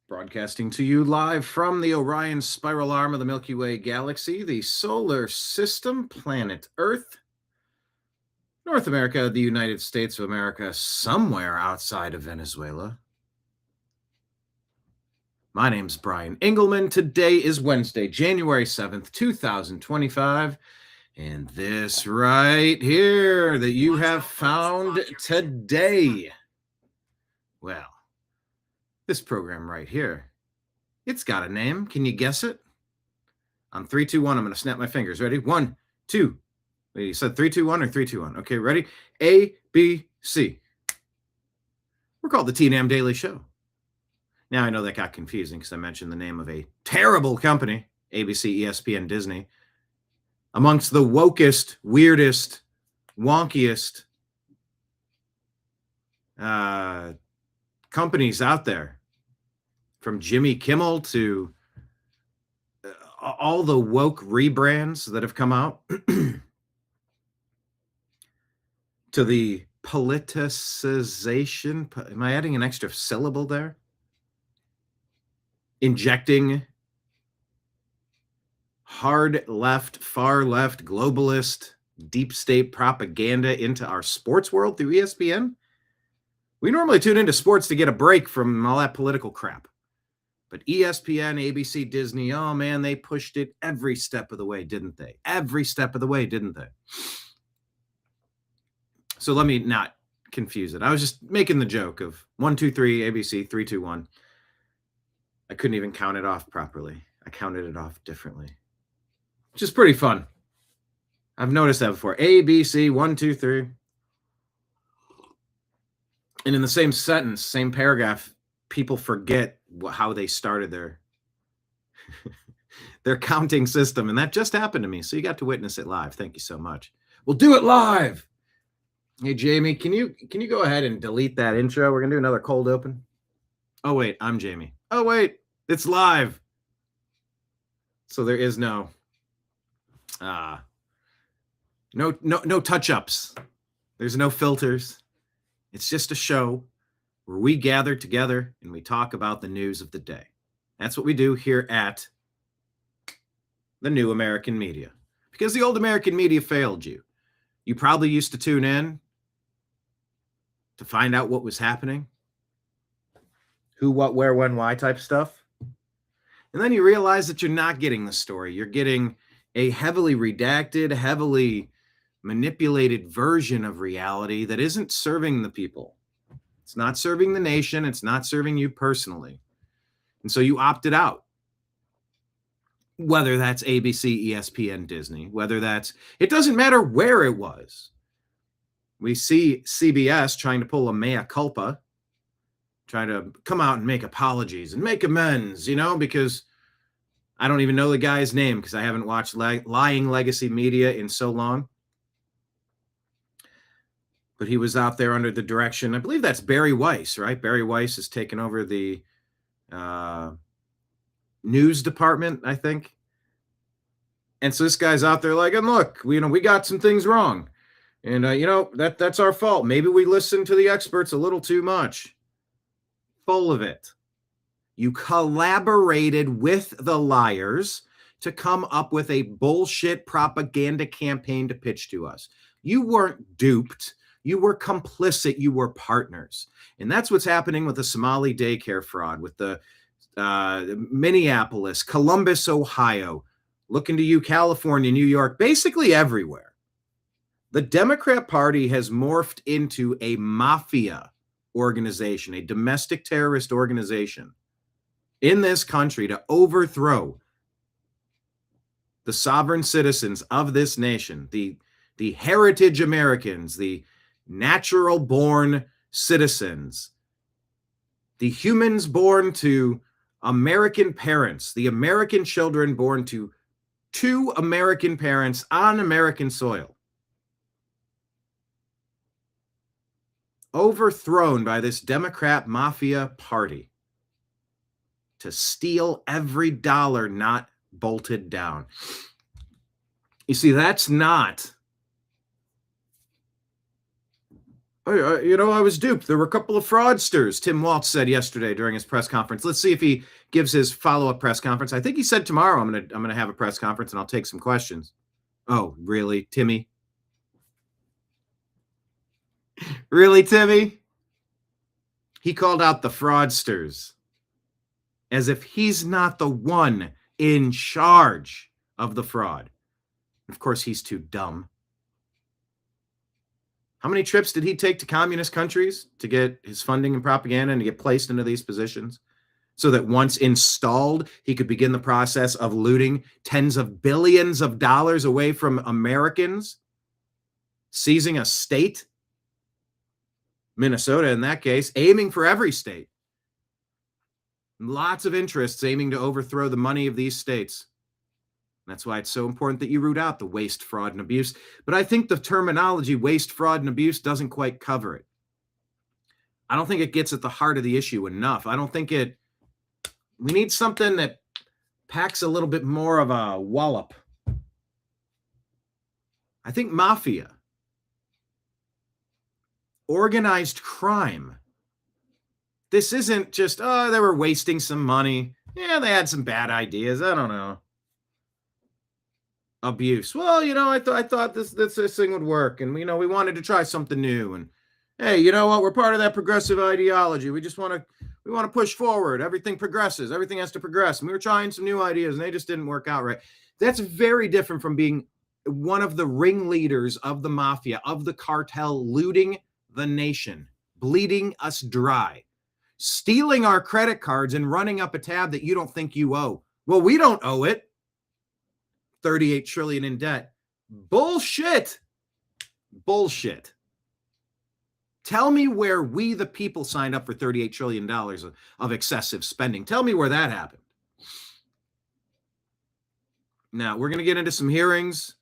Broadcasting to you live from the Orion spiral arm of the Milky Way galaxy, the solar system, planet Earth, North America, the United States of America, somewhere outside of Venezuela. My name's Brian Engelman. Today is Wednesday, January 7th, 2025. And this right here that you have found today, well, this program right here, it's got a name. Can you guess it? On 3, 2, 1, I'm going to snap my fingers. Ready? 1, 2. Wait, you said 3, 2, 1 or 3, 2, 1? Okay, ready? A, B, C. We're called the T-Nam Daily Show. Now, I know that got confusing because I mentioned the name of a terrible company, ABC, ESPN, Disney, amongst the wokest, weirdest, wonkiest companies out there, from Jimmy Kimmel to all the woke rebrands that have come out, to the politicization. Am I adding an extra syllable there? Injecting hard left, far left, globalist, deep state propaganda into our sports world through ESPN. We normally tune into sports to get a break from all that political crap. But ESPN, ABC, Disney, oh man, they pushed it every step of the way, didn't they? Every step of the way, didn't they? So let me not confuse it. I was just making the joke of 1, 2, 3, ABC, 3, 2, 1. I couldn't even count it off properly. I counted it off differently, which is pretty fun. I've noticed that before. A, B, C, 1, 2, 3. And in the same sentence, same paragraph, people forget how they started their counting system. And that just happened to me. So you got to witness it live. Thank you so much. We'll do it live. Hey, Jamie, can you go ahead and delete that intro? We're going to do another cold open. Oh, wait, I'm Jamie. Oh, wait, it's live. So there is no touch-ups. There's no filters. It's just a show where we gather together and we talk about the news of the day. That's what we do here at the new American media. Because the old American media failed you. You probably used to tune in to find out what was happening. Who, what, where, when, why type stuff. And then you realize that you're not getting the story. You're getting a heavily redacted, heavily manipulated version of reality that isn't serving the people. It's not serving the nation. It's not serving you personally. And so you opted out. Whether that's ABC, ESPN, Disney, whether that's, it doesn't matter where it was. We see CBS trying to pull a mea culpa, trying to come out and make apologies and make amends, because I don't even know the guy's name because I haven't watched Lying Legacy Media in so long. But he was out there under the direction, I believe that's Barry Weiss, right? Barry Weiss has taken over the news department, I think. And so this guy's out there like, and look, we got some things wrong. And, that's our fault. Maybe we listened to the experts a little too much. Full of it. You collaborated with the liars to come up with a bullshit propaganda campaign to pitch to us. You weren't duped. You were complicit. You were partners. And that's what's happening with the Somali daycare fraud, with the Minneapolis, Columbus, Ohio, looking to you, California, New York, basically everywhere. The Democrat Party has morphed into a mafia organization, a domestic terrorist organization in this country to overthrow the sovereign citizens of this nation, the heritage Americans, the natural born citizens, the humans born to American parents, the American children born to two American parents on American soil. Overthrown by this Democrat mafia party to steal every dollar not bolted down. You see, that's not I was duped. There were a couple of fraudsters, Tim Waltz said yesterday during his press conference. Let's see if he gives his follow-up press conference. I think he said tomorrow I'm gonna have a press conference and I'll take some questions. Oh, really, Timmy? Really, Timmy? He called out the fraudsters as if he's not the one in charge of the fraud. Of course, he's too dumb. How many trips did he take to communist countries to get his funding and propaganda and to get placed into these positions so that once installed, he could begin the process of looting tens of billions of dollars away from Americans, seizing a state, Minnesota in that case, aiming for every state. Lots of interests aiming to overthrow the money of these states. That's why it's so important that you root out the waste, fraud, and abuse. But I think the terminology waste, fraud, and abuse doesn't quite cover it. I don't think it gets at the heart of the issue enough. I don't think we need something that packs a little bit more of a wallop. I think mafia, organized crime. This isn't just, they were wasting some money. Yeah, they had some bad ideas. I don't know. Abuse. Well, I thought this thing would work, and we wanted to try something new. And hey, you know what? We're part of that progressive ideology. We want to push forward. Everything progresses. Everything has to progress. And we were trying some new ideas, and they just didn't work out right. That's very different from being one of the ringleaders of the mafia, of the cartel, looting the nation, bleeding us dry, stealing our credit cards and running up a tab that you don't think you owe. Well, we don't owe it. 38 trillion in debt. Bullshit. Tell me where we, the people, signed up for $38 trillion of excessive spending. Tell me where that happened. Now, we're going to get into some hearings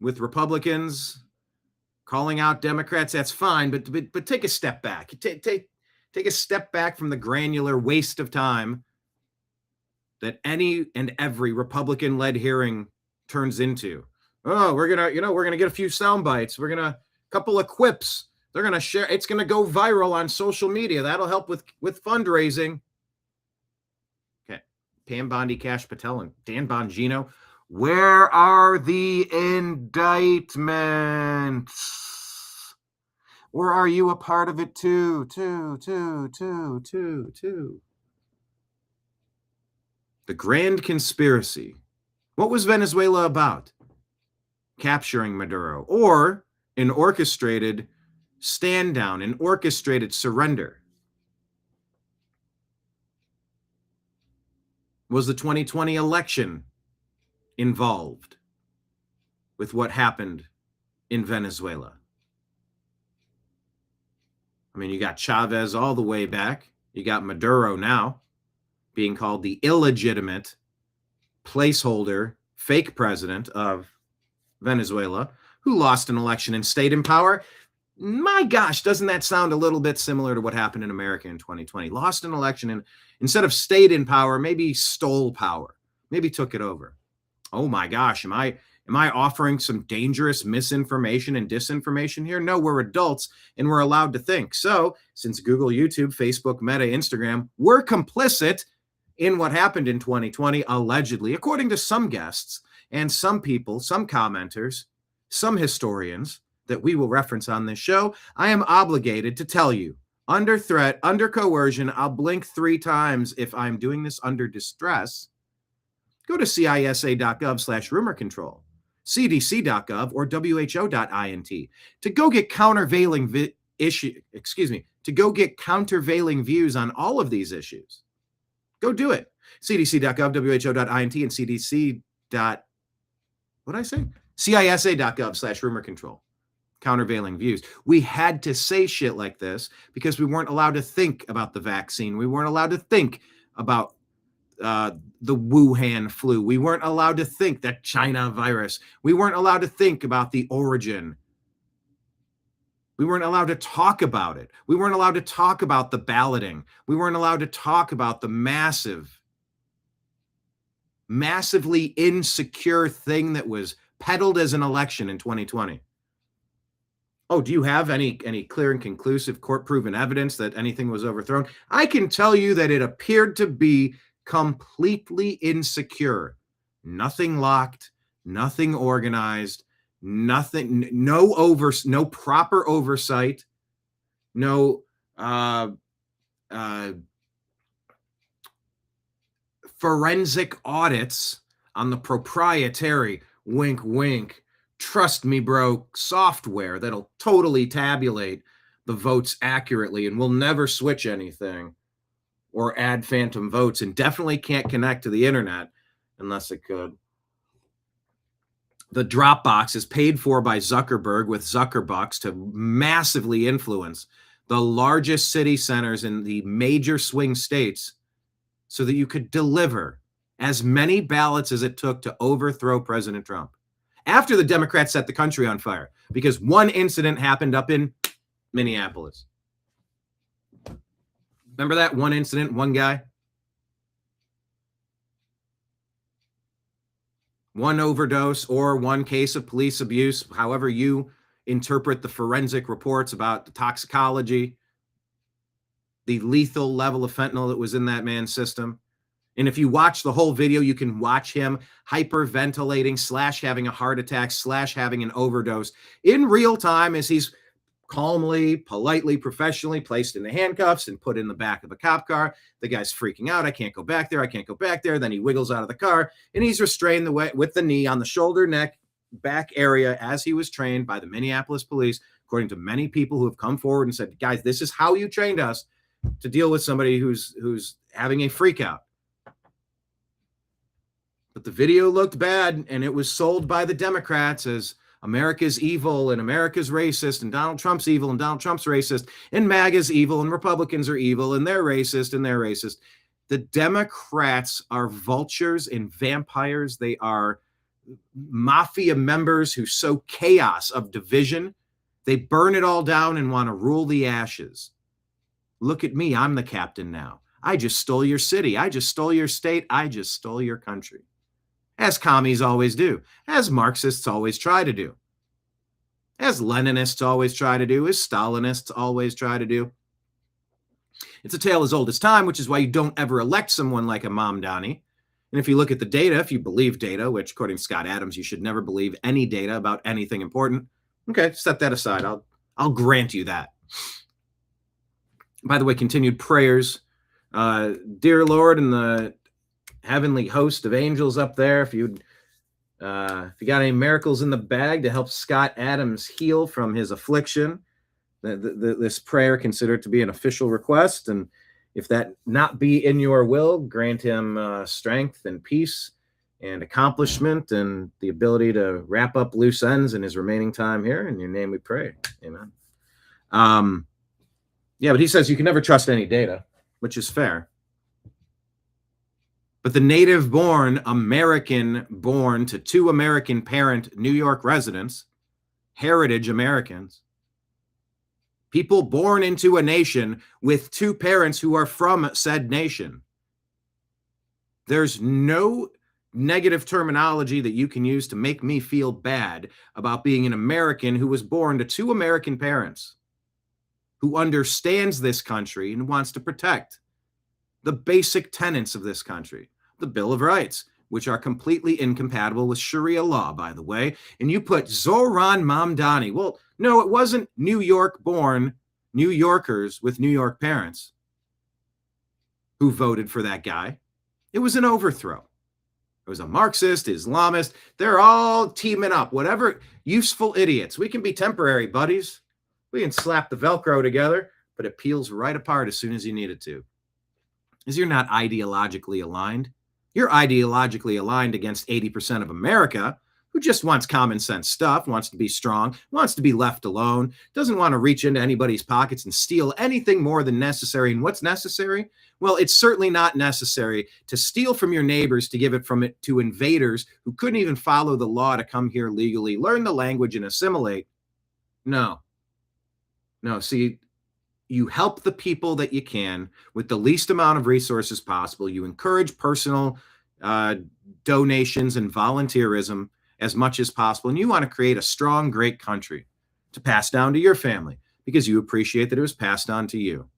with Republicans calling out Democrats. That's fine, but take a step back. Take a step back from the granular waste of time that any and every Republican-led hearing turns into. Oh, we're gonna get a few sound bites. We're gonna couple of quips. They're gonna share. It's gonna go viral on social media. That'll help with fundraising. Okay, Pam Bondi, Cash Patel, and Dan Bongino. Where are the indictments? Or are you a part of it too? The grand conspiracy. What was Venezuela about? Capturing Maduro, or an orchestrated stand down, an orchestrated surrender? Was the 2020 election involved with what happened in Venezuela? I mean, you got Chavez all the way back. You got Maduro now being called the illegitimate placeholder, fake president of Venezuela, who lost an election and stayed in power. My gosh, doesn't that sound a little bit similar to what happened in America in 2020? Lost an election and instead of stayed in power, maybe stole power, maybe took it over. Oh my gosh, am I offering some dangerous misinformation and disinformation here? No, we're adults and we're allowed to think. So since Google, YouTube, Facebook, Meta, Instagram, we're complicit in what happened in 2020, allegedly, according to some guests and some people, some commenters, some historians that we will reference on this show, I am obligated to tell you, under threat, under coercion, I'll blink 3 times if I'm doing this under distress. Go to cisa.gov/rumor control, cdc.gov, or who.int to go get countervailing views on all of these issues. Go do it. cdc.gov, who.int, and cisa.gov/rumor control. Countervailing views. We had to say shit like this because we weren't allowed to think about the vaccine. We weren't allowed to think about the Wuhan flu. We weren't allowed to think that China virus. We weren't allowed to think about the origin. We weren't allowed to talk about it. We weren't allowed to talk about the balloting. We weren't allowed to talk about the massively insecure thing that was peddled as an election in 2020. Oh, do you have any clear and conclusive court-proven evidence that anything was overthrown? I can tell you that it appeared to be completely insecure. Nothing locked, nothing organized, nothing, no proper oversight, no uh, uh, forensic audits on the proprietary, wink, wink, trust me, bro, software that'll totally tabulate the votes accurately and will never switch anything or add phantom votes, and definitely can't connect to the internet unless it could. The Dropbox is paid for by Zuckerberg with Zuckerbucks to massively influence the largest city centers in the major swing states so that you could deliver as many ballots as it took to overthrow President Trump after the Democrats set the country on fire because one incident happened up in Minneapolis. Remember that one incident, one guy? One overdose or one case of police abuse, however you interpret the forensic reports about the toxicology, the lethal level of fentanyl that was in that man's system. And if you watch the whole video, you can watch him hyperventilating / having a heart attack / having an overdose in real time as he's calmly, politely, professionally placed in the handcuffs and put in the back of a cop car. The guy's freaking out. I can't go back there. I can't go back there. Then he wiggles out of the car and he's restrained with the knee on the shoulder, neck, back area as he was trained by the Minneapolis police, according to many people who have come forward and said, guys, this is how you trained us to deal with somebody who's having a freak out. But the video looked bad, and it was sold by the Democrats as America's evil and America's racist and Donald Trump's evil and Donald Trump's racist and MAGA's evil and Republicans are evil and they're racist and they're racist. The Democrats are vultures and vampires. They are mafia members who sow chaos of division. They burn it all down and want to rule the ashes. Look at me. I'm the captain now. I just stole your city. I just stole your state. I just stole your country. As commies always do, as Marxists always try to do, as Leninists always try to do, as Stalinists always try to do. It's a tale as old as time, which is why you don't ever elect someone like Imam Dani. And if you look at the data, if you believe data, which according to Scott Adams, you should never believe any data about anything important. Okay, set that aside. I'll grant you that. By the way, continued prayers. Dear Lord and the heavenly host of angels up there, if you got any miracles in the bag to help Scott Adams heal from his affliction, this prayer, consider it to be an official request, and if that not be in your will, grant him strength and peace and accomplishment and the ability to wrap up loose ends in his remaining time here. In your name we pray. Amen. Yeah, but he says you can never trust any data, which is fair. But the native-born, American-born to two American parent New York residents, heritage Americans, people born into a nation with two parents who are from said nation. There's no negative terminology that you can use to make me feel bad about being an American who was born to two American parents, who understands this country and wants to protect the basic tenets of this country. The Bill of Rights, which are completely incompatible with Sharia law, by the way. And you put Zohran Mamdani. Well, no, it wasn't New York-born New Yorkers with New York parents who voted for that guy. It was an overthrow. It was a Marxist, Islamist. They're all teaming up. Whatever, useful idiots. We can be temporary buddies. We can slap the Velcro together, but it peels right apart as soon as you need it to. Because you're not ideologically aligned. You're ideologically aligned against 80% of America who just wants common sense stuff, wants to be strong, wants to be left alone, doesn't want to reach into anybody's pockets and steal anything more than necessary. And what's necessary? Well, it's certainly not necessary to steal from your neighbors to give it to invaders who couldn't even follow the law to come here legally, learn the language and assimilate. No. See, you help the people that you can with the least amount of resources possible. You encourage personal donations and volunteerism as much as possible. And you want to create a strong, great country to pass down to your family because you appreciate that it was passed on to you.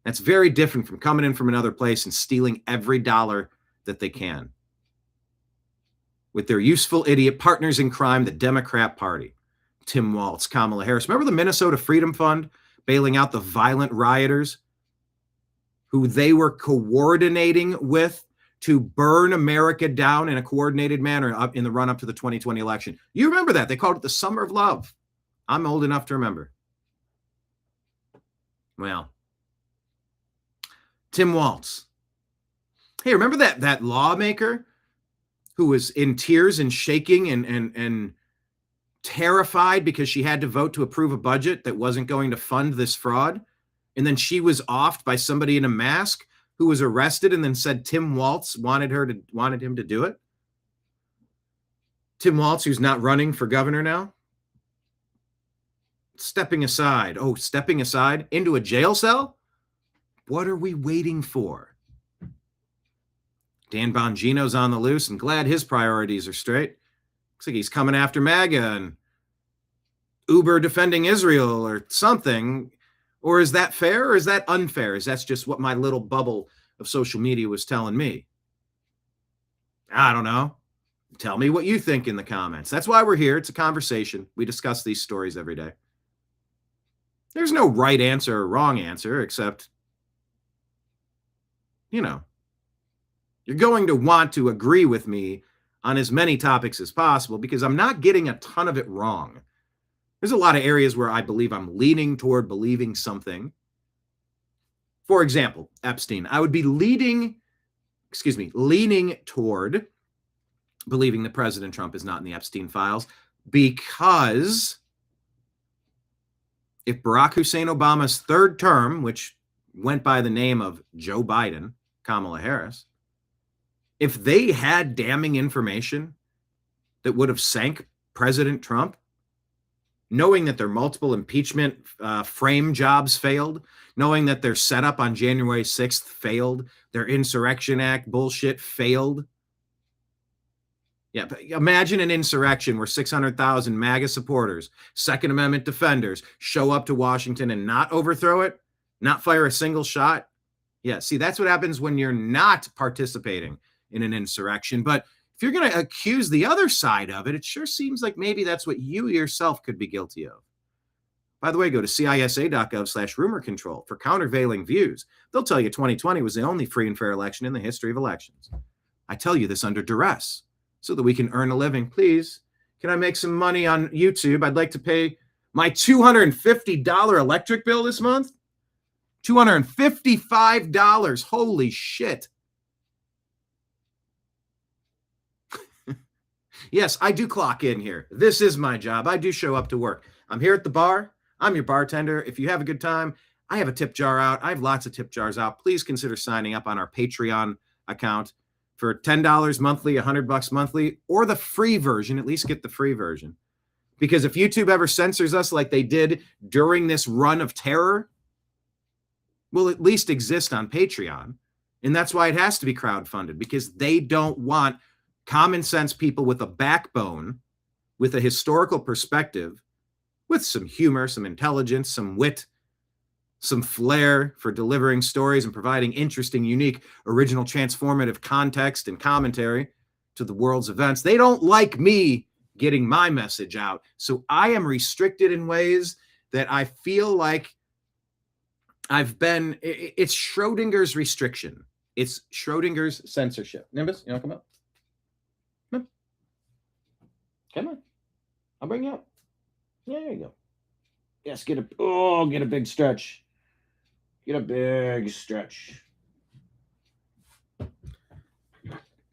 That's very different from coming in from another place and stealing every dollar that they can with their useful idiot partners in crime, the Democrat Party. Tim Walz, Kamala Harris. Remember the Minnesota Freedom Fund bailing out the violent rioters who they were coordinating with to burn America down in a coordinated manner up in the run-up to the 2020 election? You remember that? They called it the Summer of Love. I'm old enough to remember. Well, Tim Walz. Hey, remember that lawmaker who was in tears and shaking and terrified because she had to vote to approve a budget that wasn't going to fund this fraud? And then she was offed by somebody in a mask who was arrested and then said Tim Walz wanted him to do it. Tim Walz, who's not running for governor now, stepping aside into a jail cell? What are we waiting for? Dan Bongino's on the loose and glad his priorities are straight. Looks like he's coming after MAGA and Uber defending Israel or something. Or is that fair or is that unfair? Is that just what my little bubble of social media was telling me? I don't know. Tell me what you think in the comments. That's why we're here. It's a conversation. We discuss these stories every day. There's no right answer or wrong answer, except, you're going to want to agree with me on as many topics as possible because I'm not getting a ton of it wrong. There's a lot of areas where I believe I'm leaning toward believing something. For example, Epstein. I would be leaning toward believing that President Trump is not in the Epstein files because if Barack Hussein Obama's third term, which went by the name of Joe Biden, Kamala Harris, if they had damning information that would have sank President Trump, knowing that their multiple impeachment frame jobs failed, knowing that their setup on January 6th failed, their Insurrection Act bullshit failed. Yeah, but imagine an insurrection where 600,000 MAGA supporters, Second Amendment defenders show up to Washington and not overthrow it, not fire a single shot. Yeah, see, that's what happens when you're not participating in an insurrection. But if you're going to accuse the other side of it, it sure seems like maybe that's what you yourself could be guilty of. By the way, go to cisa.gov/rumor control for countervailing views. They'll tell you 2020 was the only free and fair election in the history of elections. I tell you this under duress so that we can earn a living. Please, can I make some money on YouTube? I'd like to pay my $250 electric bill this month. $255. Holy shit. Yes, I do clock in here. This is my job. I do show up to work. I'm here at the bar. I'm your bartender. If you have a good time, I have a tip jar out. I have lots of tip jars out. Please consider signing up on our Patreon account for $10 monthly, $100 monthly, or the free version. At least get the free version. Because if YouTube ever censors us like they did during this run of terror, we'll at least exist on Patreon. And that's why it has to be crowdfunded, because they don't want common sense people with a backbone, with a historical perspective, with some humor, some intelligence, some wit, some flair for delivering stories and providing interesting, unique, original, transformative context and commentary to the world's events. They don't like me getting my message out. So I am restricted in ways that I feel like it's Schrodinger's restriction. It's Schrodinger's censorship. Nimbus, you want to come up? Come on. I'll bring you up. Yeah, there you go. Yes, get a big stretch. Get a big stretch.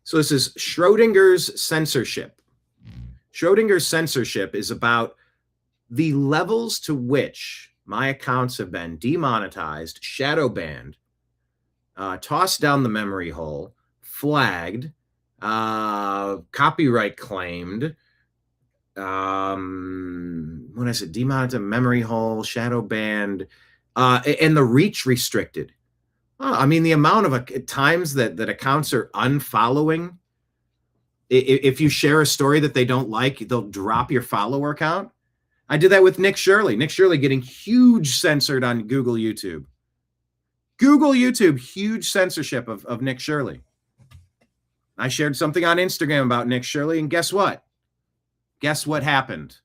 So this is Schrodinger's censorship. Schrodinger's censorship is about the levels to which my accounts have been demonetized, shadow banned, tossed down the memory hole, flagged, copyright claimed, what is it? Demonetized, memory hole, shadow banned, and the reach restricted. I mean, the amount of times that accounts are unfollowing. If you share a story that they don't like, they'll drop your follower count. I did that with Nick Shirley. Nick Shirley getting huge censored on Google YouTube. Google YouTube, huge censorship of Nick Shirley. I shared something on Instagram about Nick Shirley, and guess what? Guess what happened?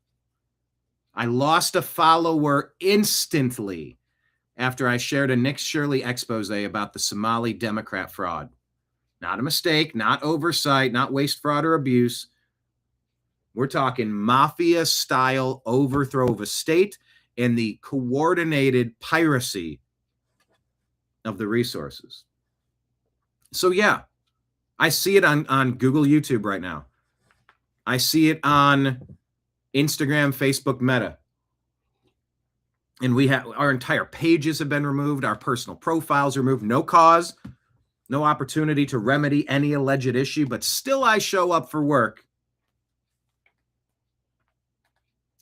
I lost a follower instantly after I shared a Nick Shirley expose about the Somali Democrat fraud. Not a mistake, not oversight, not waste, fraud, or abuse. We're talking mafia-style overthrow of a state and the coordinated piracy of the resources. So yeah, I see it on Google YouTube right now. I see it on Instagram, Facebook, Meta. And we have our entire pages have been removed, our personal profiles removed, no cause, no opportunity to remedy any alleged issue, but still I show up for work.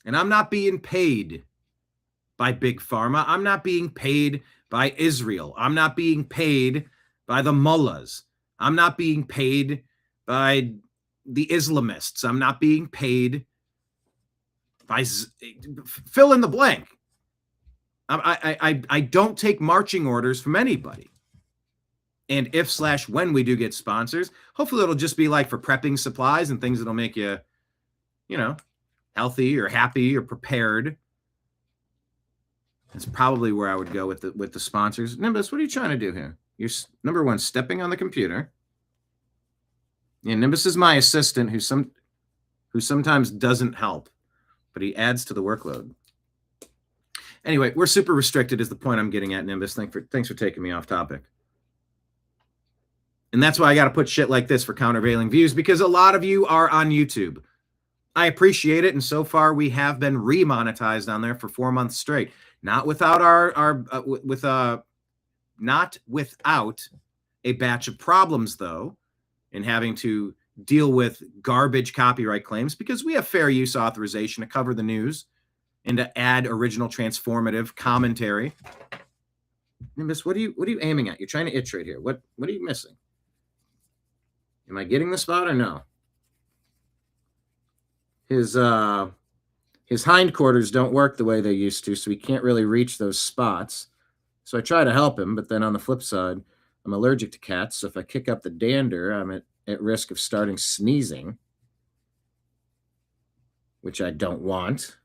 And I'm not being paid by Big Pharma. I'm not being paid by Israel. I'm not being paid by the mullahs. I'm not being paid by the Islamists. I'm not being paid by fill in the blank. I don't take marching orders from anybody. And if/when we do get sponsors, hopefully it'll just be like for prepping supplies and things that'll make you, healthy or happy or prepared. That's probably where I would go with the sponsors. Nimbus, what are you trying to do here? You're, number one, stepping on the computer. Yeah, Nimbus is my assistant who sometimes doesn't help, but he adds to the workload. Anyway, we're super restricted is the point I'm getting at, Nimbus. Thanks for taking me off topic. And that's why I got to put shit like this for countervailing views, because a lot of you are on YouTube. I appreciate it, and so far we have been remonetized on there for 4 months straight. Not without not without a batch of problems, though, in having to deal with garbage copyright claims, because we have fair use authorization to cover the news and to add original transformative commentary. Nimbus, what are you aiming at? You're trying to itch right here. What are you missing? Am I getting the spot or no? His hindquarters don't work the way they used to, so he can't really reach those spots. So I try to help him, but then on the flip side, I'm allergic to cats, so if I kick up the dander, I'm at risk of starting sneezing, which I don't want.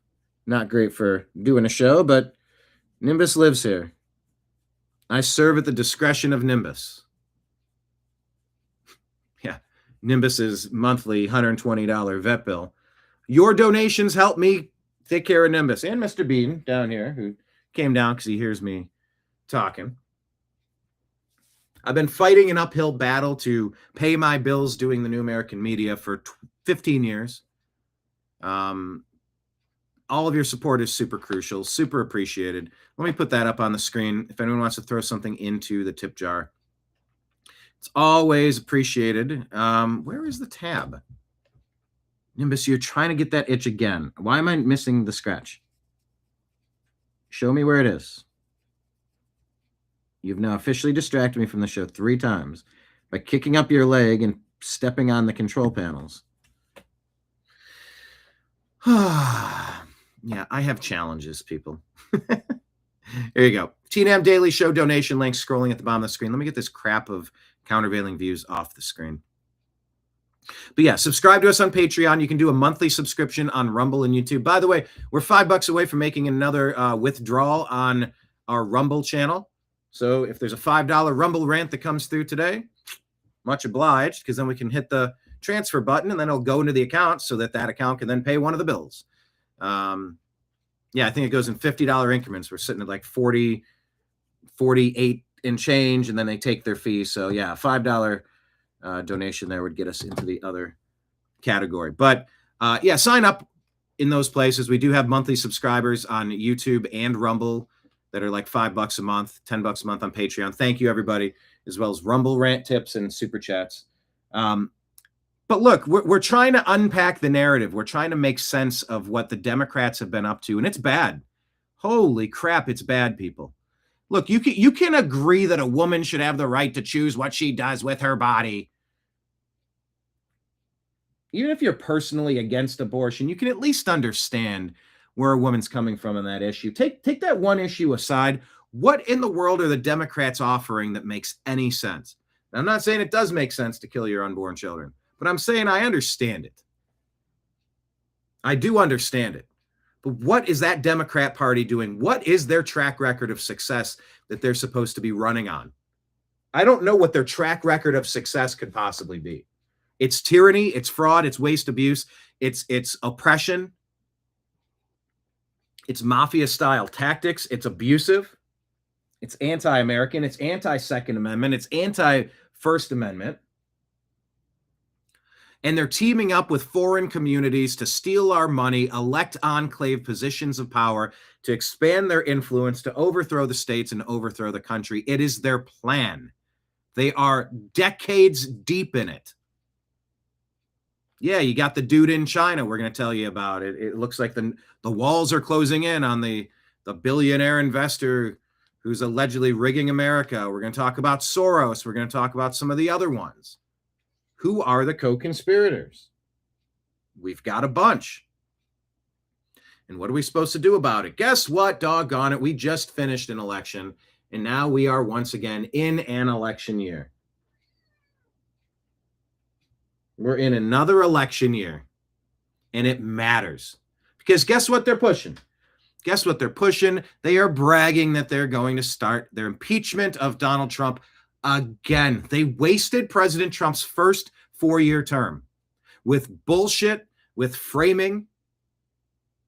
Not great for doing a show, but Nimbus lives here. I serve at the discretion of Nimbus. Yeah, Nimbus's monthly $120 vet bill. Your donations help me take care of Nimbus and Mr. Bean down here, who came down because he hears me talking. I've been fighting an uphill battle to pay my bills doing the New American Media for 15 years. All of your support is super crucial, super appreciated. Let me put that up on the screen if anyone wants to throw something into the tip jar. It's always appreciated. Where is the tab? Nimbus, you're trying to get that itch again. Why am I missing the scratch? Show me where it is. You've now officially distracted me from the show 3 times by kicking up your leg and stepping on the control panels. Yeah, I have challenges, people. There you go. TNAM Daily Show donation link scrolling at the bottom of the screen. Let me get this crap of countervailing views off the screen. But yeah, subscribe to us on Patreon. You can do a monthly subscription on Rumble and YouTube. By the way, we're $5 away from making another withdrawal on our Rumble channel. So if there's a $5 Rumble rant that comes through today, much obliged, because then we can hit the transfer button and then it'll go into the account so that account can then pay one of the bills. Yeah, I think it goes in $50 increments. We're sitting at like 48 and change, and then they take their fee. So yeah, $5 donation there would get us into the other category. But yeah, sign up in those places. We do have monthly subscribers on YouTube and Rumble that are like $5 a month, $10 a month on Patreon. Thank you, everybody, as well as Rumble rant tips and super chats. But look, we're trying to unpack the narrative. We're trying to make sense of what the Democrats have been up to, and it's bad. Holy crap, it's bad, people. Look, you can agree that a woman should have the right to choose what she does with her body. Even if you're personally against abortion, you can at least understand where a woman's coming from in that issue. Take that one issue aside. What in the world are the Democrats offering that makes any sense? Now, I'm not saying it does make sense to kill your unborn children, but I'm saying I understand it. I do understand it. But what is that Democrat Party doing? What is their track record of success that they're supposed to be running on? I don't know what their track record of success could possibly be. It's tyranny, it's fraud, it's waste abuse, it's oppression, it's mafia-style tactics, it's abusive, it's anti-American, it's anti-Second Amendment, it's anti-First Amendment. And they're teaming up with foreign communities to steal our money, elect enclave positions of power, to expand their influence, to overthrow the states and overthrow the country. It is their plan. They are decades deep in it. Yeah, you got the dude in China we're going to tell you about. It looks like the walls are closing in on the billionaire investor who's allegedly rigging America. We're going to talk about Soros. We're going to talk about some of the other ones. Who are the co-conspirators? We've got a bunch. And what are we supposed to do about it? Guess what? Doggone it. We just finished an election, and now we are once again in an election year. We're in another election year, and it matters. Because guess what they're pushing? Guess what they're pushing? They are bragging that they're going to start their impeachment of Donald Trump again. They wasted President Trump's first 4-year term with bullshit, with framing,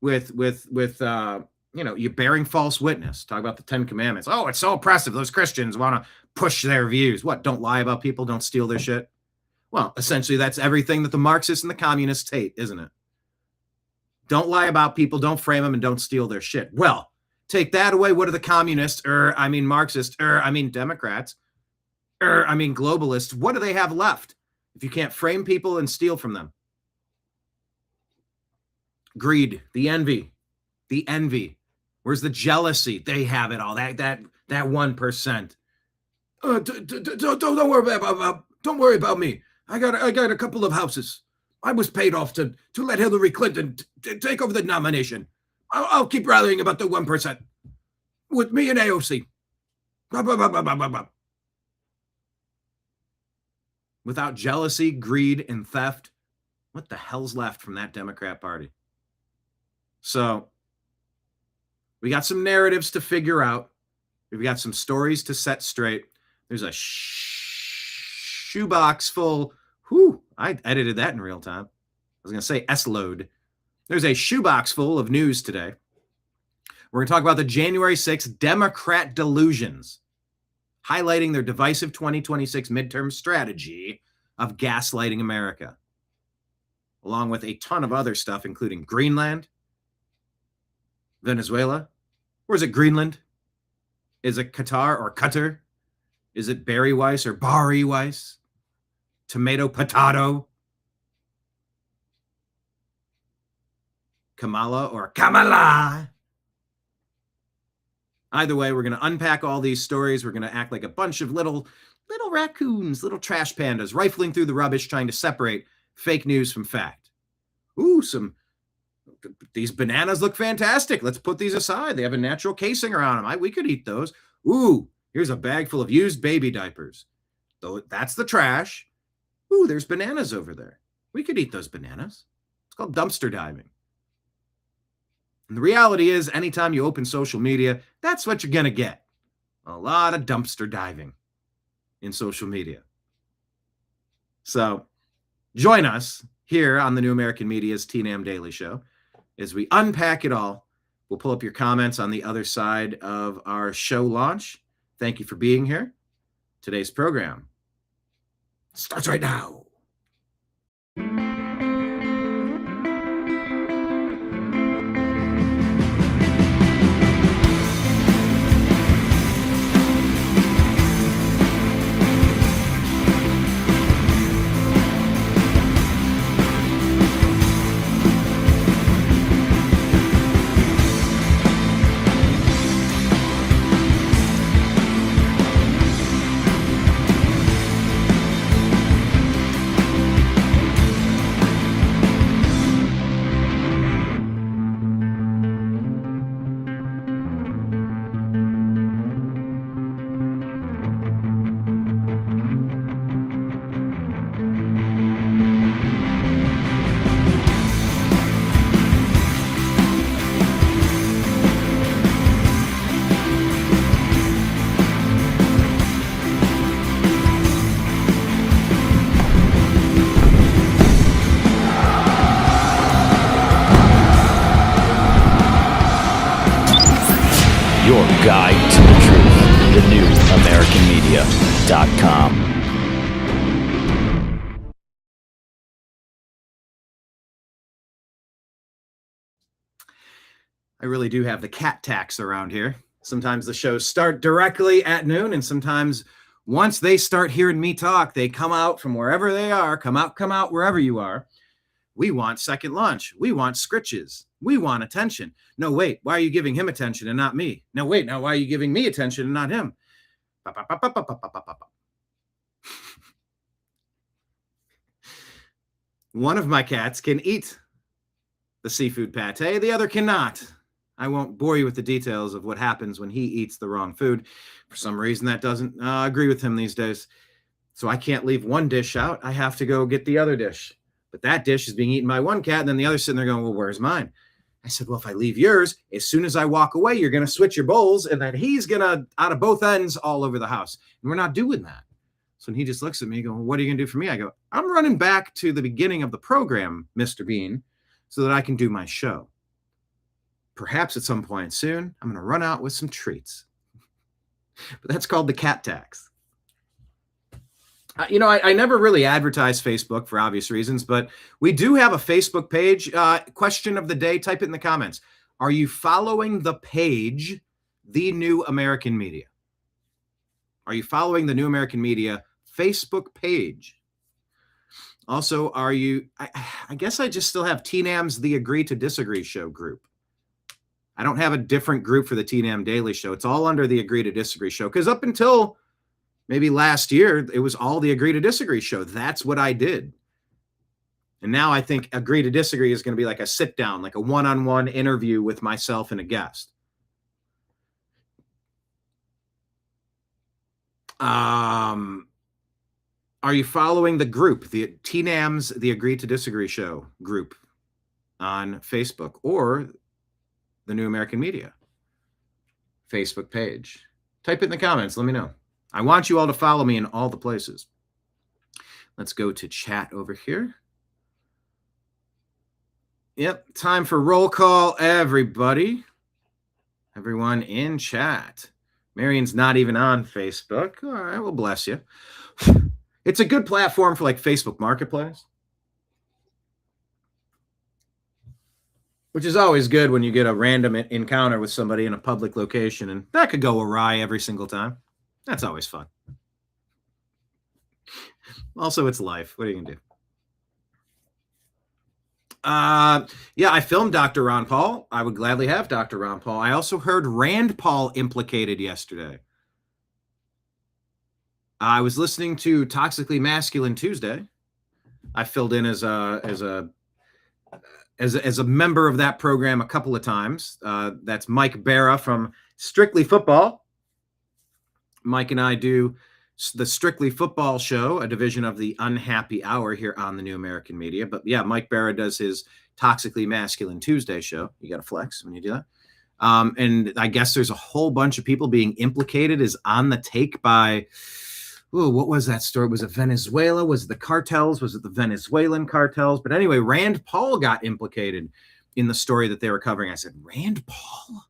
with you bearing false witness. Talk about the 10 Commandments. Oh, it's so oppressive. Those Christians want to push their views. What? Don't lie about people. Don't steal their shit. Well, essentially, that's everything that the Marxists and the communists hate, isn't it? Don't lie about people. Don't frame them, and don't steal their shit. Well, take that away. What are the communists? Marxists? Democrats? Globalists. What do they have left if you can't frame people and steal from them? Greed, the envy. Where's the jealousy? They have it all. That 1%. Don't worry about me. I got a couple of houses. I was paid off to let Hillary Clinton take over the nomination. I'll keep rallying about the 1% with me and AOC. Without jealousy, greed, and theft, what the hell's left from that Democrat Party? So we got some narratives to figure out. We've got some stories to set straight. There's a shoebox full. I edited that in real time. I was going to say S-load. There's a shoebox full of news today. We're going to talk about the January 6th Democrat delusions, highlighting their divisive 2026 midterm strategy of gaslighting America, along with a ton of other stuff, including Greenland, Venezuela. Or is it Greenland? Is it Qatar or Qatar? Is it Barry Weiss or Barry Weiss? Tomato, potato? Kamala or Kamala? Either way, we're going to unpack all these stories. We're going to act like a bunch of little raccoons, little trash pandas, rifling through the rubbish, trying to separate fake news from fact. These bananas look fantastic. Let's put these aside. They have a natural casing around them. We could eat those. Here's a bag full of used baby diapers. Though that's the trash. There's bananas over there. We could eat those bananas. It's called dumpster diving. And the reality is, anytime you open social media, that's what you're going to get. A lot of dumpster diving in social media. So join us here on the New American Media's TNAM Daily Show as we unpack it all. We'll pull up your comments on the other side of our show launch. Thank you for being here. Today's program starts right now. Your guide to the truth. TheNewAmericanMedia.com. I really do have the cat tax around here. Sometimes the shows start directly at noon, and sometimes once they start hearing me talk, they come out from wherever they are, come out wherever you are. We want second lunch. We want scritches. We want attention. No, wait, why are you giving him attention and not me? No, wait, now why are you giving me attention and not him? One of my cats can eat the seafood pate. The other cannot. I won't bore you with the details of what happens when he eats the wrong food. For some reason, that doesn't agree with him these days. So I can't leave one dish out. I have to go get the other dish. But that dish is being eaten by one cat, and then the other's sitting there going, well, where's mine? I said, well, if I leave yours, as soon as I walk away, you're going to switch your bowls, and then he's going to, out of both ends, all over the house. And we're not doing that. So he just looks at me going, well, what are you going to do for me? I go, I'm running back to the beginning of the program, Mr. Bean, so that I can do my show. Perhaps at some point soon, I'm going to run out with some treats. But that's called the cat tax. I never really advertise Facebook for obvious reasons, but we do have a Facebook page. Question of the day, type it in the comments. Are you following the page, The New American Media? Are you following the New American Media Facebook page? Also, are you, I guess I just still have TNAM's The Agree to Disagree Show group. I don't have a different group for the TNAM Daily Show. It's all under the Agree to Disagree Show, because up until maybe last year, it was all the Agree to Disagree Show. That's what I did. And now I think Agree to Disagree is going to be like a sit down, like a one-on-one interview with myself and a guest. Are you following the group, the TNAM's The Agree to Disagree Show group on Facebook, or the New American Media Facebook page? Type it in the comments. Let me know. I want you all to follow me in all the places. Let's go to chat over here. Yep, time for roll call, everybody. Everyone in chat. Marion's not even on Facebook. All right, well, bless you. It's a good platform for like Facebook Marketplace, which is always good when you get a random encounter with somebody in a public location, and that could go awry every single time. That's always fun. Also, it's life. What are you going to do? Yeah, I filmed Dr. Ron Paul. I would gladly have Dr. Ron Paul. I also heard Rand Paul implicated yesterday. I was listening to Toxically Masculine Tuesday. I filled in as a member of that program a couple of times. That's Mike Barra from Strictly Football. Mike and I do the Strictly Football show, a division of the Unhappy Hour here on the New American Media. But yeah, Mike Barra does his Toxically Masculine Tuesday show. You got to flex when you do that. And I guess there's a whole bunch of people being implicated as on the take by, what was that story? Was it Venezuela? Was it the cartels? Was it the Venezuelan cartels? But anyway, Rand Paul got implicated in the story that they were covering. I said, Rand Paul?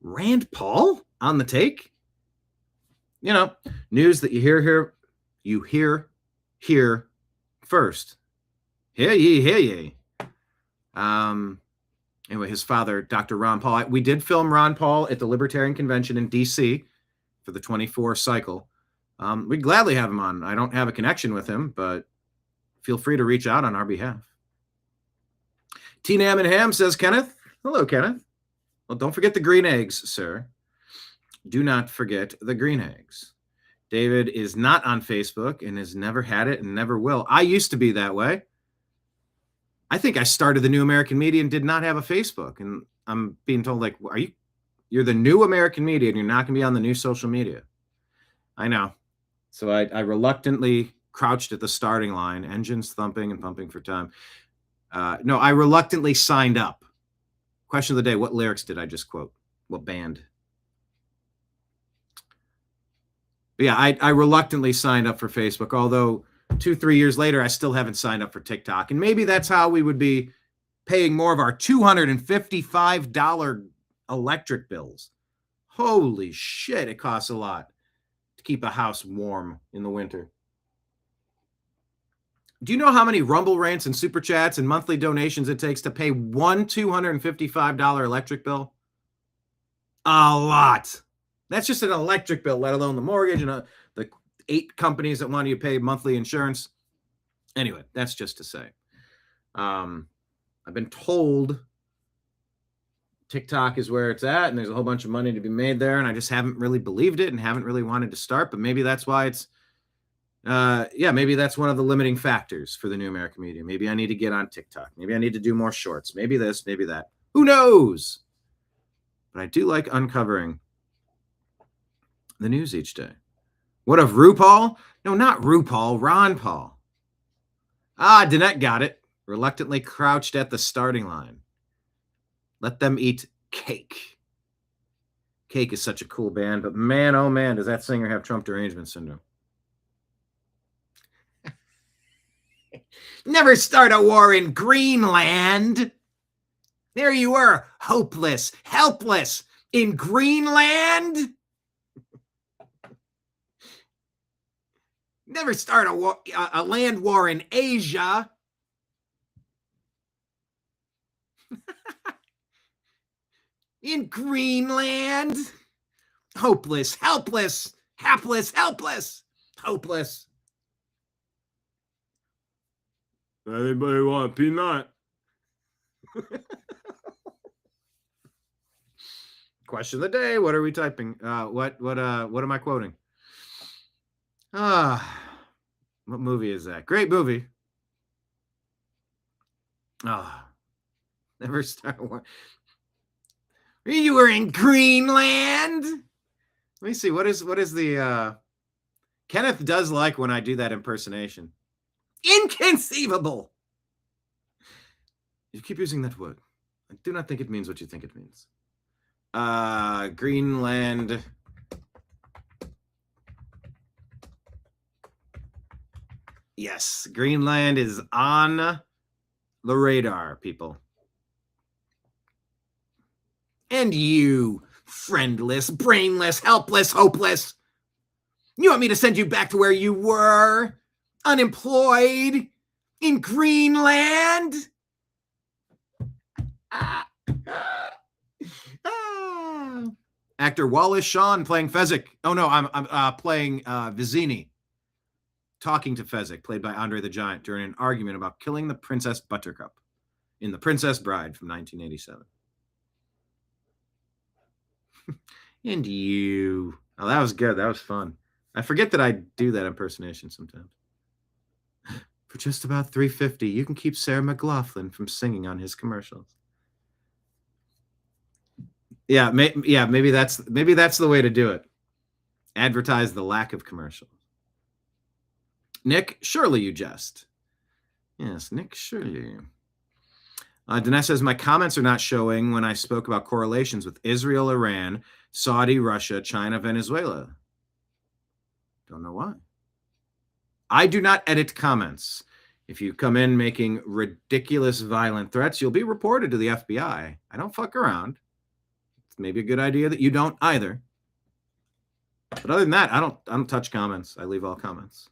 Rand Paul on the take? News that you hear here first. Hear ye. Anyway, his father, Dr. Ron Paul. We did film Ron Paul at the Libertarian Convention in D.C. for the 24 cycle. We'd gladly have him on. I don't have a connection with him, but feel free to reach out on our behalf. T-Nam and Ham, says Kenneth. Hello, Kenneth. Well, don't forget the green eggs, sir. Do not forget the green eggs. David is not on Facebook and has never had it and never will. I used to be that way. I think I started the New American Media and did not have a Facebook. And I'm being told, like, you're the New American Media and you're not going to be on the new social media. I know. So I reluctantly crouched at the starting line, engines thumping and pumping for time. No, I reluctantly signed up. Question of the day, what lyrics did I just quote? What band? But yeah, I reluctantly signed up for Facebook, although 2-3 years later, I still haven't signed up for TikTok. And maybe that's how we would be paying more of our $255 electric bills. Holy shit, it costs a lot to keep a house warm in the winter. Do you know how many Rumble rants and super chats and monthly donations it takes to pay one $255 electric bill? A lot. That's just an electric bill, let alone the mortgage and the 8 companies that want you to pay monthly insurance. Anyway, that's just to say. I've been told TikTok is where it's at, and there's a whole bunch of money to be made there, and I just haven't really believed it and haven't really wanted to start, but maybe that's why it's, maybe that's one of the limiting factors for the new American media. Maybe I need to get on TikTok. Maybe I need to do more shorts. Maybe this, maybe that. Who knows? But I do like uncovering the news each day. What of RuPaul? No, not RuPaul, Ron Paul. Danette got it. Reluctantly crouched at the starting line. Let them eat cake. Cake is such a cool band, but man, oh man, does that singer have Trump derangement syndrome. Never start a war in Greenland. There you were, hopeless, helpless, in Greenland. Never start a land war in Asia. In Greenland. Hopeless, helpless, hapless, helpless, hopeless. Anybody want a peanut? Question of the day. What are we typing? What am I quoting? What movie is that? Great movie. Never start one. You were in Greenland. Let me see. What is the Kenneth does like when I do that impersonation. Inconceivable. You keep using that word. I do not think it means what you think it means. Greenland. Yes, Greenland is on the radar, people. And you, friendless, brainless, helpless, hopeless. You want me to send you back to where you were? Unemployed? In Greenland? Actor Wallace Shawn playing Fezzik. Oh no, I'm playing Vizzini. Talking to Fezzik, played by Andre the Giant, during an argument about killing the Princess Buttercup in The Princess Bride from 1987. And you. Oh, that was good. That was fun. I forget that I do that impersonation sometimes. For just about $3.50, you can keep Sarah McLachlan from singing on his commercials. Yeah, maybe that's the way to do it. Advertise the lack of commercials. Nick, surely you jest. Yes, Nick, surely. Dinesh says, my comments are not showing when I spoke about correlations with Israel, Iran, Saudi, Russia, China, Venezuela. Don't know why. I do not edit comments. If you come in making ridiculous, violent threats, you'll be reported to the FBI. I don't fuck around. It's maybe a good idea that you don't either. But other than that, I don't touch comments. I leave all comments.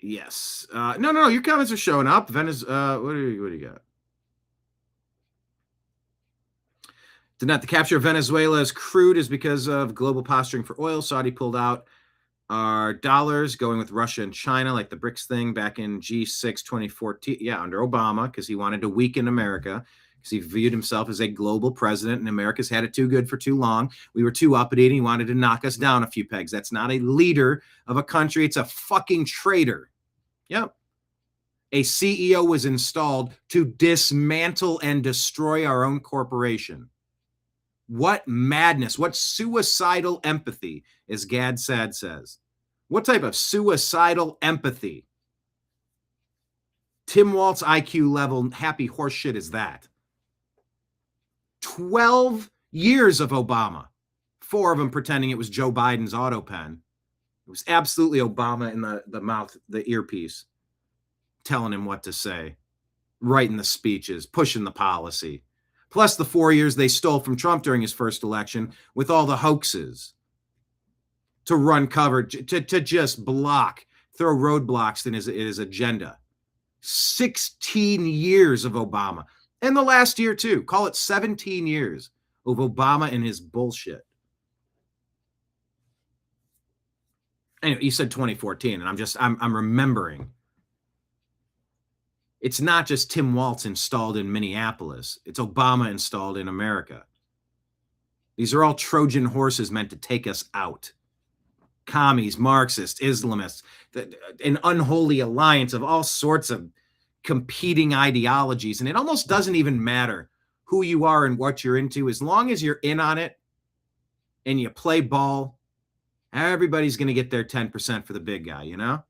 Yes. No. Your comments are showing up. What do you got? The capture of Venezuela as crude is because of global posturing for oil. Saudi pulled out our dollars, going with Russia and China, like the BRICS thing back in G6 2014. Yeah, under Obama, because he wanted to weaken America, because he viewed himself as a global president, and America's had it too good for too long. We were too uppity, and he wanted to knock us down a few pegs. That's not a leader of a country. It's a fucking traitor. Yep. A CEO was installed to dismantle and destroy our own corporation. What madness, what suicidal empathy, as Gad Sad says. What type of suicidal empathy? Tim Walt's IQ level happy horse shit is that? 12 years of Obama. 4 of them pretending it was Joe Biden's auto pen. It was absolutely Obama in the mouth, the earpiece, telling him what to say, writing the speeches, pushing the policy, plus the 4 years they stole from Trump during his first election with all the hoaxes to run cover, to just block, throw roadblocks in his agenda. 16 years of Obama. And the last year, too. Call it 17 years of Obama and his bullshit. Anyway, you said 2014, and I'm remembering. It's not just Tim Walz installed in Minneapolis. It's Obama installed in America. These are all Trojan horses meant to take us out. Commies, Marxists, Islamists, an unholy alliance of all sorts of competing ideologies. And it almost doesn't even matter who you are and what you're into. As long as you're in on it and you play ball, everybody's going to get their 10% for the big guy, you know?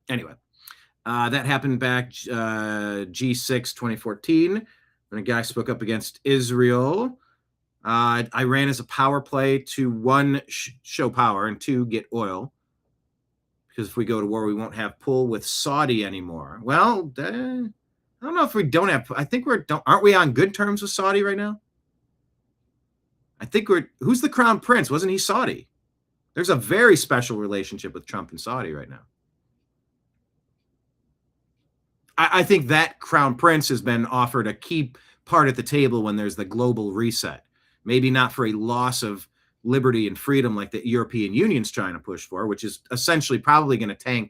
Anyway, that happened back G6 2014 when a guy spoke up against Israel. Iran is a power play to one, show power, and two, get oil. Because if we go to war, we won't have pull with Saudi anymore. Well, I don't know if we don't have. I think aren't we on good terms with Saudi right now? I think who's the crown prince? Wasn't he Saudi? There's a very special relationship with Trump and Saudi right now. I think that crown prince has been offered a key part at the table when there's the global reset. Maybe not for a loss of liberty and freedom like the European Union's trying to push for, which is essentially probably going to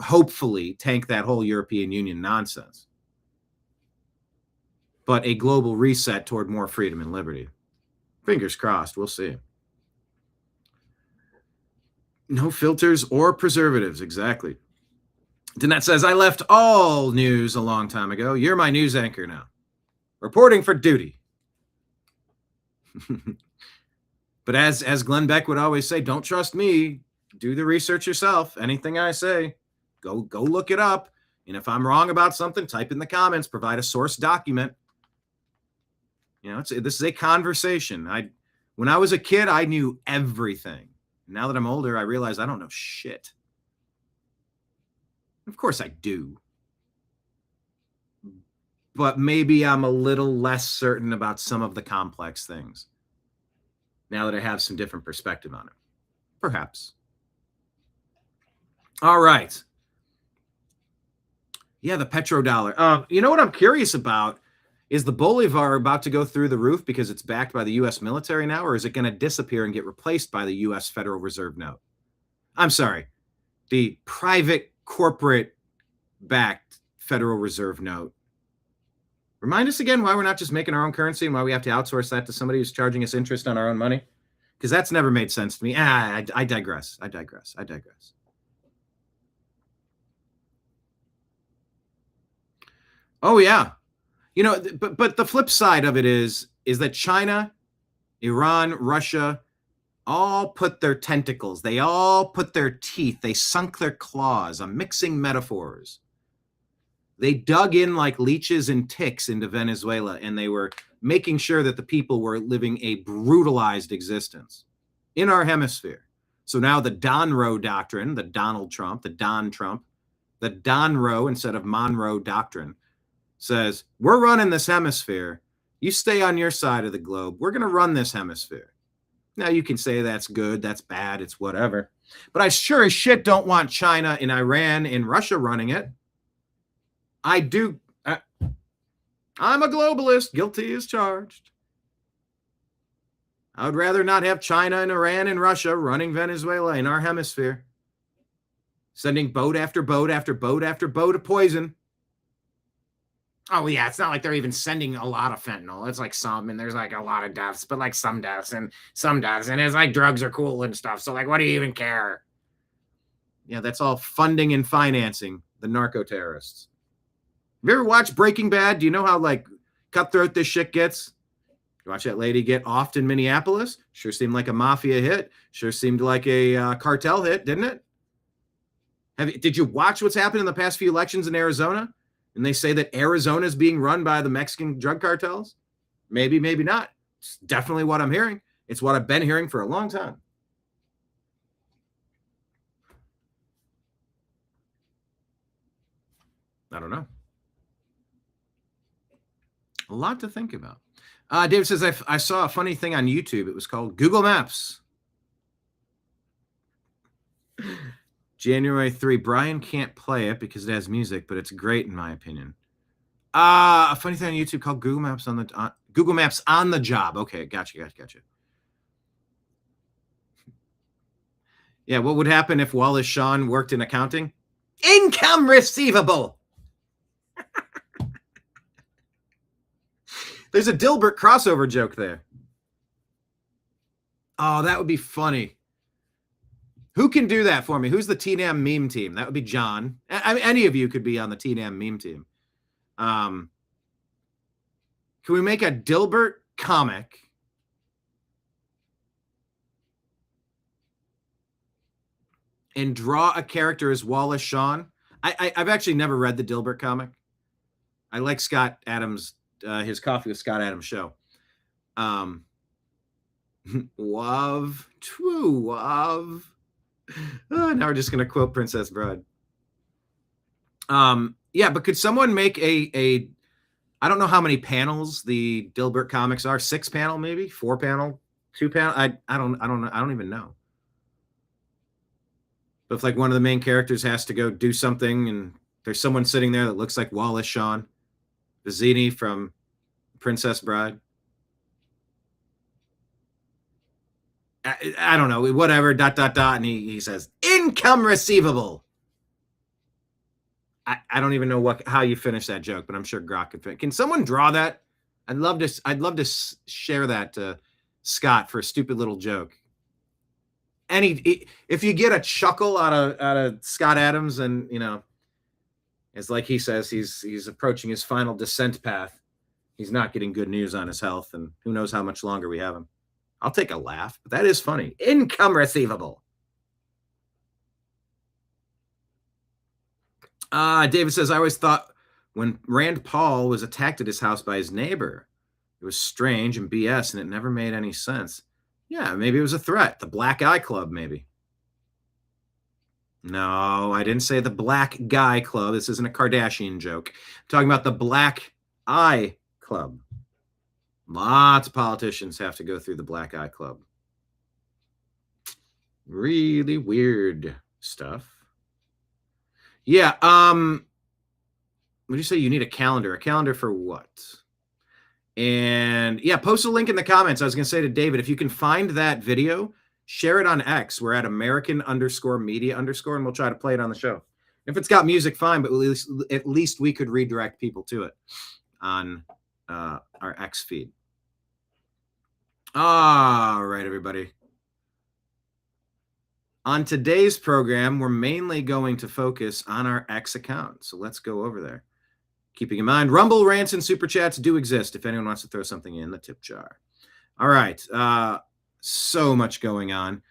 hopefully tank that whole European Union nonsense. But a global reset toward more freedom and liberty. Fingers crossed, we'll see. No filters or preservatives, exactly. Danette says, I left all news a long time ago. You're my news anchor now. Reporting for duty. But as Glenn Beck would always say, don't trust me. Do the research yourself. Anything I say, go look it up. And if I'm wrong about something, type in the comments, provide a source document. You know, this is a conversation. When I was a kid, I knew everything. Now that I'm older, I realize I don't know shit. Of course I do. But maybe I'm a little less certain about some of the complex things now that I have some different perspective on it. Perhaps. All right. Yeah, the petrodollar. You know what I'm curious about is the Bolivar about to go through the roof because it's backed by the U.S. military now, or is it going to disappear and get replaced by the U.S. Federal Reserve note? I'm sorry, the private corporate-backed Federal Reserve note. Remind us again why we're not just making our own currency and why we have to outsource that to somebody who's charging us interest on our own money. Because that's never made sense to me. I digress. Oh, yeah. You know, but the flip side of it is that China, Iran, Russia all put their tentacles, they all put their teeth, they sunk their claws. I'm mixing metaphors. They dug in like leeches and ticks into Venezuela, and they were making sure that the people were living a brutalized existence in our hemisphere. So now the Donroe doctrine, the Donald Trump, the Don Trump, the Donroe instead of Monroe doctrine says, we're running this hemisphere. You stay on your side of the globe. We're going to run this hemisphere. Now you can say that's good, that's bad, it's whatever. But I sure as shit don't want China and Iran and Russia running it. I do. I'm a globalist. Guilty as charged. I would rather not have China and Iran and Russia running Venezuela in our hemisphere. Sending boat after boat after boat after boat of poison. Oh, yeah, it's not like they're even sending a lot of fentanyl. It's like some, and there's like a lot of deaths, but like some deaths and some deaths. And it's like drugs are cool and stuff. So like, what do you even care? Yeah, that's all funding and financing the narco terrorists. Have you ever watched Breaking Bad? Do you know how like cutthroat this shit gets? You watch that lady get offed in Minneapolis? Sure seemed like a mafia hit. Sure seemed like a cartel hit, didn't it? Did you watch what's happened in the past few elections in Arizona? And they say that Arizona is being run by the Mexican drug cartels? Maybe, maybe not. It's definitely what I'm hearing. It's what I've been hearing for a long time. I don't know. A lot to think about. David says, I saw a funny thing on YouTube. It was called Google Maps. January 3. Brian can't play it because it has music, but it's great in my opinion. A funny thing on YouTube called Google Maps on the Job. Okay, gotcha. Yeah, what would happen if Wallace Shawn worked in accounting? Income receivable. There's a Dilbert crossover joke there. Oh, that would be funny. Who can do that for me? Who's the TNAM meme team? That would be John. I mean, any of you could be on the TNAM meme team. Can we make a Dilbert comic and draw a character as Wallace Shawn? I've actually never read the Dilbert comic. I like Scott Adams, his Coffee with Scott Adams show. Wav, true Wav. Now we're just going to quote Princess Bride. Yeah, but could someone make a I don't know how many panels the Dilbert comics are. 6 panel, maybe 4 panel, 2 panel. I don't even know. But if like one of the main characters has to go do something and there's someone sitting there that looks like Wallace Shawn, Vizzini from Princess Bride. I don't know, whatever, ... And he says, income receivable. I don't even know how you finish that joke, but I'm sure Grok could finish. Can someone draw that? I'd love to share that to Scott for a stupid little joke. If you get a chuckle out of Scott Adams, and it's like he says he's approaching his final descent path. He's not getting good news on his health, and who knows how much longer we have him. I'll take a laugh, but that is funny. Income receivable. David says, I always thought when Rand Paul was attacked at his house by his neighbor, it was strange and BS, and it never made any sense. Yeah, maybe it was a threat. The Black Eye Club, maybe. No, I didn't say the Black Guy Club. This isn't a Kardashian joke. I'm talking about the Black Eye Club. Lots of politicians have to go through the Black Eye Club. Really weird stuff. Yeah, what do you say? You need a calendar. A calendar for what? And yeah, post a link in the comments. I was going to say to David, if you can find that video, share it on X. We're at American_media_, and we'll try to play it on the show. If it's got music, fine, but at least we could redirect people to it on our X feed. All right, everybody. On today's program, we're mainly going to focus on our X account. So let's go over there. Keeping in mind, Rumble, rants, and Super Chats do exist if anyone wants to throw something in the tip jar. All right. So much going on.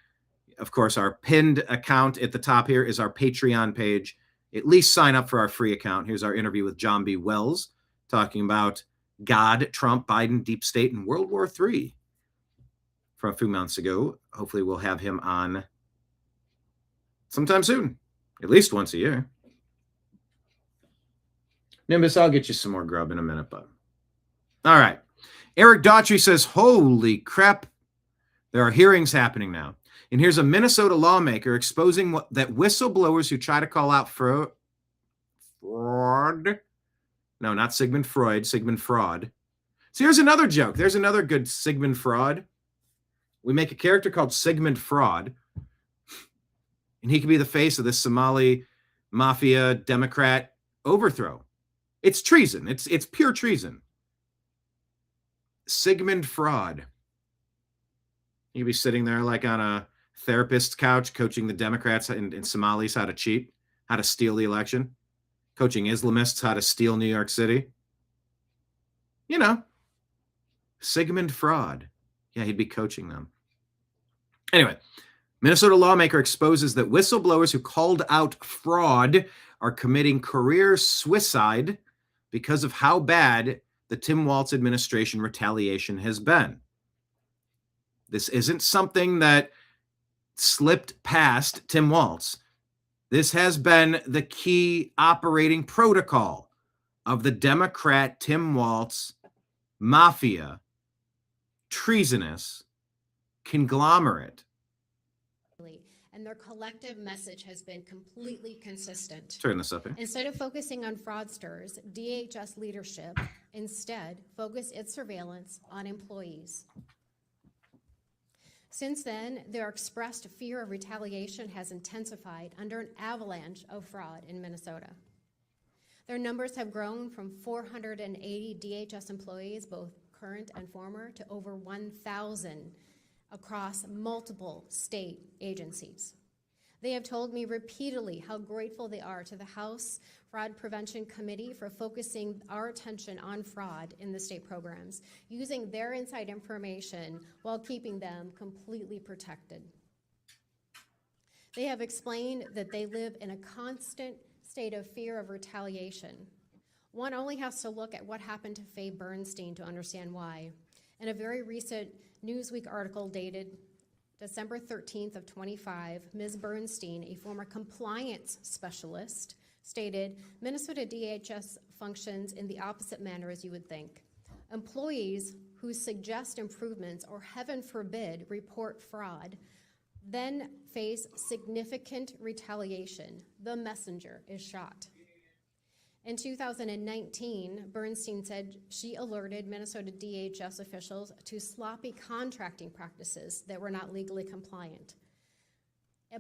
Of course, our pinned account at the top here is our Patreon page. At least sign up for our free account. Here's our interview with John B. Wells talking about God, Trump, Biden, Deep State, and World War III from a few months ago. Hopefully we'll have him on sometime soon, at least once a year. Nimbus, I'll get you some more grub in a minute, bud. All right. Eric Daughtry says, holy crap, there are hearings happening now. And here's a Minnesota lawmaker exposing that whistleblowers who try to call out fraud. No, not Sigmund Freud, Sigmund Fraud. So here's another joke. There's another good Sigmund Fraud. We make a character called Sigmund Fraud, and he can be the face of this Somali mafia Democrat overthrow. It's treason. It's pure treason. Sigmund Fraud. He'd be sitting there like on a therapist's couch coaching the Democrats in Somalis how to cheat, how to steal the election, coaching Islamists how to steal New York City. Sigmund Fraud. Yeah, he'd be coaching them. Anyway, Minnesota lawmaker exposes that whistleblowers who called out fraud are committing career suicide because of how bad the Tim Walz administration retaliation has been. This isn't something that slipped past Tim Walz. This has been the key operating protocol of the Democrat Tim Walz mafia, treasonous conglomerate. And their collective message has been completely consistent. Turn this up here. Instead of focusing on fraudsters, DHS leadership instead focused its surveillance on employees. Since then, their expressed fear of retaliation has intensified under an avalanche of fraud in Minnesota. Their numbers have grown from 480 DHS employees, both current and former, to over 1,000 across multiple state agencies. They have told me repeatedly how grateful they are to the House Fraud Prevention Committee for focusing our attention on fraud in the state programs, using their inside information while keeping them completely protected. They have explained that they live in a constant state of fear of retaliation. One only has to look at what happened to Faye Bernstein to understand why. In a very recent Newsweek article dated December 13th of 25, Ms. Bernstein, a former compliance specialist, stated, Minnesota DHS functions in the opposite manner as you would think. Employees who suggest improvements or, heaven forbid, report fraud then face significant retaliation. The messenger is shot. In 2019, Bernstein said she alerted Minnesota DHS officials to sloppy contracting practices that were not legally compliant.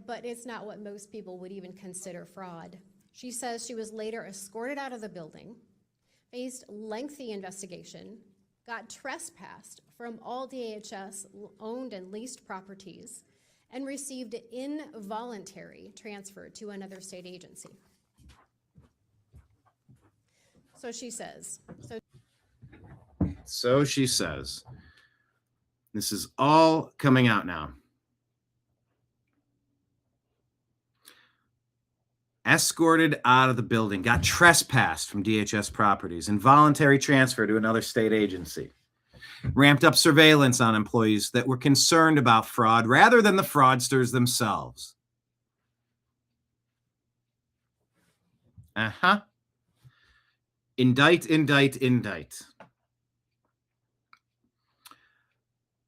But it's not what most people would even consider fraud. She says she was later escorted out of the building, faced lengthy investigation, got trespassed from all DHS owned and leased properties, and received an involuntary transfer to another state agency. So she says. So she says. This is all coming out now. Escorted out of the building, got trespassed from DHS properties, involuntary transfer to another state agency. Ramped up surveillance on employees that were concerned about fraud rather than the fraudsters themselves. Uh-huh. Indict, indict, indict.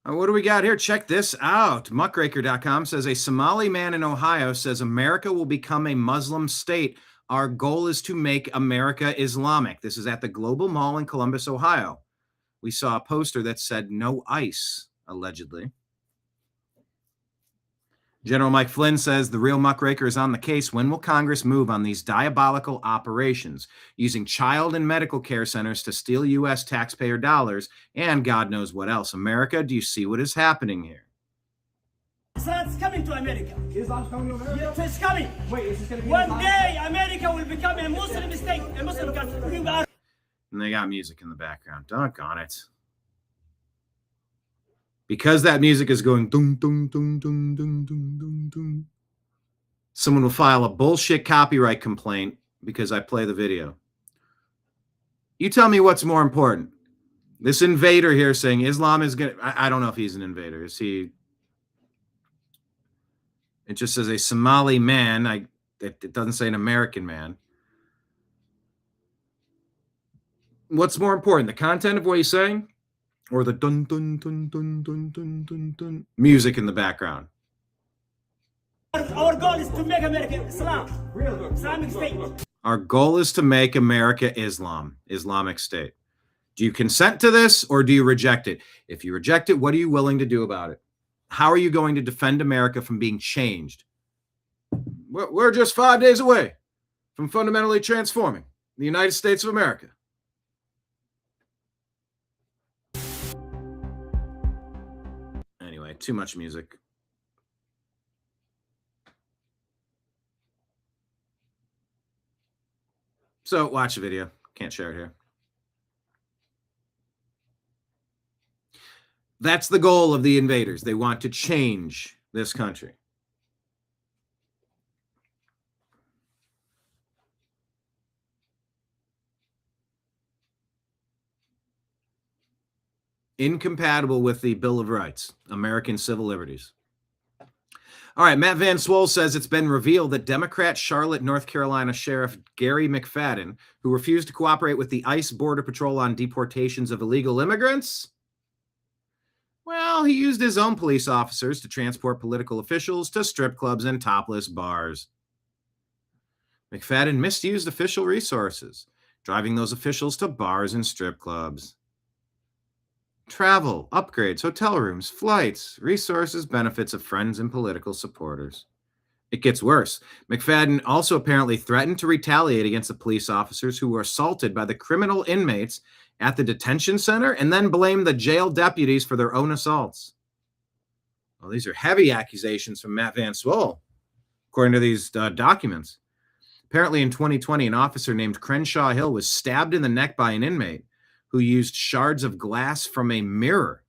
What do we got here? Check this out. Muckraker.com says a Somali man in Ohio says America will become a Muslim state. Our goal is to make America Islamic. This is at the Global Mall in Columbus, Ohio. We saw a poster that said no ICE, allegedly. General Mike Flynn says the real muckraker is on the case. When will Congress move on these diabolical operations using child and medical care centers to steal U.S. taxpayer dollars and God knows what else? America, do you see what is happening here? Islam's coming to America. Islam's coming to America? Yeah, it's coming. Wait, is this going to be One day, America will become a Muslim state, a Muslim country. We are. And they got music in the background. Doggone it. Because that music is going dum dum dum dum dum dum dum dum. Someone will file a bullshit copyright complaint because I play the video. You tell me what's more important. This invader here saying Islam is going to... I don't know if he's an invader. Is he... It just says a Somali man. It doesn't say an American man. What's more important, the content of what he's saying or the dun dun dun dun dun dun dun dun music in the background? Our goal is to make America Islam. Really? Islamic state. Our goal is to make America Islamic state. Do you consent to this or do you reject it? If you reject it, what are you willing to do about it? How are you going to defend America from being changed? We're just 5 days away from fundamentally transforming the United States of America. Anyway, too much music. So watch the video. Can't share it here. That's the goal of the invaders. They want to change this country. Incompatible with the Bill of Rights, American civil liberties. All right, Matt Van Swole says it's been revealed that Democrat Charlotte, North Carolina Sheriff Gary McFadden, who refused to cooperate with the ICE Border Patrol on deportations of illegal immigrants, well, he used his own police officers to transport political officials to strip clubs and topless bars. McFadden misused official resources, driving those officials to bars and strip clubs. Travel, upgrades, hotel rooms, flights, resources, benefits of friends and political supporters. It gets worse. McFadden also apparently threatened to retaliate against the police officers who were assaulted by the criminal inmates at the detention center and then blamed the jail deputies for their own assaults. Well, these are heavy accusations from Matt Van Swole, according to these documents. Apparently in 2020, an officer named Crenshaw Hill was stabbed in the neck by an inmate who used shards of glass from a mirror,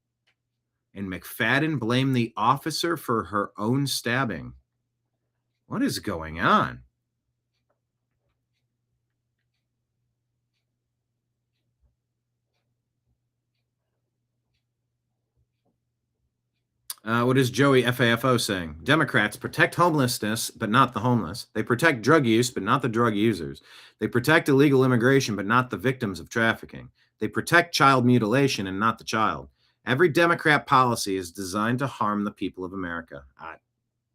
and McFadden blamed the officer for her own stabbing. What is going on? What is Joey FAFO saying? Democrats protect homelessness, but not the homeless. They protect drug use, but not the drug users. They protect illegal immigration, but not the victims of trafficking. They protect child mutilation and not the child. Every Democrat policy is designed to harm the people of America.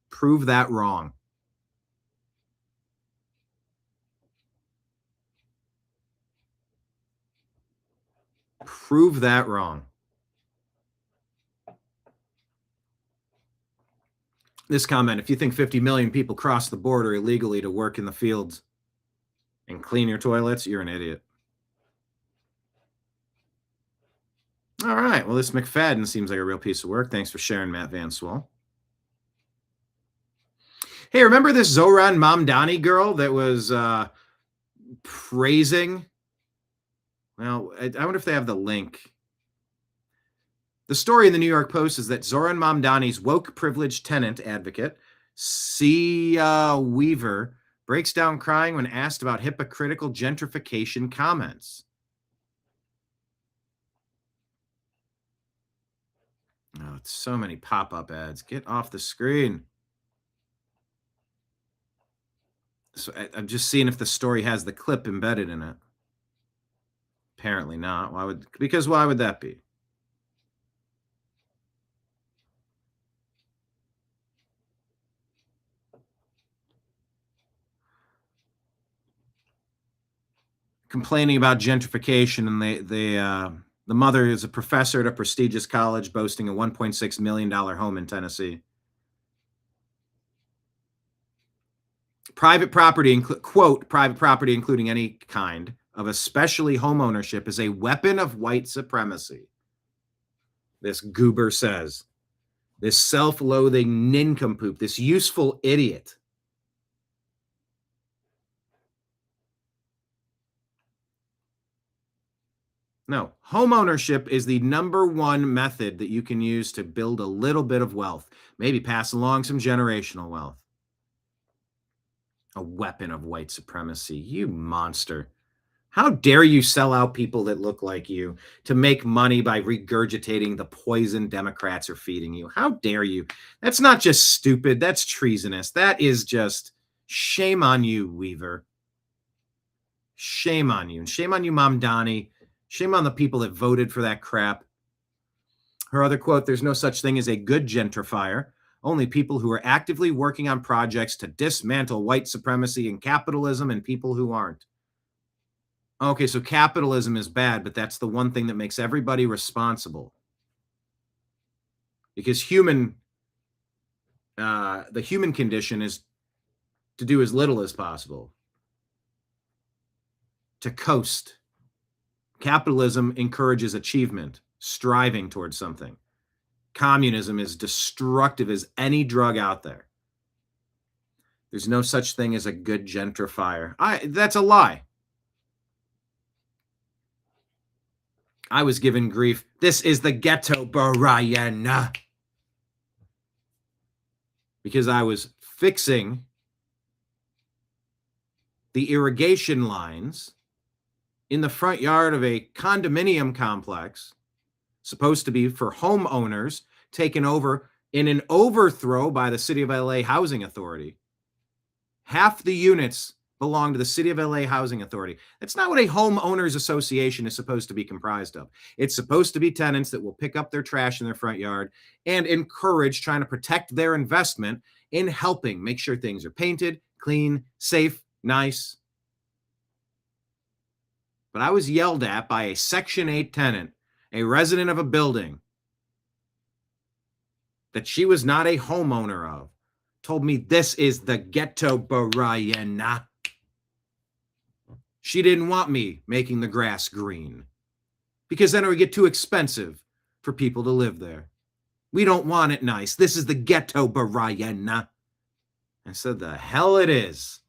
Prove that wrong. Prove that wrong. This comment, if you think 50 million people cross the border illegally to work in the fields and clean your toilets, you're an idiot. All right. Well, this McFadden seems like a real piece of work. Thanks for sharing, Matt Van Swole. Hey, remember this Zoran Mamdani girl that was praising? Well, I wonder if they have the link. The story in the New York Post is that Zoran Mamdani's woke privileged tenant advocate, Sia Weaver, breaks down crying when asked about hypocritical gentrification comments. Oh, it's so many pop-up ads. Get off the screen. So I'm just seeing if the story has the clip embedded in it. Apparently not. Why would that be? Complaining about gentrification, and the mother is a professor at a prestigious college boasting a $1.6 million home in Tennessee. Private property, quote, private property including any kind of especially home ownership is a weapon of white supremacy. This goober says, this self-loathing nincompoop, this useful idiot. No, home ownership is the number one method that you can use to build a little bit of wealth, maybe pass along some generational wealth. A weapon of white supremacy, you monster. How dare you sell out people that look like you to make money by regurgitating the poison Democrats are feeding you? How dare you? That's not just stupid, that's treasonous. That is just shame on you, Weaver. Shame on you. And shame on you, Mamdani. Shame on the people that voted for that crap. Her other quote, there's no such thing as a good gentrifier. Only people who are actively working on projects to dismantle white supremacy and capitalism and people who aren't. Okay, so capitalism is bad, but that's the one thing that makes everybody responsible. Because the human condition is to do as little as possible. To coast. Capitalism encourages achievement, striving towards something. Communism is destructive as any drug out there. There's no such thing as a good gentrifier. That's a lie. I was given grief. This is the ghetto, Brian. Because I was fixing the irrigation lines in the front yard of a condominium complex, supposed to be for homeowners taken over in an overthrow by the City of LA Housing Authority. Half the units belong to the City of LA Housing Authority. That's not what a homeowners association is supposed to be comprised of. It's supposed to be tenants that will pick up their trash in their front yard and encourage trying to protect their investment in helping make sure things are painted, clean, safe, nice. But I was yelled at by a Section 8 tenant, a resident of a building that she was not a homeowner of, told me this is the ghetto, Brian. She didn't want me making the grass green because then it would get too expensive for people to live there. We don't want it nice. This is the ghetto, Brian. I said, the hell it is.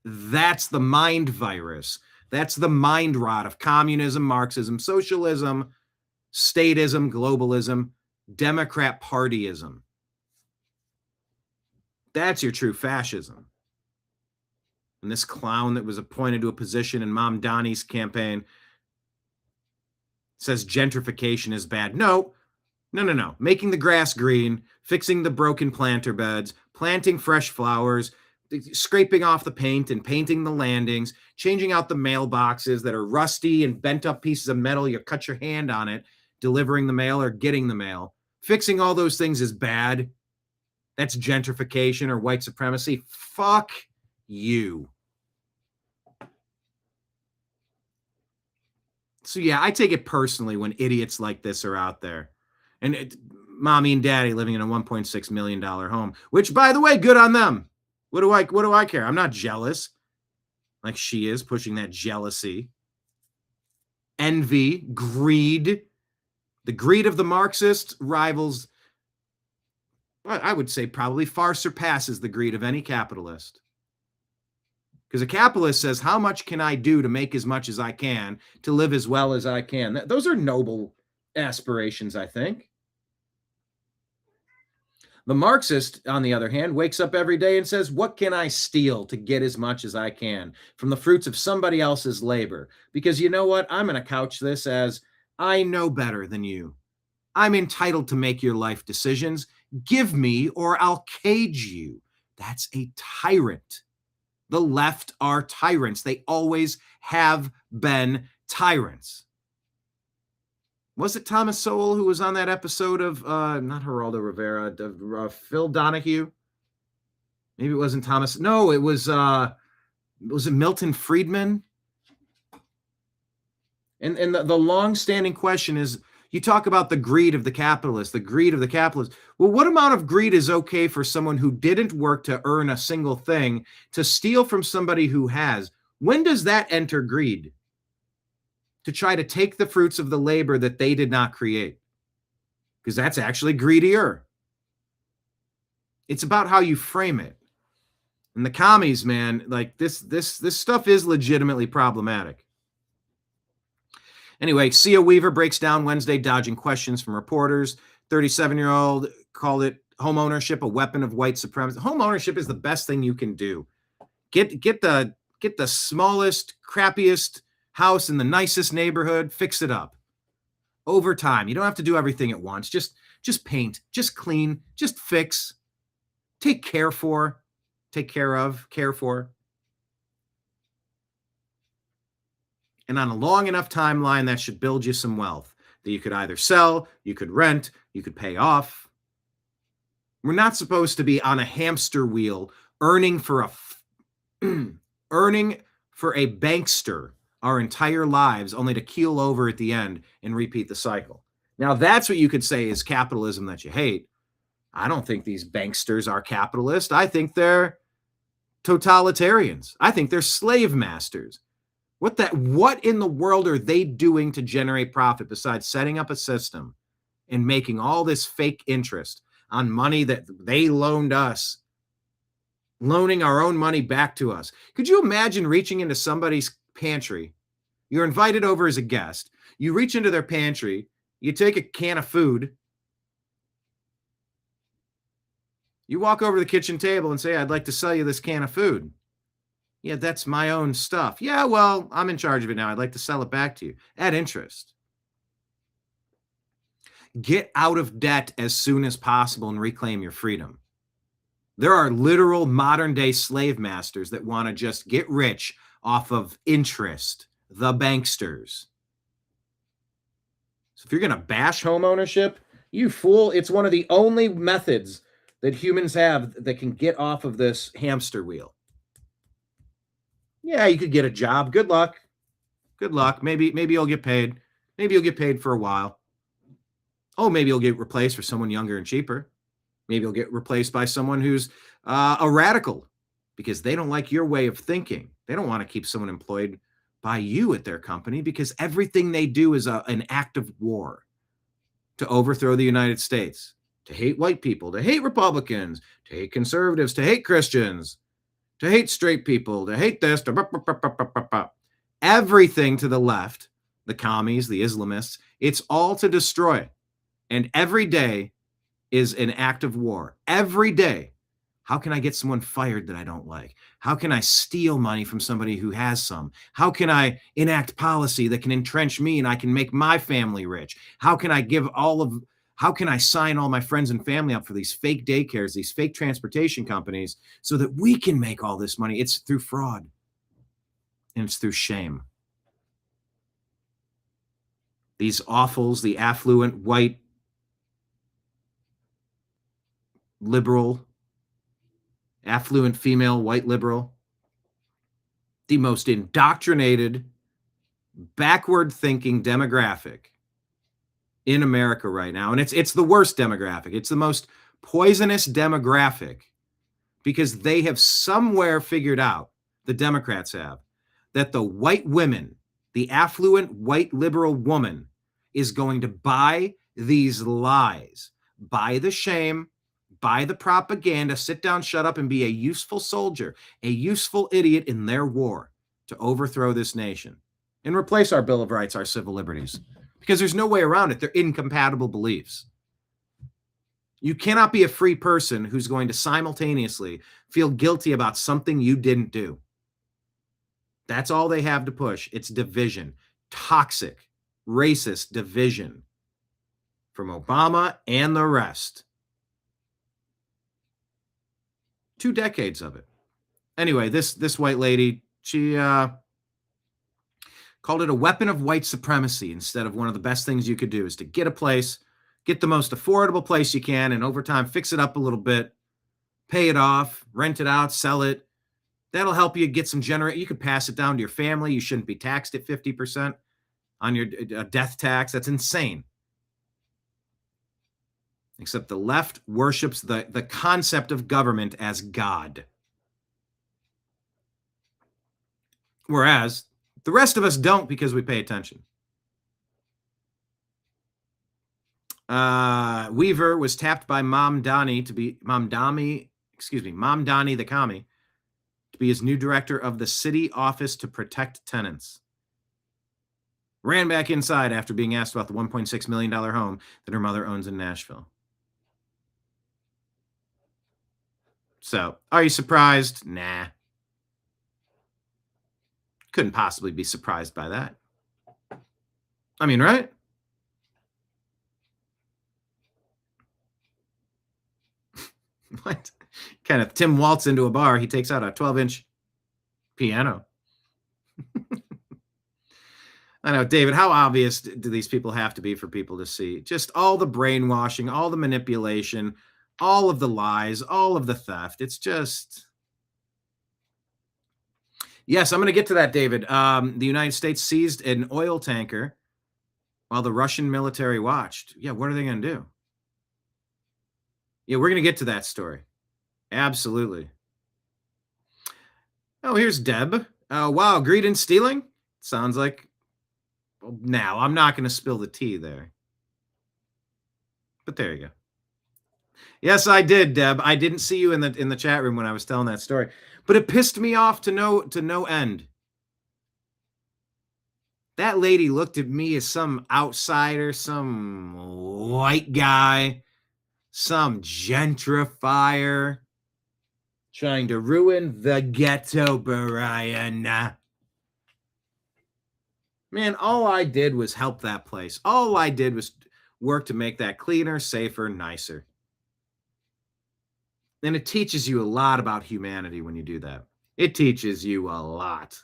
That's the mind virus. That's the mind rot of communism, Marxism, socialism, statism, globalism, Democrat partyism. That's your true fascism. And this clown that was appointed to a position in Mom Donnie's campaign says gentrification is bad. No. Making the grass green, fixing the broken planter beds, planting fresh flowers, scraping off the paint and painting the landings, changing out the mailboxes that are rusty and bent up pieces of metal. You cut your hand on it, delivering the mail or getting the mail. Fixing all those things is bad. That's gentrification or white supremacy. Fuck you. So yeah, I take it personally when idiots like this are out there. And mommy and daddy living in a $1.6 million home, which, by the way, good on them. What do I care? I'm not jealous like she is, pushing that jealousy, envy, greed. The greed of the Marxist rivals, I would say, probably far surpasses the greed of any capitalist. Because a capitalist says, how much can I do to make as much as I can, to live as well as I can? Those are noble aspirations, I think. The Marxist, on the other hand, wakes up every day and says, what can I steal to get as much as I can from the fruits of somebody else's labor? Because you know what? I'm going to couch this as, I know better than you. I'm entitled to make your life decisions. Give me or I'll cage you. That's a tyrant. The left are tyrants. They always have been tyrants. Was it Thomas Sowell who was on that episode of, not Geraldo Rivera, Phil Donahue? Maybe it wasn't Thomas. No, it was it Milton Friedman? And the long-standing question is, you talk about the greed of the capitalist. Well, what amount of greed is okay for someone who didn't work to earn a single thing to steal from somebody who has? When does that enter greed? To try to take the fruits of the labor that they did not create. Because that's actually greedier. It's about how you frame it. And the commies, man, like this stuff is legitimately problematic. Anyway, Sia Weaver breaks down Wednesday, dodging questions from reporters. 37-year-old called it home ownership a weapon of white supremacy. Home ownership is the best thing you can do. Get the smallest, crappiest house in the nicest neighborhood, fix it up. Over time. You don't have to do everything at once. Just paint, just clean, just fix. Take care of, care for. And on a long enough timeline, that should build you some wealth that you could either sell, you could rent, you could pay off. We're not supposed to be on a hamster wheel earning for a bankster our entire lives, only to keel over at the end and repeat the cycle. Now, that's what you could say is capitalism that you hate. I don't think these banksters are capitalist. I think they're totalitarians. I think they're slave masters. What in the world are they doing to generate profit besides setting up a system and making all this fake interest on money that they loaned us, loaning our own money back to us? Could you imagine reaching into somebody's pantry? You're invited over as a guest. You reach into their pantry, you take a can of food, you walk over to the kitchen table and say, I'd like to sell you this can of food. Yeah, that's my own stuff. Yeah, well, I'm in charge of it now. I'd like to sell it back to you at interest. Get out of debt as soon as possible and reclaim your freedom. There are literal modern day slave masters that want to just get rich off of interest, the banksters. So if you're going to bash home ownership, you fool, it's one of the only methods that humans have that can get off of this hamster wheel. Yeah, you could get a job. Good luck. Good luck. Maybe you'll get paid. Maybe you'll get paid for a while. Oh, maybe you'll get replaced for someone younger and cheaper. Maybe you'll get replaced by someone who's a radical because they don't like your way of thinking. They don't want to keep someone employed by you at their company because everything they do is an act of war to overthrow the United States, to hate white people, to hate Republicans, to hate conservatives, to hate Christians, to hate straight people, to hate this, everything to the left, the commies, the Islamists, it's all to destroy. And every day is an act of war. Every day. How can I get someone fired that I don't like? How can I steal money from somebody who has some? How can I enact policy that can entrench me and I can make my family rich? How can I sign all my friends and family up for these fake daycares, these fake transportation companies so that we can make all this money? It's through fraud. And it's through shame. These awfuls, the affluent, white, liberal, affluent female, white liberal, the most indoctrinated, backward-thinking demographic in America right now. And it's the worst demographic. It's the most poisonous demographic because they have somewhere figured out, the Democrats have, that the white women, the affluent white liberal woman is going to buy these lies, buy the shame, buy the propaganda, sit down, shut up, and be a useful soldier, a useful idiot in their war to overthrow this nation and replace our Bill of Rights, our civil liberties, because there's no way around it. They're incompatible beliefs. You cannot be a free person who's going to simultaneously feel guilty about something you didn't do. That's all they have to push. It's division, toxic, racist division from Obama and the rest. 2 decades of it. Anyway, this white lady, she called it a weapon of white supremacy instead of one of the best things you could do is to get a place, get the most affordable place you can, and over time fix it up a little bit, pay it off, rent it out, sell it. That'll help you get some you could pass it down to your family. You shouldn't be taxed at 50% on your death tax. That's insane. Except the left worships the concept of government as God. Whereas the rest of us don't because we pay attention. Weaver was tapped by Mom Donnie the commie, to be his new director of the city office to protect tenants. Ran back inside after being asked about the $1.6 million home that her mother owns in Nashville. So, are you surprised? Nah. Couldn't possibly be surprised by that. I mean, right? What? Kind of Tim waltz into a bar. He takes out a 12-inch piano. I know, David, how obvious do these people have to be for people to see? Just all the brainwashing, all the manipulation, all of the lies, all of the theft. It's just... Yes, I'm going to get to that, David. The United States seized an oil tanker while the Russian military watched. Yeah, what are they going to do? Yeah, we're going to get to that story. Absolutely. Oh, here's Deb. Wow, greed and stealing? Sounds like... Well, now, I'm not going to spill the tea there. But there you go. Yes, I did, Deb. I didn't see you in the chat room when I was telling that story. But it pissed me off to no end. That lady looked at me as some outsider, some white guy, some gentrifier, trying to ruin the ghetto, Brian. Man, all I did was help that place. All I did work to make that cleaner, safer, nicer. And it teaches you a lot about humanity when you do that. It teaches you a lot.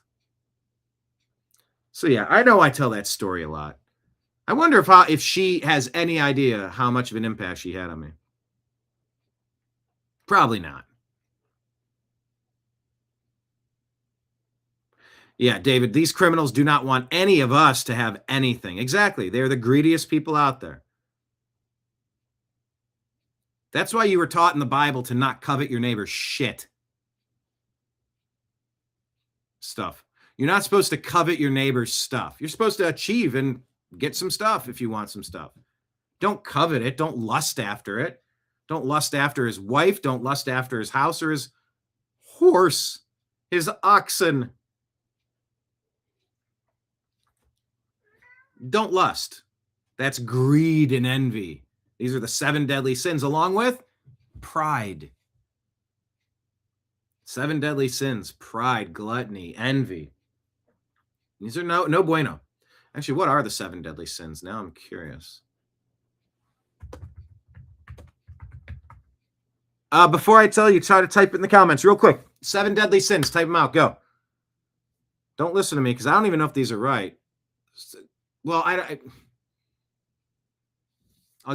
So yeah, I know I tell that story a lot. I wonder if she has any idea how much of an impact she had on me. Probably not. Yeah, David, these criminals do not want any of us to have anything. Exactly. They're the greediest people out there. That's why you were taught in the Bible to not covet your neighbor's shit. Stuff. You're not supposed to covet your neighbor's stuff. You're supposed to achieve and get some stuff if you want some stuff. Don't covet it. Don't lust after it. Don't lust after his wife. Don't lust after his house or his horse, his oxen. Don't lust. That's greed and envy. These are the 7 deadly sins, along with pride. 7 deadly sins: pride, gluttony, envy. These are no bueno. Actually, what are the 7 deadly sins? Now I'm curious. Before I tell you, try to type it in the comments real quick. 7 deadly sins. Type them out. Go. Don't listen to me because I don't even know if these are right. Well, I'll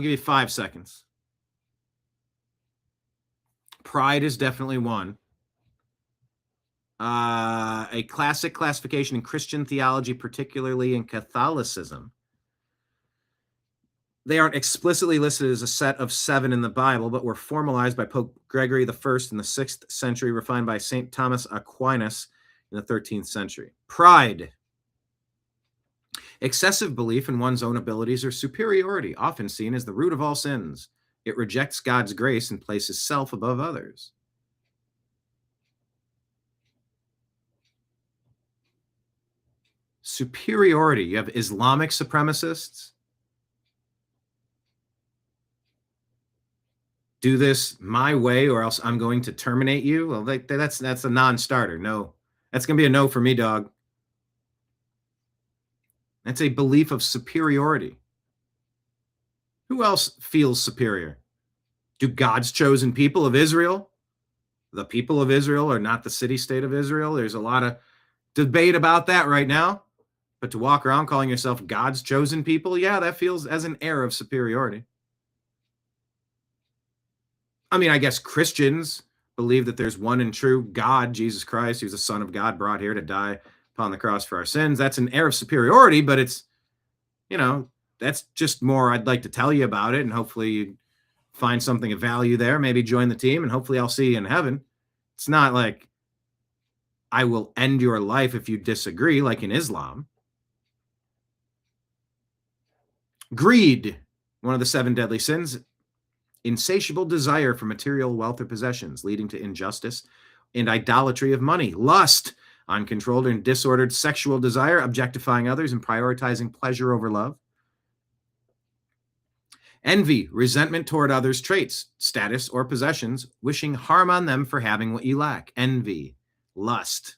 give you 5 seconds. Pride is definitely one. A classic classification in Christian theology, particularly in Catholicism. They aren't explicitly listed as a set of 7 in the Bible, but were formalized by Pope Gregory I in the 6th century, refined by St. Thomas Aquinas in the 13th century. Pride. Excessive belief in one's own abilities or superiority, often seen as the root of all sins. It rejects God's grace and places self above others. Superiority. You have Islamic supremacists. Do this my way or else I'm going to terminate you. Well, that's a non-starter. No, that's going to be a no for me, dog. That's a belief of superiority. Who else feels superior? Do God's chosen people of Israel? The people of Israel are not the city-state of Israel. There's a lot of debate about that right now. But to walk around calling yourself God's chosen people, yeah, that feels as an air of superiority. I mean, I guess Christians believe that there's one and true God, Jesus Christ, who's the Son of God, brought here to die upon the cross for our sins. That's an air of superiority, but it's, that's just more I'd like to tell you about it, and hopefully you find something of value there. Maybe join the team, and hopefully I'll see you in heaven. It's not like I will end your life if you disagree, like in Islam. Greed, one of the 7 deadly sins. Insatiable desire for material wealth or possessions, leading to injustice and idolatry of money. Lust, uncontrolled and disordered sexual desire, objectifying others and prioritizing pleasure over love. Envy, resentment toward others' traits, status, or possessions, wishing harm on them for having what you lack. Envy. Lust.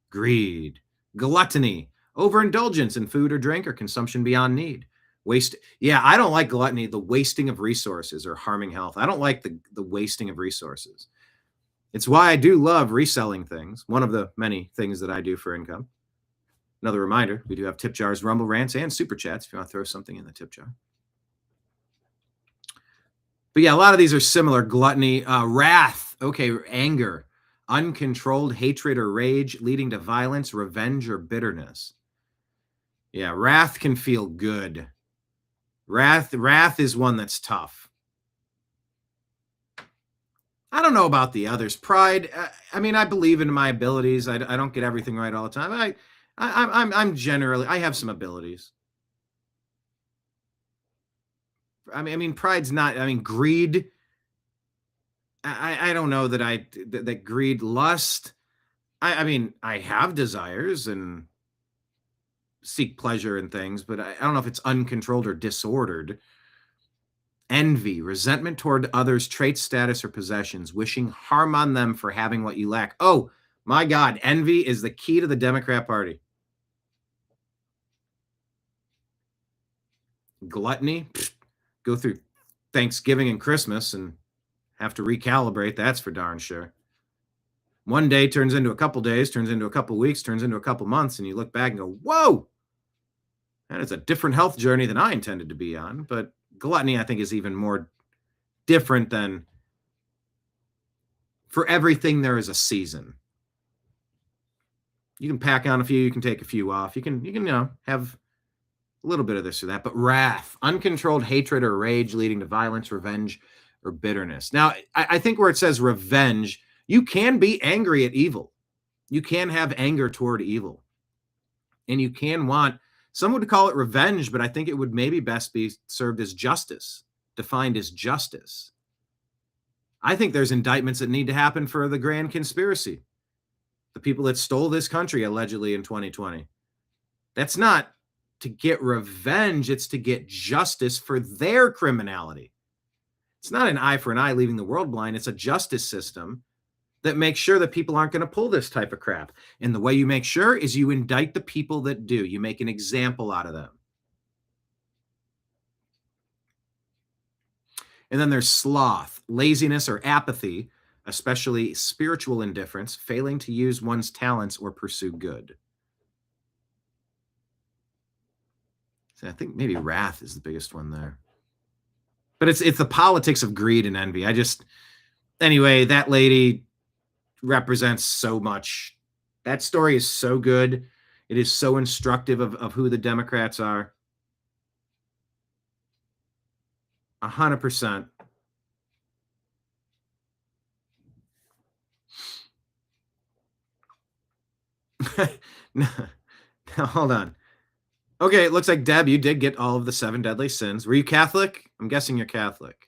Greed. Gluttony, overindulgence in food or drink or consumption beyond need. Waste. Yeah, I don't like gluttony, the wasting of resources or harming health. I don't like the wasting of resources. It's why I do love reselling things. One of the many things that I do for income. Another reminder, we do have tip jars, rumble rants, and super chats if you want to throw something in the tip jar. But yeah, a lot of these are similar. Gluttony, wrath, okay, anger, uncontrolled hatred or rage leading to violence, revenge, or bitterness. Yeah, wrath can feel good. Wrath is one that's tough. I don't know about the others. Pride, I mean, I believe in my abilities. I don't get everything right all the time. I'm generally, I have some abilities. I mean, pride's not, greed. I don't know that greed, lust. I mean, I have desires and seek pleasure in things, but I don't know if it's uncontrolled or disordered. Envy, resentment toward others' traits, status, or possessions, wishing harm on them for having what you lack. Oh, my God, envy is the key to the Democrat Party. Gluttony, go through Thanksgiving and Christmas and have to recalibrate. That's for darn sure. One day turns into a couple days, turns into a couple weeks, turns into a couple months, and you look back and go, whoa, that is a different health journey than I intended to be on. But gluttony, I think, is even more different than for everything there is a season. You can pack on a few, you can take a few off, you can have a little bit of this or that. But wrath, uncontrolled hatred or rage leading to violence, revenge, or bitterness. Now, I think where it says revenge, you can be angry at evil. You can have anger toward evil. And you can want, some would call it revenge, but I think it would maybe best be served as justice, defined as justice. I think there's indictments that need to happen for the grand conspiracy. The people that stole this country allegedly in 2020. That's not to get revenge, it's to get justice for their criminality. It's not an eye for an eye leaving the world blind. It's a justice system that makes sure that people aren't going to pull this type of crap. And the way you make sure is you indict the people that do. You make an example out of them. And then there's sloth, laziness, or apathy, especially spiritual indifference, failing to use one's talents or pursue good. So I think maybe wrath is the biggest one there. But it's the politics of greed and envy. Anyway, that lady represents so much. That story is so good. It is so instructive of who the Democrats are. 100%. No, hold on. Okay, it looks like, Deb, you did get all of the 7 deadly sins. Were you Catholic? I'm guessing you're Catholic.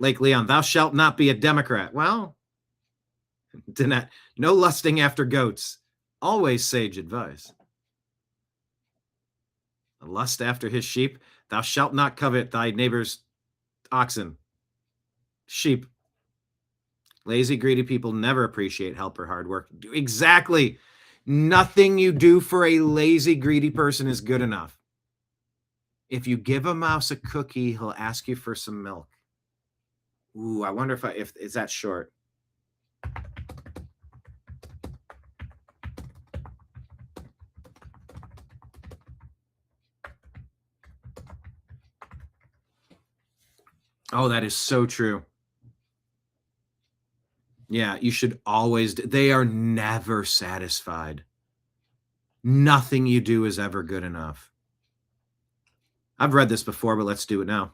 Lake Leon, thou shalt not be a Democrat. Well, no lusting after goats. Always sage advice. Lust after his sheep. Thou shalt not covet thy neighbor's oxen. Sheep. Lazy, greedy people never appreciate help or hard work. Exactly. Nothing you do for a lazy, greedy person is good enough. If you give a mouse a cookie, he'll ask you for some milk. Ooh, I wonder if is that short? Oh, that is so true. Yeah, you should always, they are never satisfied. Nothing you do is ever good enough. I've read this before, but let's do it now.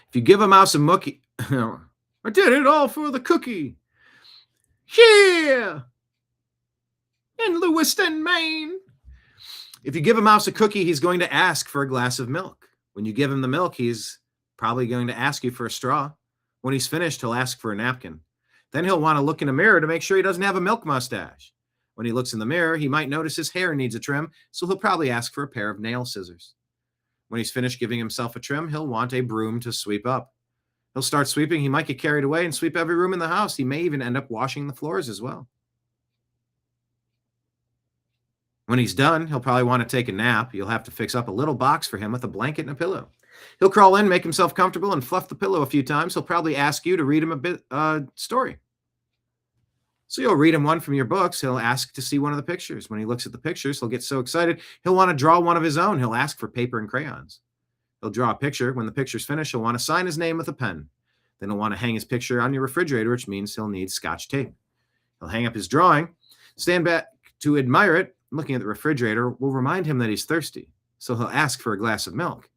If you give a mouse a mookie, I did it all for the cookie. Yeah! In Lewiston, Maine. If you give a mouse a cookie, he's going to ask for a glass of milk. When you give him the milk, he's probably going to ask you for a straw. When he's finished, he'll ask for a napkin. Then he'll want to look in a mirror to make sure he doesn't have a milk mustache. When he looks in the mirror, he might notice his hair needs a trim, so he'll probably ask for a pair of nail scissors. When he's finished giving himself a trim, he'll want a broom to sweep up. He'll start sweeping. He might get carried away and sweep every room in the house. He may even end up washing the floors as well. When he's done, he'll probably want to take a nap. You'll have to fix up a little box for him with a blanket and a pillow. He'll crawl in, make himself comfortable, and fluff the pillow a few times. He'll probably ask you to read him a story. So you'll read him one from your books. He'll ask to see one of the pictures. When he looks at the pictures, he'll get so excited, he'll want to draw one of his own. He'll ask for paper and crayons. He'll draw a picture. When the picture's finished, he'll want to sign his name with a pen. Then he'll want to hang his picture on your refrigerator, which means he'll need Scotch tape. He'll hang up his drawing, stand back to admire it. Looking at the refrigerator will remind him that he's thirsty. So he'll ask for a glass of milk.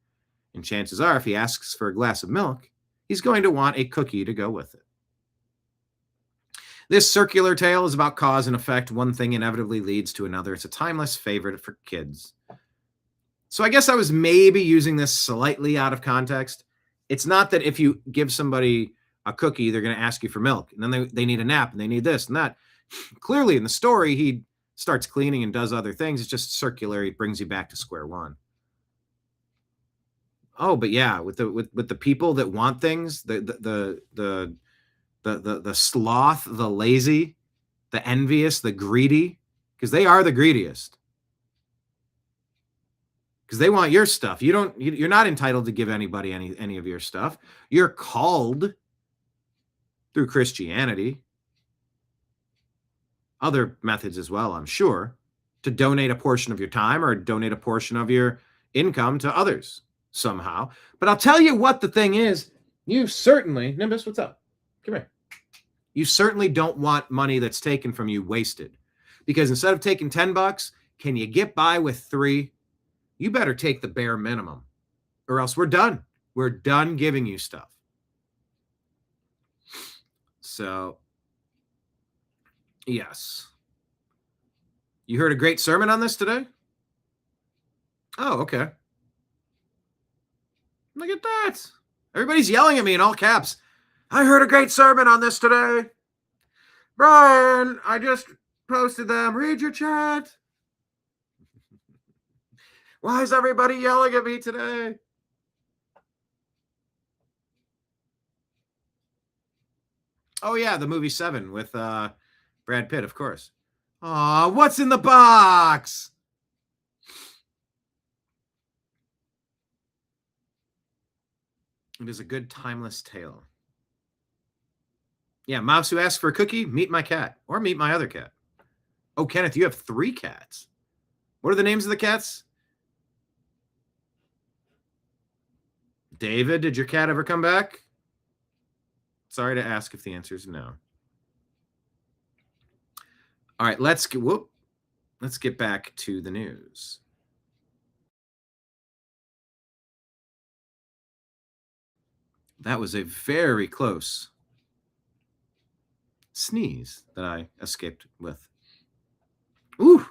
And chances are, if he asks for a glass of milk, he's going to want a cookie to go with it. This circular tale is about cause and effect. One thing inevitably leads to another. It's a timeless favorite for kids. So I guess I was maybe using this slightly out of context. It's not that if you give somebody a cookie, they're going to ask you for milk. And then they need a nap and they need this and that. Clearly in the story, he starts cleaning and does other things. It's just circular. It brings you back to square one. Oh, but yeah, with the people that want things, the sloth, the lazy, the envious, the greedy, because they are the greediest. because they want your stuff. You're not entitled to give anybody any of your stuff. You're called through Christianity, other methods as well, I'm sure, to donate a portion of your time or donate a portion of your income to others somehow. But I'll tell you what the thing is, you certainly, Nimbus, what's up? Come here. You certainly don't want money that's taken from you wasted. Because instead of taking $10, can you get by with 3? You better take the bare minimum, or else we're done. We're done giving you stuff. So, yes. You heard a great sermon on this today? Oh, okay. Look at that. Everybody's yelling at me in all caps. I heard a great sermon on this today. Brian, I just posted them. Read your chat. Why is everybody yelling at me today? Oh, yeah, the movie 7 with Brad Pitt, of course. Aw, what's in the box? It is a good timeless tale. Yeah, Mouse who asks for a cookie, meet my cat. Or meet my other cat. Oh, Kenneth, you have 3 cats. What are the names of the cats? David, did your cat ever come back? Sorry to ask if the answer is no. All right, let's get back to the news. That was a very close sneeze that I escaped with. Ooh.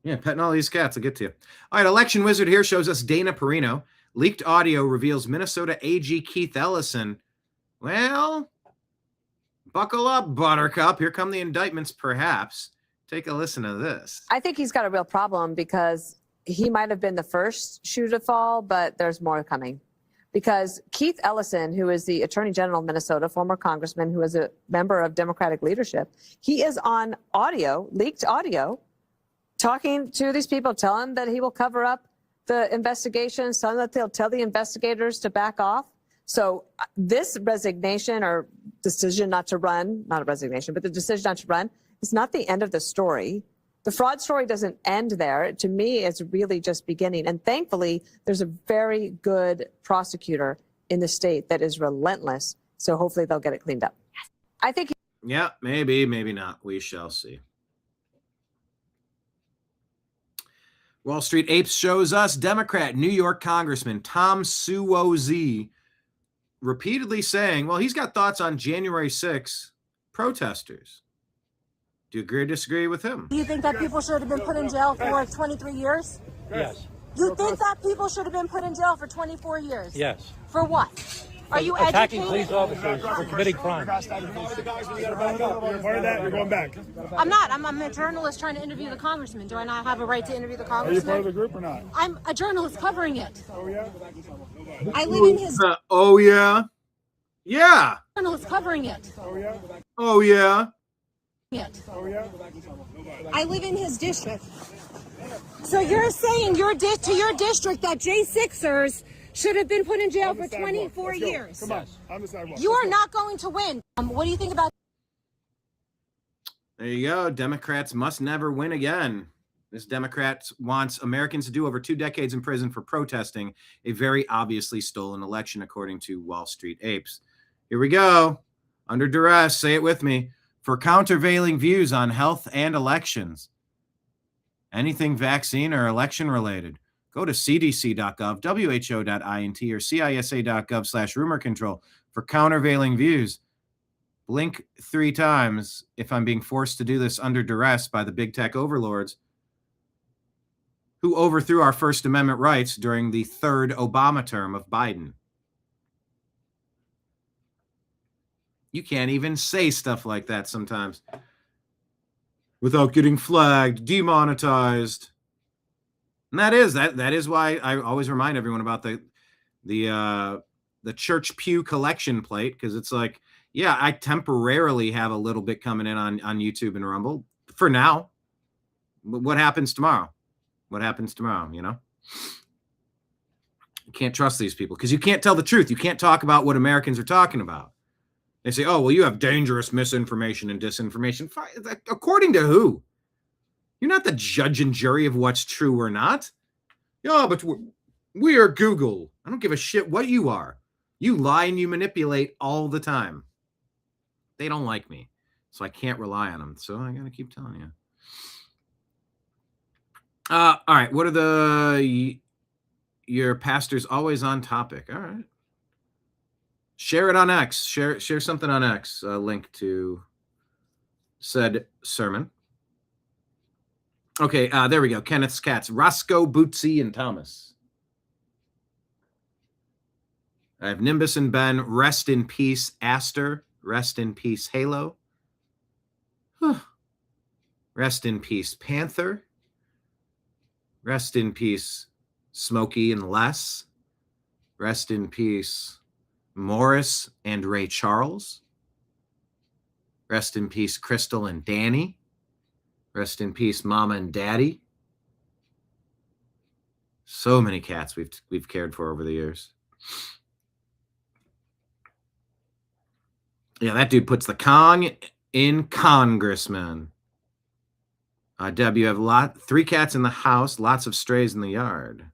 Yeah, petting all these cats. I'll get to you. All right, Election Wizard here shows us Dana Perino. Leaked audio reveals Minnesota AG Keith Ellison. Well, buckle up, Buttercup. Here come the indictments, perhaps. Take a listen to this. I think he's got a real problem because he might have been the first shoe to fall, but there's more coming. Because Keith Ellison, who is the Attorney General of Minnesota, former congressman who is a member of Democratic leadership, he is on audio, leaked audio, talking to these people, telling that he will cover up the investigations, telling that they'll tell the investigators to back off. So this resignation or decision not to run, not a resignation, but the decision not to run is not the end of the story. The fraud story doesn't end there. To me, it's really just beginning. And thankfully, there's a very good prosecutor in the state that is relentless. So hopefully they'll get it cleaned up. I think. Yeah, maybe, maybe not. We shall see. Wall Street Apes shows us Democrat New York Congressman Tom Suozzi repeatedly saying, well, he's got thoughts on January 6 protesters. Do you agree or disagree with him? Do you think that people should have been put in jail for 23 years? Yes. You think that people should have been put in jail for 24 years? Yes. For what? Are you attacking educated? police officers for committing crime? You're part of that. You're going back. I'm not. I'm a journalist trying to interview the congressman. Do I not have a right to interview the Are congressman? you part of the group or not? I'm a journalist covering it. Oh yeah. I live in his Oh, yeah. Yeah. journalist covering it. Oh yeah. Oh, yeah. Oh yeah. I live in his district. So you're saying to your district that J6ers should have been put in jail for 24 years. Come on. On the sidewalk. You are not going to win. What do you think about? There you go. Democrats must never win again. This Democrat wants Americans to do over 2 decades in prison for protesting a very obviously stolen election, according to Wall Street Apes. Here we go. Under duress, say it with me. For countervailing views on health and elections. Anything vaccine or election related. Go to cdc.gov, who.int, or cisa.gov/rumor control for countervailing views. Blink 3 times if I'm being forced to do this under duress by the big tech overlords who overthrew our First Amendment rights during the 3rd Obama term of Biden. You can't even say stuff like that sometimes without getting flagged, demonetized. And that is why I always remind everyone about the church pew collection plate, because it's like, yeah, I temporarily have a little bit coming in on YouTube and Rumble for now. But what happens tomorrow? What happens tomorrow, you know? You can't trust these people because you can't tell the truth. You can't talk about what Americans are talking about. They say, oh, well, you have dangerous misinformation and disinformation. According to who? You're not the judge and jury of what's true or not. Yeah, but we are Google. I don't give a shit what you are. You lie and you manipulate all the time. They don't like me, so I can't rely on them. So I got to keep telling you. All right. What are your pastors always on topic? All right. Share it on X. Share something on X. Link to said sermon. Okay, there we go. Kenneth's cats. Roscoe, Bootsy, and Thomas. I have Nimbus and Ben. Rest in peace, Aster. Rest in peace, Halo. Rest in peace, Panther. Rest in peace, Smokey and Les. Rest in peace, Morris and Ray Charles. Rest in peace, Crystal and Danny. Rest in peace, Mama and Daddy. So many cats we've cared for over the years. Yeah, that dude puts the Kong in congressman. Deb, you have 3 cats in the house, lots of strays in the yard.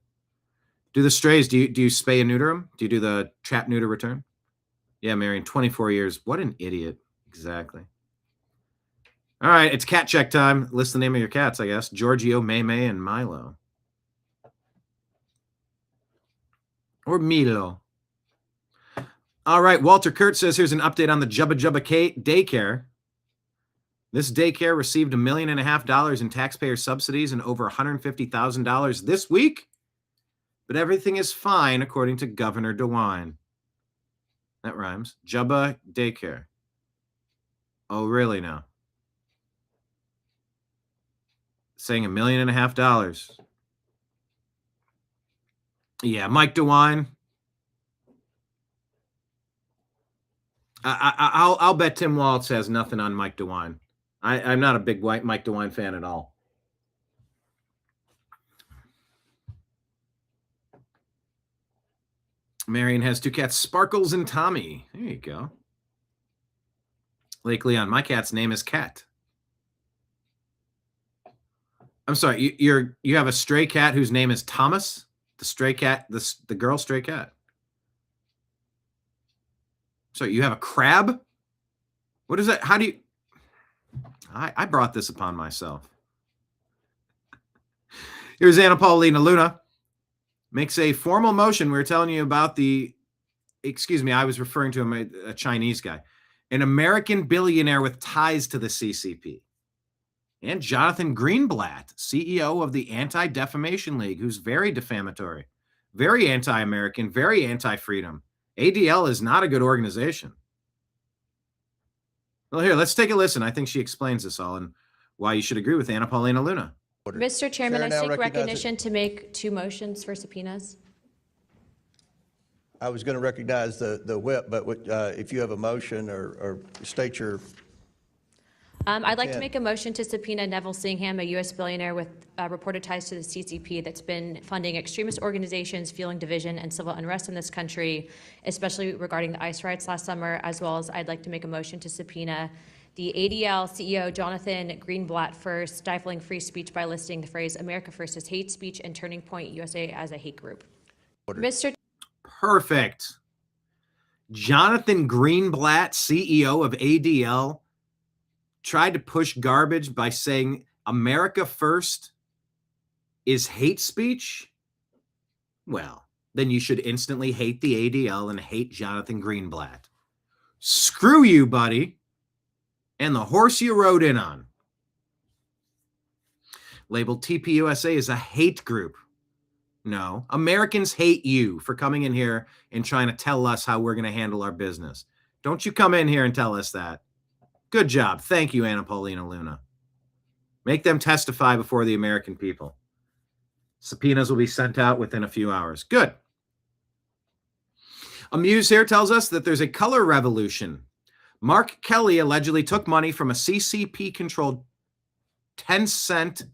Do the strays, do you spay and neuter them? Do you do the trap, neuter, return? Yeah, Marion, 24 years. What an idiot. Exactly. All right, it's cat check time. List the name of your cats, I guess. Giorgio, May, and Milo. Or Milo. All right, Walter Kurt says, here's an update on the Jubba Jubba daycare. This daycare received $1.5 million in taxpayer subsidies and over $150,000 this week. But everything is fine, according to Governor DeWine. That rhymes. Jubba daycare. Oh, really now? Saying $1.5 million. Yeah, Mike DeWine. I'll bet Tim Waltz has nothing on Mike DeWine. I'm not a big Mike DeWine fan at all. Marion has 2 cats, Sparkles and Tommy. There you go. Lake Leon, my cat's name is Cat. I'm sorry, you have a stray cat whose name is Thomas? The stray cat, the girl stray cat. So you have a crab? What is that? How do you... I brought this upon myself. Here's Anna Paulina Luna. Makes a formal motion. We were telling you about the... Excuse me, I was referring to him, a Chinese guy. An American billionaire with ties to the CCP. And Jonathan Greenblatt, CEO of the Anti-Defamation League, who's very defamatory, very anti-American, very anti-freedom. ADL is not a good organization. Well, here, let's take a listen. I think she explains this all and why you should agree with Anna Paulina Luna. Mr. Chairman, I Chair now seek recognizes- recognition to make 2 motions for subpoenas. I was going to recognize the whip, but if you have a motion or state your... I'd like to Yeah. make a motion to subpoena Neville Singham, a U.S. billionaire with reported ties to the CCP that's been funding extremist organizations, fueling division and civil unrest in this country, especially regarding the ICE riots last summer, as well as I'd like to make a motion to subpoena the ADL CEO, Jonathan Greenblatt, for stifling free speech by listing the phrase America First as hate speech and Turning Point USA as a hate group. Mr. Perfect. Jonathan Greenblatt, CEO of ADL, tried to push garbage by saying America First is hate speech. Well, then you should instantly hate the ADL and hate Jonathan Greenblatt. Screw you, buddy. And the horse you rode in on. Labeled TPUSA is a hate group. No, Americans hate you for coming in here and trying to tell us how we're going to handle our business. Don't you come in here and tell us that. Good job. Thank you, Anna Paulina Luna. Make them testify before the American people. Subpoenas will be sent out within a few hours. Good. Amuse here tells us that there's a color revolution. Mark Kelly allegedly took money from a CCP-controlled Tencent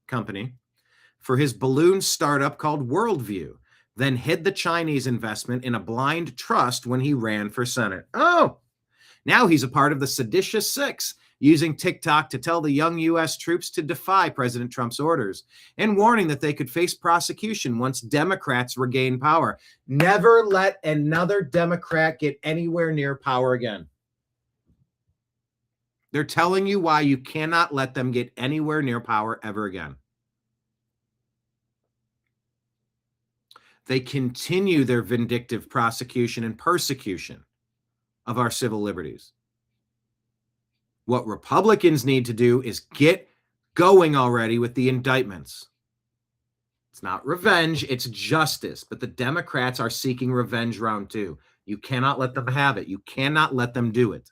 company, for his balloon startup called Worldview, then hid the Chinese investment in a blind trust when he ran for Senate. Oh, now he's a part of the seditious six, using TikTok to tell the young U.S. troops to defy President Trump's orders and warning that they could face prosecution once Democrats regain power. Never let another Democrat get anywhere near power again. They're telling you why you cannot let them get anywhere near power ever again. They continue their vindictive prosecution and persecution of our civil liberties. What Republicans need to do is get going already with the indictments. It's not revenge, it's justice. But the Democrats are seeking revenge round two. You cannot let them have it. You cannot let them do it.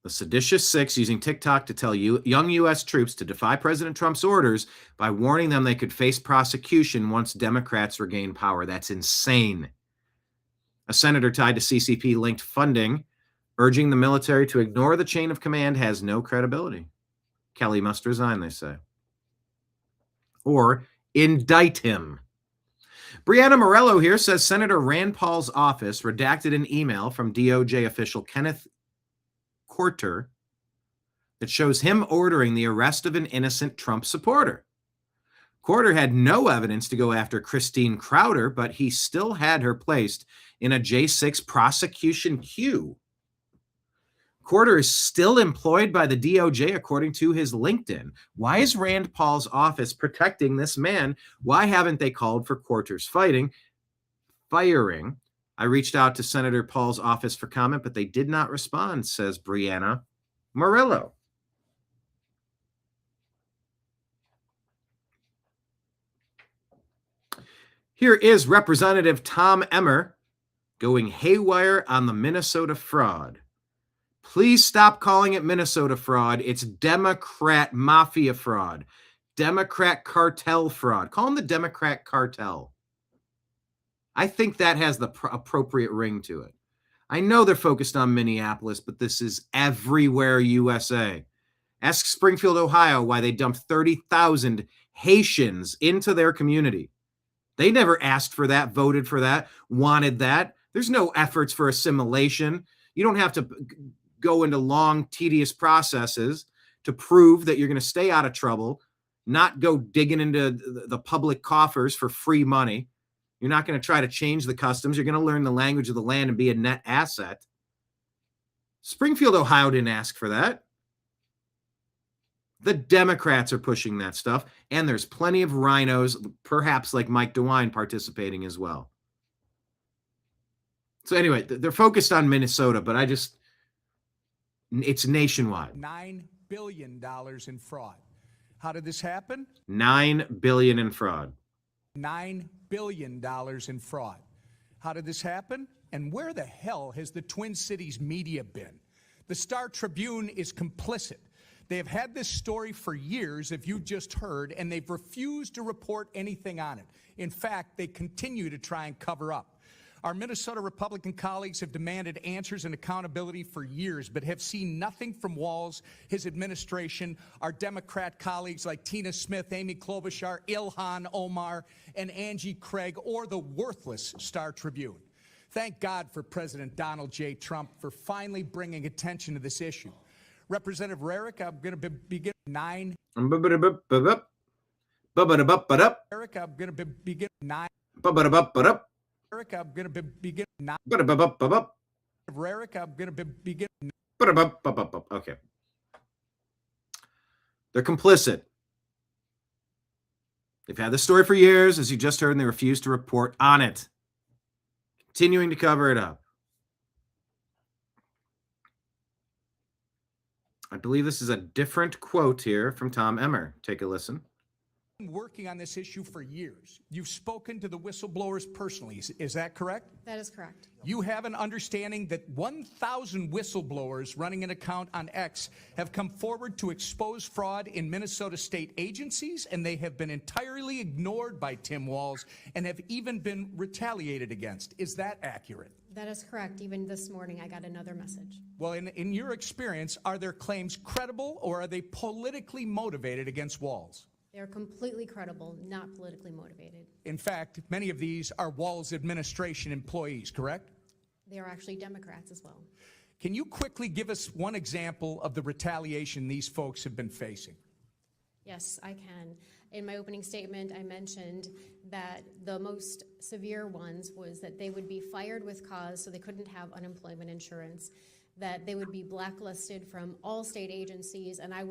The seditious six using TikTok to tell young U.S. troops to defy President Trump's orders by warning them they could face prosecution once Democrats regain power. That's insane. A senator tied to CCP-linked funding, urging the military to ignore the chain of command, has no credibility. Kelly must resign, they say. Or indict him. Brianna Morello here says Senator Rand Paul's office redacted an email from DOJ official Kenneth Quarter that shows him ordering the arrest of an innocent Trump supporter. Quarter had no evidence to go after Christine Crowder, but he still had her placed in a J6 prosecution queue. Quarter is still employed by the DOJ, according to his LinkedIn. Why is Rand Paul's office protecting this man? Why haven't they called for Quarter's firing? I reached out to Senator Paul's office for comment, but they did not respond, says Brianna Morello. Here is Representative Tom Emmer going haywire on the Minnesota fraud. Please stop calling it Minnesota fraud. It's Democrat mafia fraud, Democrat cartel fraud. Call them the Democrat cartel. I think that has the appropriate ring to it. I know they're focused on Minneapolis, but this is everywhere USA. Ask Springfield, Ohio, why they dumped 30,000 Haitians into their community. They never asked for that, voted for that, wanted that. There's no efforts for assimilation. You don't have to go into long, tedious processes to prove that you're going to stay out of trouble, not go digging into the public coffers for free money. You're not going to try to change the customs. You're going to learn the language of the land and be a net asset. Springfield, Ohio didn't ask for that. The Democrats are pushing that stuff, and there's plenty of rhinos, perhaps like Mike DeWine, participating as well. So anyway, they're focused on Minnesota, but it's nationwide. $9 billion in fraud. How did this happen? $9 billion in fraud. $9 billion in fraud. How did this happen? And where the hell has the Twin Cities media been? The Star Tribune is complicit. They have had this story for years, if you just heard, and they've refused to report anything on it. In fact, they continue to try and cover up. Our Minnesota Republican colleagues have demanded answers and accountability for years, but have seen nothing from Walz, his administration, our Democrat colleagues like Tina Smith, Amy Klobuchar, Ilhan Omar, and Angie Craig, or the worthless Star Tribune. Thank God for President Donald J. Trump for finally bringing attention to this issue. Representative Rarick, I'm going to begin 9. Rarick, I'm going to begin 9. Rarick, I'm going to begin 9. Rarick, I'm going to begin. Okay. They're complicit. They've had this story for years, as you just heard, and they refuse to report on it. Continuing to cover it up. I believe this is a different quote here from Tom Emmer. Take a listen. Working on this issue for years. You've spoken to the whistleblowers personally. Is that correct? That is correct. You have an understanding that 1,000 whistleblowers running an account on X have come forward to expose fraud in Minnesota state agencies, and they have been entirely ignored by Tim Walz and have even been retaliated against. Is that accurate? That is correct. Even this morning, I got another message. Well, in your experience, are their claims credible or are they politically motivated against Walz? They are completely credible, not politically motivated. In fact, many of these are Walz administration employees, correct? They are actually Democrats as well. Can you quickly give us one example of the retaliation these folks have been facing? Yes, I can. In my opening statement, I mentioned that the most severe ones was that they would be fired with cause, so they couldn't have unemployment insurance, that they would be blacklisted from all state agencies, and I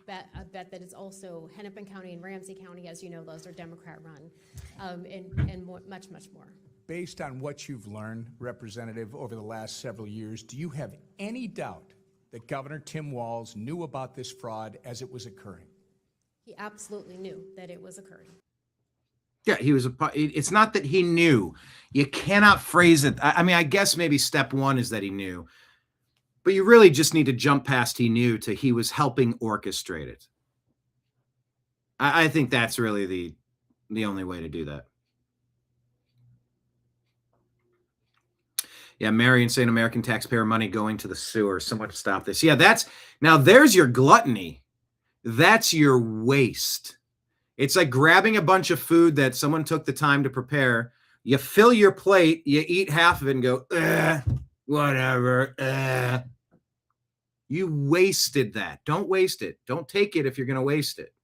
bet that it's also Hennepin County and Ramsey County, as you know, those are Democrat-run, and much, much more. Based on what you've learned, Representative, over the last several years, do you have any doubt that Governor Tim Walz knew about this fraud as it was occurring? He absolutely knew that it was occurring. Yeah, it's not that he knew. You cannot phrase it. I mean, I guess maybe step one is that he knew. But you really just need to jump past he knew to he was helping orchestrate it. I think that's really the only way to do that. Yeah, Marion saying American taxpayer money going to the sewer. Someone to stop this. Yeah, there's your gluttony. That's your waste. It's like grabbing a bunch of food that someone took the time to prepare. You fill your plate, you eat half of it and go, whatever. You wasted that. Don't waste it. Don't take it if you're going to waste it.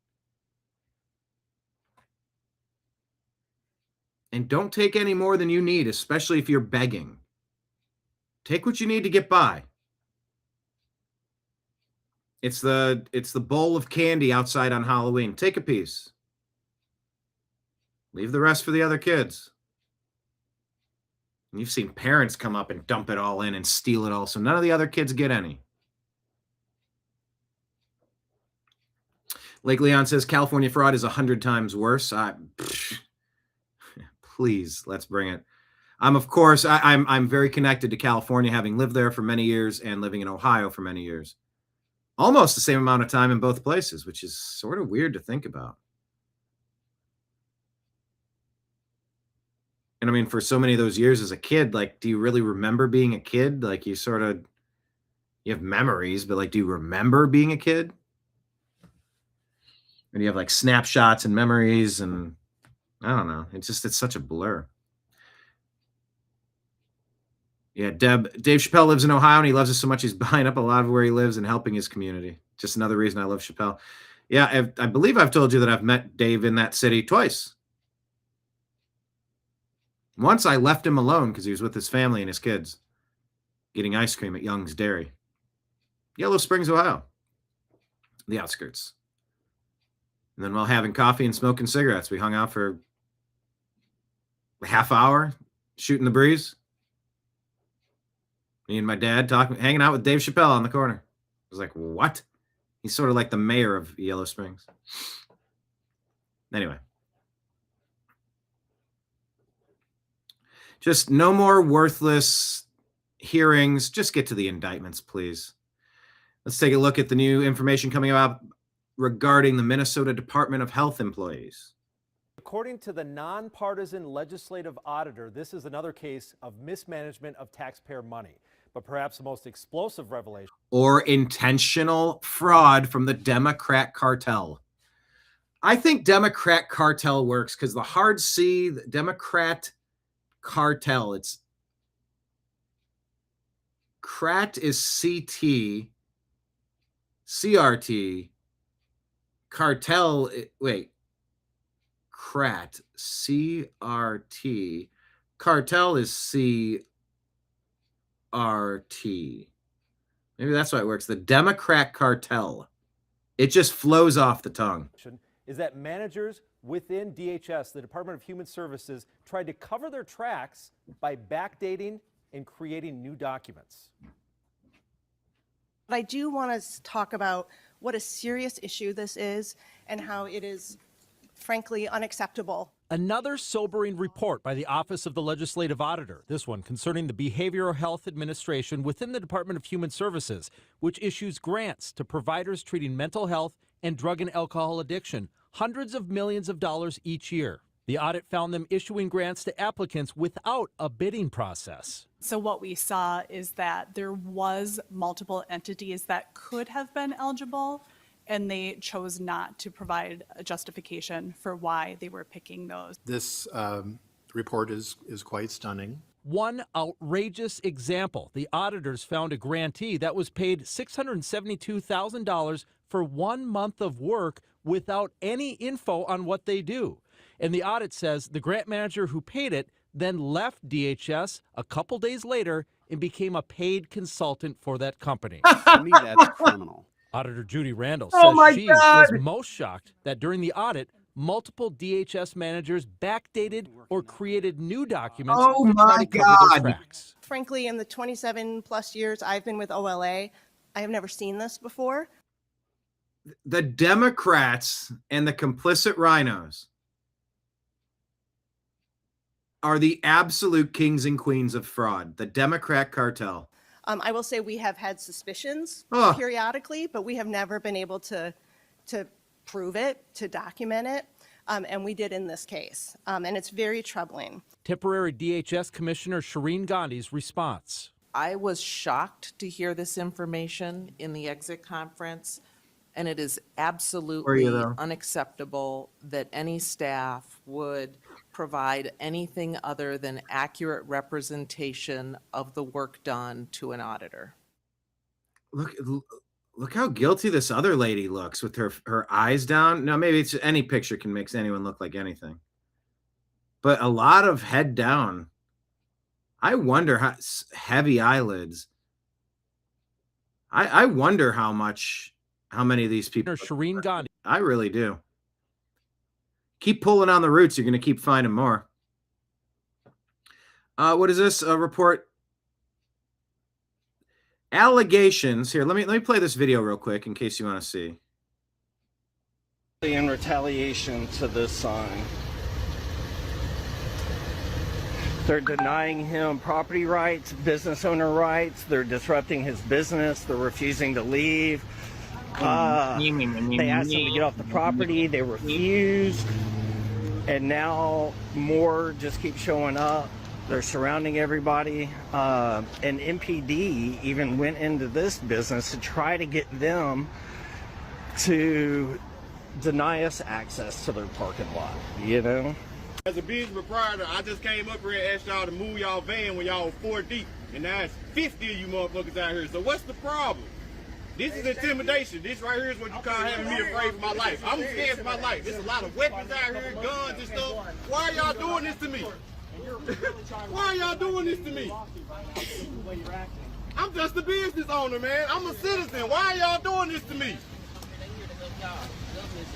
And don't take any more than you need, especially if you're begging. Take what you need to get by. It's the bowl of candy outside on Halloween. Take a piece. Leave the rest for the other kids. And you've seen parents come up and dump it all in and steal it all, so none of the other kids get any. Lake Leon says California fraud is 100 times worse. Please, let's bring it. I'm very connected to California, having lived there for many years and living in Ohio for many years. Almost the same amount of time in both places, which is sort of weird to think about. And I mean, for so many of those years as a kid, like, do you really remember being a kid? Like, you have memories, but like, do you remember being a kid? And you have like snapshots and memories, and I don't know. It's such a blur. Yeah, Dave Chappelle lives in Ohio, and he loves us so much he's buying up a lot of where he lives and helping his community. Just another reason I love Chappelle. Yeah, I believe I've told you that I've met Dave in that city twice. Once I left him alone because he was with his family and his kids getting ice cream at Young's Dairy. Yellow Springs, Ohio. The outskirts. And then while having coffee and smoking cigarettes, we hung out for a half hour, shooting the breeze. Me and my dad hanging out with Dave Chappelle on the corner. I was like, what? He's sort of like the mayor of Yellow Springs. Anyway. Just no more worthless hearings. Just get to the indictments, please. Let's take a look at the new information coming out regarding the Minnesota Department of Health employees. According to the nonpartisan legislative auditor, this is another case of mismanagement of taxpayer money. But perhaps the most explosive revelation. Or intentional fraud from the Democrat cartel. I think Democrat cartel works because the hard C, the Democrat cartel, it's CRAT is CT, CRT, cartel, CRAT, CRT, cartel is CRT. Maybe that's why it works. The Democrat cartel. It just flows off the tongue. Is that managers within DHS, the Department of Human Services, tried to cover their tracks by backdating and creating new documents. But I do want to talk about what a serious issue this is and how it is, frankly, unacceptable. Another sobering report by the Office of the Legislative Auditor, this one concerning the Behavioral Health Administration within the Department of Human Services, which issues grants to providers treating mental health and drug and alcohol addiction, hundreds of millions of dollars each year. The audit found them issuing grants to applicants without a bidding process. So what we saw is that there was multiple entities that could have been eligible, and they chose not to provide a justification for why they were picking those. This report is quite stunning. One outrageous example, the auditors found a grantee that was paid $672,000 for 1 month of work without any info on what they do. And the audit says the grant manager who paid it then left DHS a couple days later and became a paid consultant for that company. To me, that's criminal. Auditor Judy Randall Oh my says she God. was most shocked that during the audit, multiple DHS managers backdated or created new documents Oh to try my to cover their God. tracks. Frankly, in the 27 plus years I've been with OLA, I have never seen this before. The Democrats and the complicit rhinos are the absolute kings and queens of fraud. The Democrat cartel. I will say we have had suspicions Oh. periodically, but we have never been able to prove it, to document it, and we did in this case. And it's very troubling. Temporary DHS Commissioner Shireen Gandhi's response. I was shocked to hear this information in the exit conference, and it is absolutely though? unacceptable that any staff would provide anything other than accurate representation of the work done to an auditor. Look how guilty this other lady looks with her eyes down. No, maybe it's any picture can make anyone look like anything. But a lot of head down. I wonder how heavy eyelids. I wonder how many of these people. Shireen Gandhi. I really do. Keep pulling on the roots. You're going to keep finding more. What is this? A report. Allegations. Here, let me play this video real quick in case you want to see. In retaliation to this sign, they're denying him property rights, business owner rights. They're disrupting his business. They're refusing to leave. They asked him to get off the property. They refused. And now more just keep showing up. They're surrounding everybody. And MPD even went into this business to try to get them to deny us access to their parking lot, you know? As a business proprietor, I just came up here and asked y'all to move y'all van when y'all were 4 deep. And now it's 50 of you motherfuckers out here. So what's the problem? This is intimidation. This right here is what you call having me afraid for my life. I'm scared for my life. There's a lot of weapons out here, guns and stuff. Why are y'all doing this to me? Why are y'all doing this to me? I'm just a business owner, man. I'm a citizen. Why are y'all doing this to me?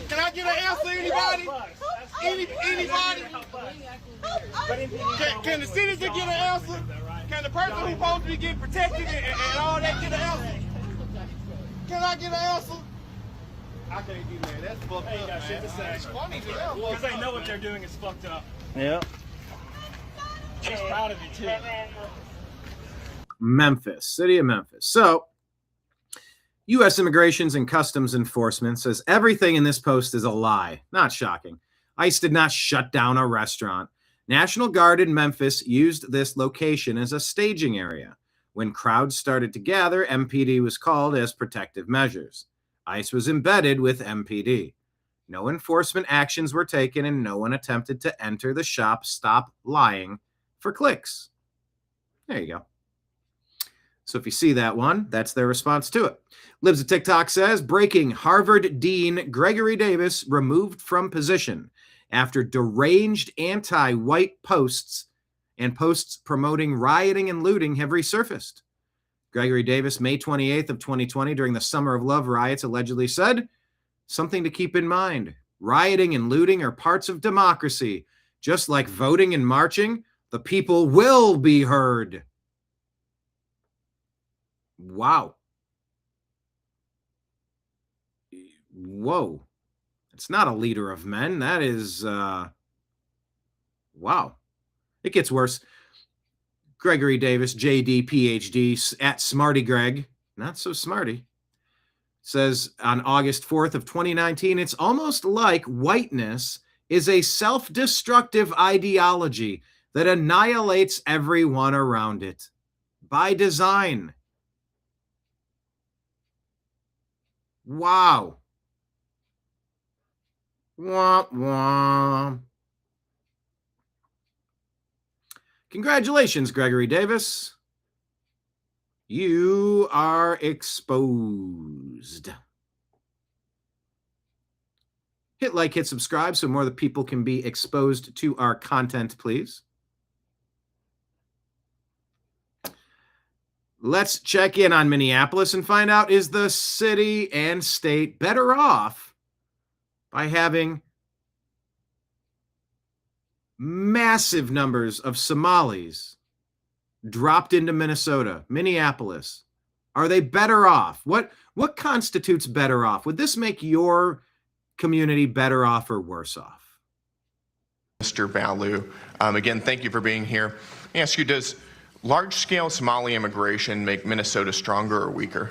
Can I get an answer, anybody? Anybody? Can the citizen get an answer? Can the person who's supposed to be getting protected and all that get an answer? Can I get an answer? I can't do that. That's fucked up, man. It's funny, Because they know what they're doing is fucked up. Yeah. She's proud of you, too. Memphis, city of Memphis. So, U.S. Immigrations and Customs Enforcement says everything in this post is a lie. Not shocking. ICE did not shut down a restaurant. National Guard in Memphis used this location as a staging area. When crowds started to gather, MPD was called as protective measures. ICE was embedded with MPD. No enforcement actions were taken and no one attempted to enter the shop. Stop lying for clicks. There you go. So if you see that one, that's their response to it. Lives of TikTok says, breaking, Harvard Dean Gregory Davis removed from position after deranged anti-white posts and posts promoting rioting and looting have resurfaced. Gregory Davis, May 28th of 2020, during the Summer of Love riots, allegedly said, something to keep in mind. Rioting and looting are parts of democracy. Just like voting and marching, the people will be heard. Wow. Whoa. It's not a leader of men. That is, wow. It gets worse. Gregory Davis, JD, PhD, at Smarty Greg, not so smarty, says on August 4th of 2019, it's almost like whiteness is a self-destructive ideology that annihilates everyone around it by design. Wow. Wah, wah. Congratulations, Gregory Davis. You are exposed. Hit like, hit subscribe so more of the people can be exposed to our content, please. Let's check in on Minneapolis and find out, is the city and state better off by having massive numbers of Somalis dropped into Minnesota, Minneapolis? Are they better off? What constitutes better off? Would this make your community better off or worse off? Mr. Balu, again, thank you for being here. Let me ask you, does large-scale Somali immigration make Minnesota stronger or weaker?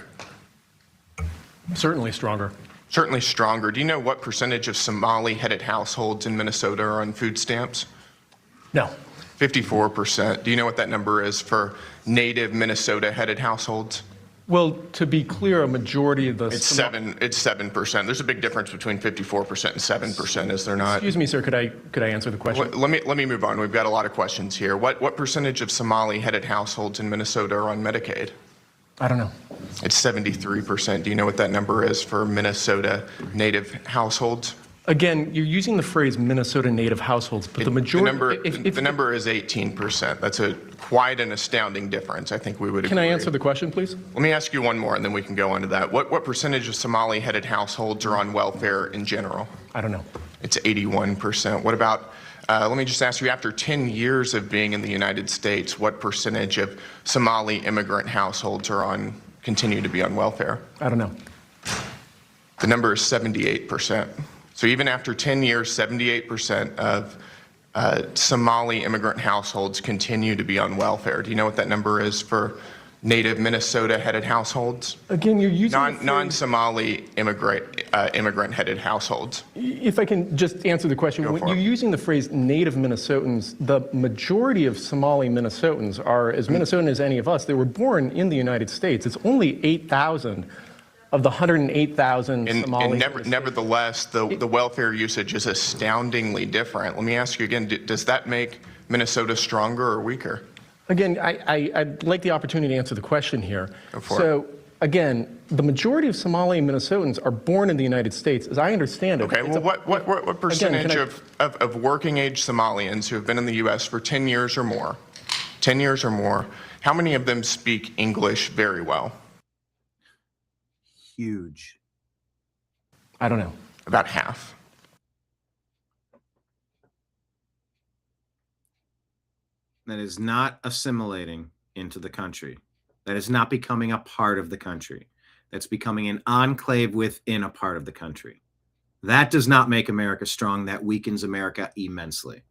Certainly stronger. Certainly stronger. Do you know what percentage of Somali-headed households in Minnesota are on food stamps? No. 54%. Do you know what that number is for native Minnesota-headed households? Well, to be clear, a majority of the... It's 7%. There's a big difference between 54% and 7%, is there not? Excuse me, sir, could I answer the question? Let me move on. We've got a lot of questions here. What percentage of Somali-headed households in Minnesota are on Medicaid? I don't know. It's 73%. Do you know what that number is for Minnesota native households? Again, you're using the phrase Minnesota native households, but the majority... The number is 18%. That's quite an astounding difference. I think we would agree. Can I answer the question, please? Let me ask you one more, and then we can go on to that. What percentage of Somali-headed households are on welfare in general? I don't know. It's 81%. What about, let me just ask you, after 10 years of being in the United States, what percentage of Somali immigrant households continue to be on welfare? I don't know. The number is 78%. So even after 10 years, 78% of Somali immigrant households continue to be on welfare. Do you know what that number is for native Minnesota-headed households? Again, you're using non-Somali immigrant-headed households. If I can just answer the question, when you're using the phrase native Minnesotans, the majority of Somali Minnesotans are as Minnesotan as any of us. They were born in the United States. It's only 8,000 of the 108,000 Somali. Nevertheless, the welfare usage is astoundingly different. Let me ask you again, does that make Minnesota stronger or weaker? Again, I'd like the opportunity to answer the question here. Go for it. Again, the majority of Somali Minnesotans are born in the United States, as I understand it. Okay, well, what percentage of working-age Somalians who have been in the U.S. for 10 years or more, how many of them speak English very well? Huge. I don't know. About half. That is not assimilating into the country. That is not becoming a part of the country. That's becoming an enclave within a part of the country. That does not make America strong. That weakens America immensely.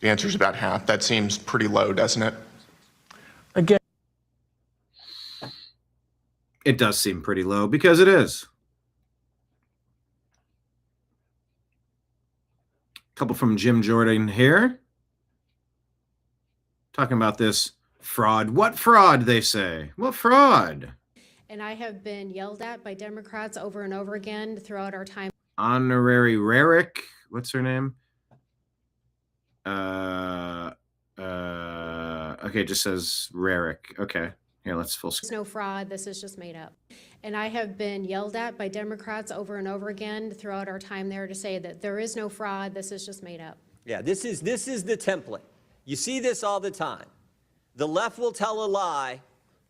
The answer is about half. That seems pretty low, doesn't it? Again, it does seem pretty low because it is. A couple from Jim Jordan here. Talking about this fraud. What fraud, they say? What fraud? And I have been yelled at by Democrats over and over again throughout our time. Honorary Rarick. What's her name? Okay, it just says Rarick. Okay. Here, let's full screen. There's no fraud. This is just made up. And I have been yelled at by Democrats over and over again throughout our time there to say that there is no fraud. This is just made up. Yeah, this is the template. You see this all the time. The left will tell a lie.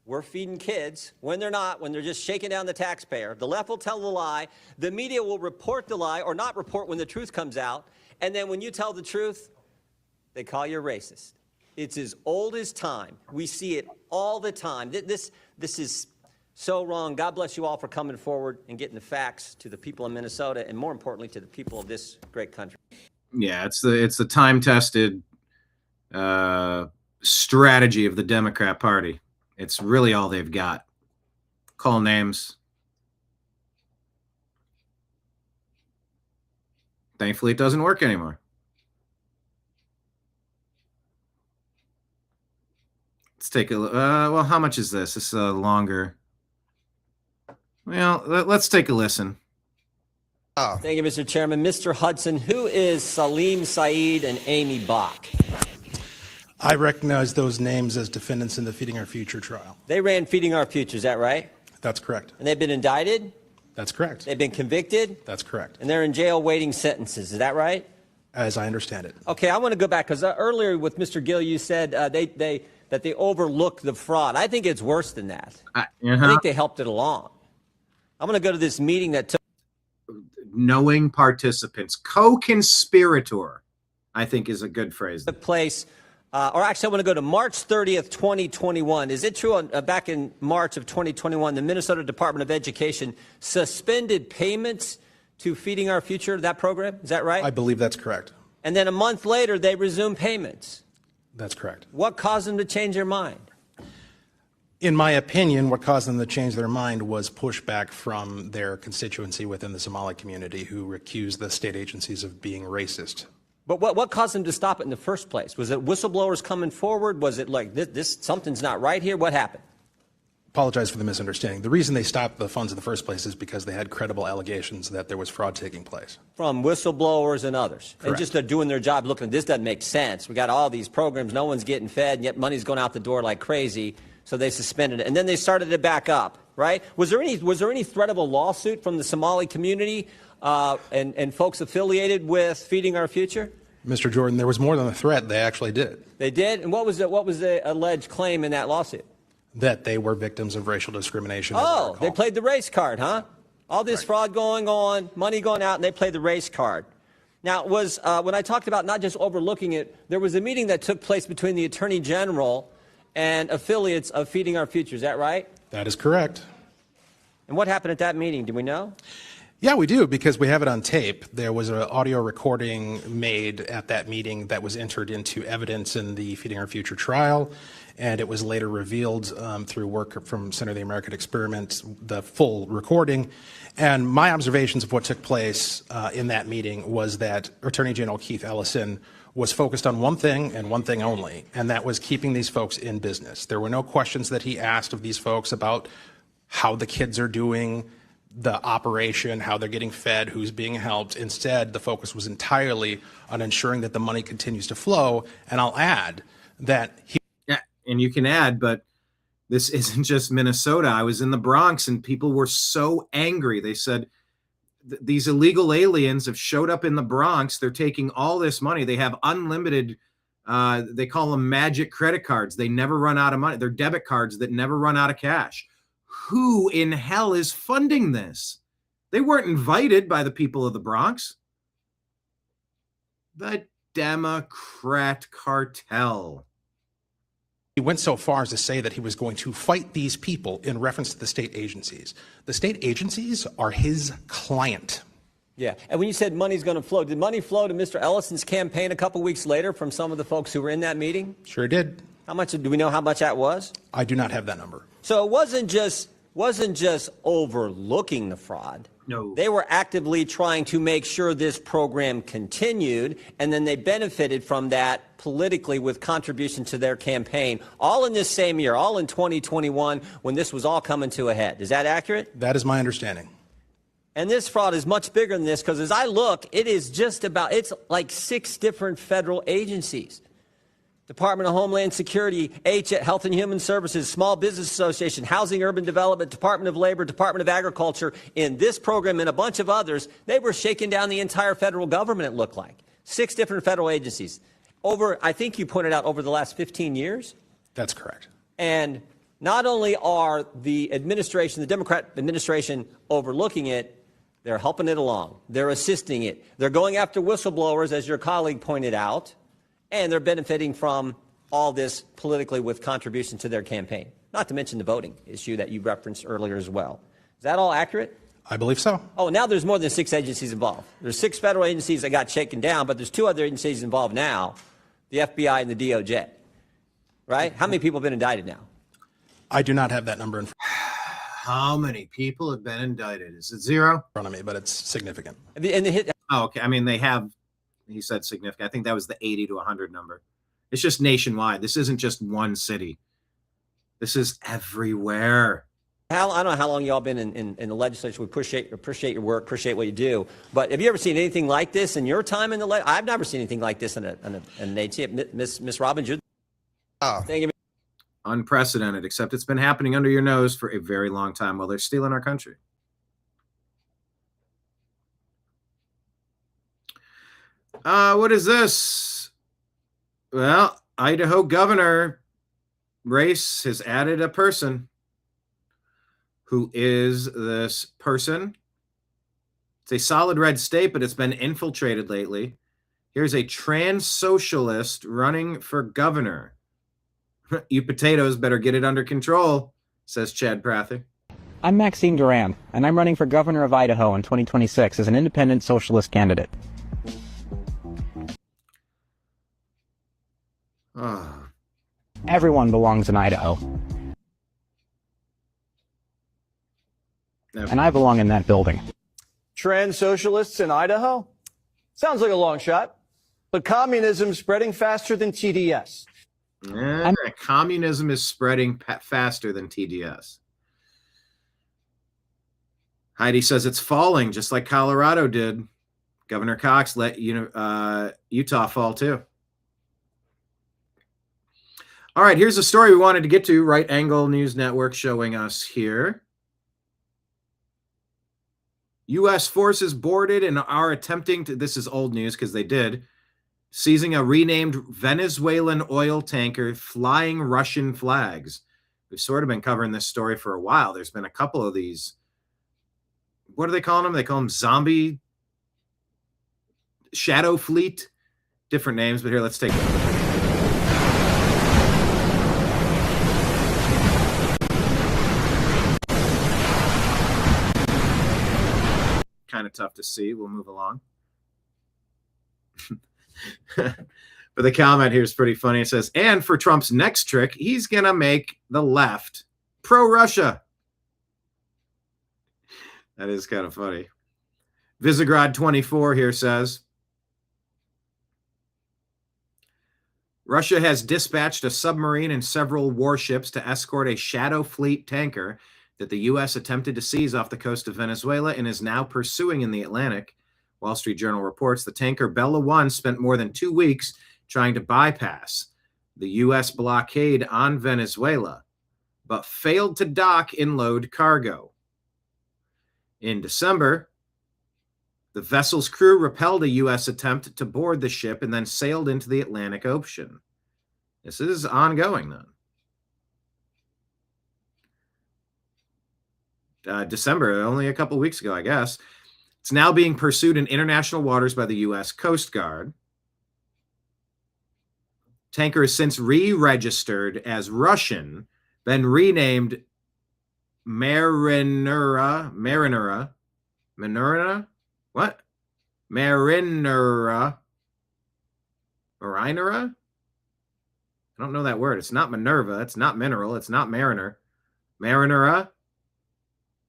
We're feeding kids when they're not, when they're just shaking down the taxpayer. The left will tell a lie. The media will report the lie or not report when the truth comes out. And then when you tell the truth, they call you a racist. It's as old as time. We see it all the time. This is so wrong. God bless you all for coming forward and getting the facts to the people in Minnesota and more importantly to the people of this great country. Yeah, it's the time-tested strategy of the Democrat Party. It's really all they've got. Call names. Thankfully, it doesn't work anymore. Let's take a look. Well, how much is this? This is longer. Well, let's take a listen. Thank you, Mr. Chairman. Mr. Hudson, who is Salim Saeed and Amy Bach? I recognize those names as defendants in the Feeding Our Future trial. They ran Feeding Our Future, is that right? That's correct. And they've been indicted? That's correct. They've been convicted? That's correct. And they're in jail waiting sentences, is that right? As I understand it. Okay, I want to go back, because earlier with Mr. Gill, you said that they overlooked the fraud. I think it's worse than that. I think they helped it along. I'm going to go to this meeting that took knowing participants, co-conspirator, I think is a good phrase. Took place, or actually I want to go to March 30th, 2021. Is it true back in March of 2021, the Minnesota Department of Education suspended payments to Feeding Our Future, that program? Is that right? I believe that's correct. And then a month later, they resumed payments. That's correct. What caused them to change their mind? In my opinion, what caused them to change their mind was pushback from their constituency within the Somali community who accused the state agencies of being racist. But what caused them to stop it in the first place? Was it whistleblowers coming forward? Was it like this something's not right here? What happened? Apologize for the misunderstanding. The reason they stopped the funds in the first place is because they had credible allegations that there was fraud taking place. From whistleblowers and others. Correct. And just they're doing their job looking, this doesn't make sense. We got all these programs, no one's getting fed, and yet money's going out the door like crazy. So they suspended it. And then they started it back up, right? Was there any threat of a lawsuit from the Somali community and folks affiliated with Feeding Our Future? Mr. Jordan, there was more than a threat. They actually did. They did? And what was the alleged claim in that lawsuit? That they were victims of racial discrimination. Oh, they played the race card, huh? All this fraud going on, money going out, and they played the race card. Now, when I talked about not just overlooking it, there was a meeting that took place between the Attorney General and affiliates of Feeding Our Future. Is that right? That is correct. And what happened at that meeting? Do we know? Yeah, we do, because we have it on tape. There was an audio recording made at that meeting that was entered into evidence in the Feeding Our Future trial, and it was later revealed through work from Center of the American Experiment, the full recording. And my observations of what took place in that meeting was that Attorney General Keith Ellison was focused on one thing and one thing only, and that was keeping these folks in business. There were no questions that he asked of these folks about how the kids are doing, the operation, how they're getting fed, who's being helped. Instead, the focus was entirely on ensuring that the money continues to flow. And I'll add that yeah, and you can add, but this isn't just Minnesota. I was in the Bronx and people were so angry. They said, these illegal aliens have showed up in the Bronx. They're taking all this money. They have unlimited, they call them magic credit cards. They never run out of money. They're debit cards that never run out of cash. Who in hell is funding this? They weren't invited by the people of the Bronx. The Democrat cartel. he went so far as to say that he was going to fight these people in reference to the state agencies. The state agencies are his client. Yeah, and when you said money's going to flow, did money flow to Mr. Ellison's campaign a couple weeks later from some of the folks who were in that meeting? Sure did. How much, do we know how much that was? I do not have that number. So it wasn't just overlooking the fraud. No. They were actively trying to make sure this program continued, and then they benefited from that politically with contribution to their campaign, all in this same year, all in 2021, when this was all coming to a head. Is that accurate? That is my understanding. And this fraud is much bigger than this, because as I look, it's like 6 different federal agencies. Department of Homeland Security, Health and Human Services, Small Business Association, Housing, Urban Development, Department of Labor, Department of Agriculture, in this program and a bunch of others. They were shaking down the entire federal government, it looked like. 6 different federal agencies. I think you pointed out, over the last 15 years? That's correct. And not only are the administration, the Democrat administration, overlooking it, they're helping it along. They're assisting it. They're going after whistleblowers, as your colleague pointed out. And they're benefiting from all this politically with contribution to their campaign, not to mention the voting issue that you referenced earlier as well. Is that all accurate? I believe so. Oh, now there's more than 6 agencies involved. There's 6 federal agencies that got shaken down, but there's 2 other agencies involved now, the FBI and the DOJ. Right? How many people have been indicted now? I do not have that number in How many people have been indicted? Is it 0? front of me, but it's significant. And Oh, okay. I mean, they have, he said significant. I think that was the 80 to 100 number. It's just nationwide. This isn't just one city. This is everywhere. I don't know how long y'all been in the legislature. We appreciate your work, appreciate what you do. But have you ever seen anything like this in your time in the I've never seen anything like this in an AT. Miss Robbins, you're unprecedented, except it's been happening under your nose for a very long time while they're stealing our country. What is this? Well, Idaho governor race has added a person. Who is this person? It's a solid red state, but it's been infiltrated lately. Here's a trans socialist running for governor. You potatoes better get it under control, says Chad Prather. I'm Maxine Duran, and I'm running for governor of Idaho in 2026 as an independent socialist candidate. Everyone belongs in Idaho. And I belong in that building. Trans socialists in Idaho? Sounds like a long shot. But communism's spreading faster than TDS. Communism is spreading faster than TDS. Heidi says it's falling, just like Colorado did. Governor Cox let Utah fall too. All right, here's a story we wanted to get to. Right Angle News Network showing us here. U.S. forces boarded and are attempting to, this is old news because they did, seizing a renamed Venezuelan oil tanker flying Russian flags. We've sort of been covering this story for a while. There's been a couple of these. What are they calling them? They call them zombie shadow fleet. Different names, but here, let's take it. Kind of tough to see. We'll move along. But the comment here is pretty funny. It says, and for Trump's next trick, he's going to make the left pro-Russia. That is kind of funny. Visegrad 24 here says, Russia has dispatched a submarine and several warships to escort a shadow fleet tanker that the U.S. attempted to seize off the coast of Venezuela and is now pursuing in the Atlantic. Wall Street Journal reports the tanker Bella 1 spent more than 2 weeks trying to bypass the U.S. blockade on Venezuela, but failed to dock and load cargo. In December, the vessel's crew repelled a U.S. attempt to board the ship and then sailed into the Atlantic Ocean. This is ongoing, then. December, only a couple weeks ago, I guess. It's now being pursued in international waters by the U.S. Coast Guard. Tanker has since re-registered as Russian, been renamed Marinera. What? Marinera. I don't know that word. It's not Minerva. It's not mineral. It's not mariner. Marinera.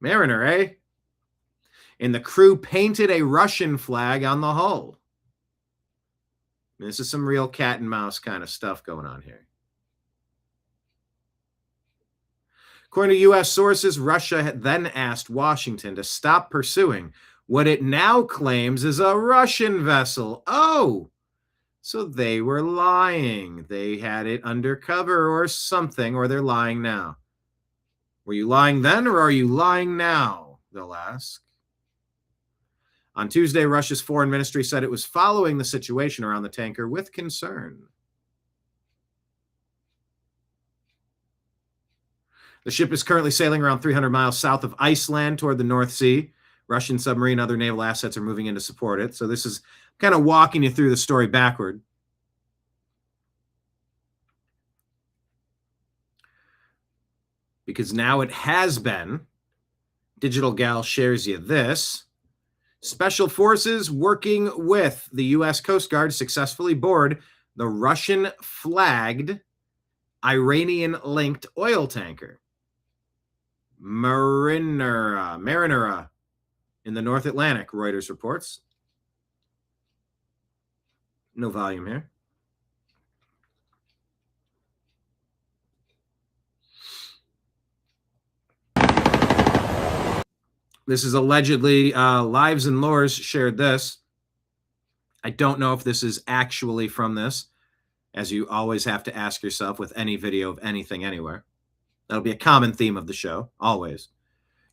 Mariner, eh? And the crew painted a Russian flag on the hull. This is some real cat and mouse kind of stuff going on here. According to U.S. sources, Russia had then asked Washington to stop pursuing what it now claims is a Russian vessel. Oh, so they were lying. They had it undercover or something, or they're lying now. Were you lying then, or are you lying now? They'll ask. On Tuesday, Russia's foreign ministry said it was following the situation around the tanker with concern. The ship is currently sailing around 300 miles south of Iceland toward the North Sea. Russian submarine and other naval assets are moving in to support it. So this is kind of walking you through the story backward. Because now it has been. Digital Gal shares you this. Special forces working with the U.S. Coast Guard successfully board the Russian-flagged, Iranian-linked oil tanker, Marinera, in the North Atlantic, Reuters reports. No volume here. This is allegedly Lives and Lores shared this. I don't know if this is actually from this, as you always have to ask yourself with any video of anything anywhere. That'll be a common theme of the show, always.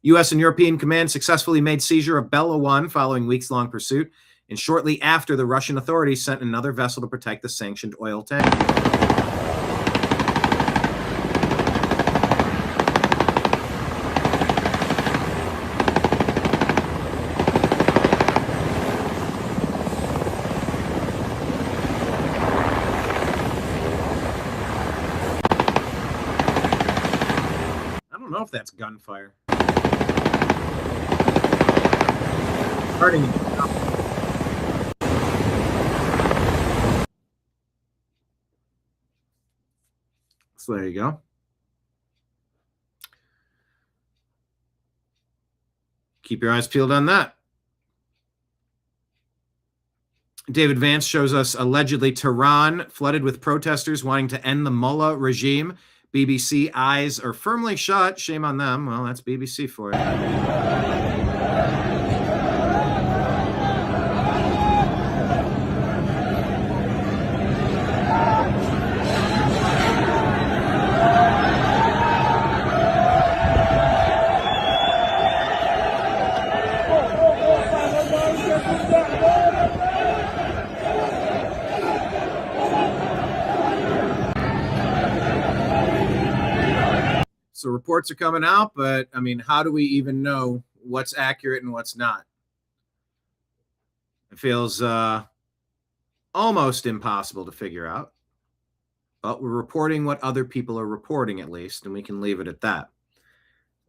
U.S. and European command successfully made seizure of Bella 1 following weeks-long pursuit, and shortly after, the Russian authorities sent another vessel to protect the sanctioned oil tank. I don't know if that's gunfire. Starting. So there you go. Keep your eyes peeled on that. David Vance shows us allegedly Tehran flooded with protesters wanting to end the mullah regime. BBC eyes are firmly shut. Shame on them. Well, that's BBC for you. So reports are coming out, but I mean, how do we even know what's accurate and what's not? It feels almost impossible to figure out, but we're reporting what other people are reporting at least, and we can leave it at that.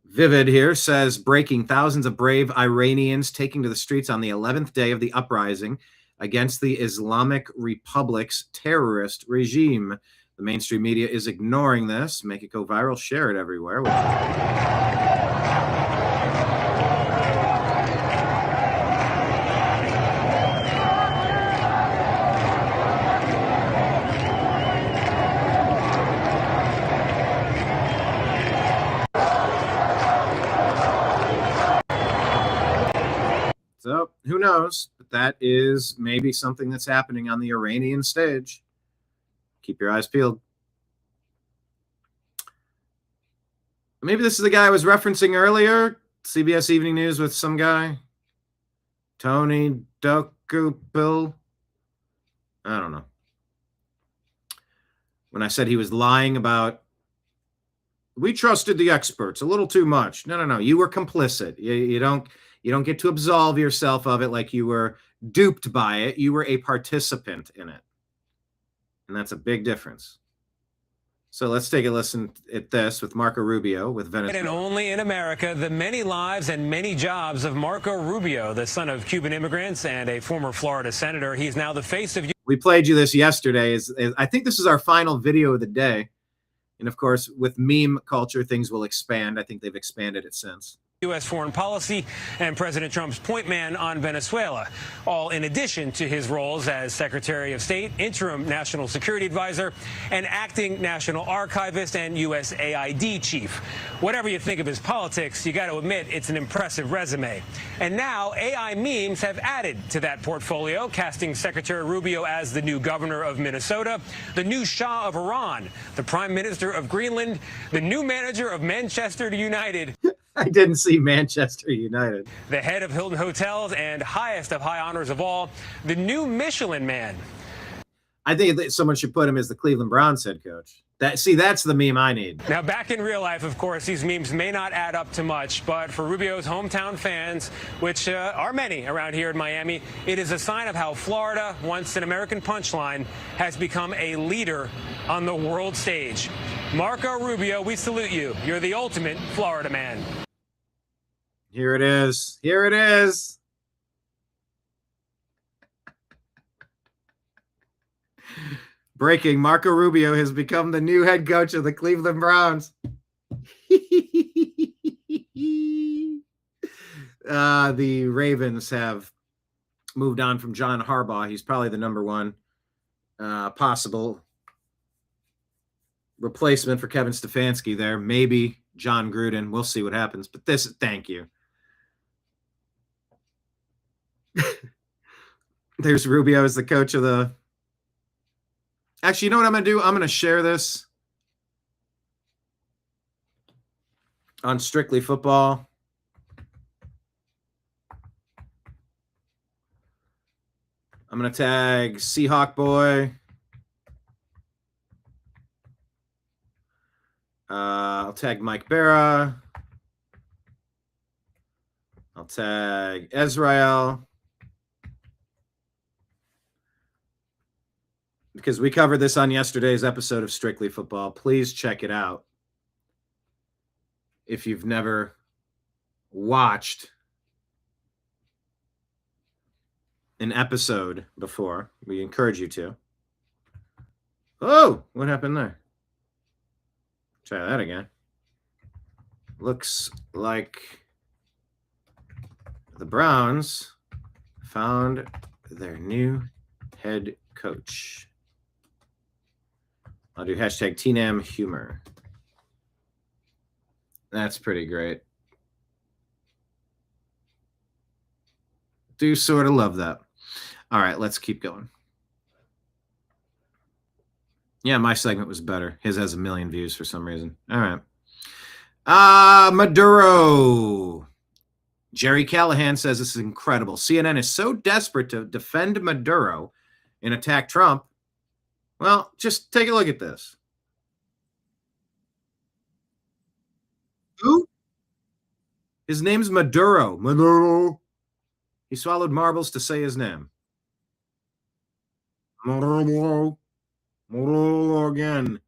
Vivid here says, breaking: thousands of brave Iranians taking to the streets on the 11th day of the uprising against the Islamic Republic's terrorist regime. The mainstream media is ignoring this. Make it go viral. Share it everywhere. So who knows? But that is maybe something that's happening on the Iranian stage. Keep your eyes peeled. Maybe this is the guy I was referencing earlier. CBS Evening News with some guy. Tony Dokupil. I don't know. When I said he was lying about, we trusted the experts a little too much. No. You were complicit. You don't get to absolve yourself of it like you were duped by it. You were a participant in it. And that's a big difference. So let's take a listen at this with Marco Rubio with Venezuela. And only in America, the many lives and many jobs of Marco Rubio, the son of Cuban immigrants and a former Florida senator. He's now the face of... We played you this yesterday. I think this is our final video of the day. And of course, with meme culture, things will expand. I think they've expanded it since. U.S. foreign policy and President Trump's point man on Venezuela, all in addition to his roles as Secretary of State, interim National Security Advisor, and acting National Archivist and USAID Chief. Whatever you think of his politics, you got to admit it's an impressive resume. And now AI memes have added to that portfolio, casting Secretary Rubio as the new governor of Minnesota, the new Shah of Iran, the Prime Minister of Greenland, the new manager of Manchester United. I didn't see Manchester United. The head of Hilton Hotels, and highest of high honors of all, the new Michelin man. I think that someone should put him as the Cleveland Browns head coach. That's the meme I need. Now, back in real life, of course, these memes may not add up to much, but for Rubio's hometown fans, which are many around here in Miami, it is a sign of how Florida, once an American punchline, has become a leader on the world stage. Marco Rubio, we salute you. You're the ultimate Florida man. Here it is. Here it is. Breaking: Marco Rubio has become the new head coach of the Cleveland Browns. The Ravens have moved on from John Harbaugh. He's probably the number one possible replacement for Kevin Stefanski there. Maybe John Gruden. We'll see what happens. But thank you. There's Rubio as the coach of the... Actually, you know what I'm going to do? I'm going to share this on Strictly Football. I'm going to tag Seahawk Boy. I'll tag Mike Berra. I'll tag Ezrael. Because we covered this on yesterday's episode of Strictly Football. Please check it out. If you've never watched an episode before, we encourage you to. Oh, what happened there? Try that again. Looks like the Browns found their new head coach. I'll do hashtag TNAM humor. That's pretty great. Do sort of love that. All right, let's keep going. Yeah, my segment was better. His has 1 million views for some reason. All right. Maduro. Jerry Callahan says this is incredible. CNN is so desperate to defend Maduro and attack Trump. Well, just take a look at this. Who? His name's Maduro. Maduro. He swallowed marbles to say his name. Maduro. Maduro again.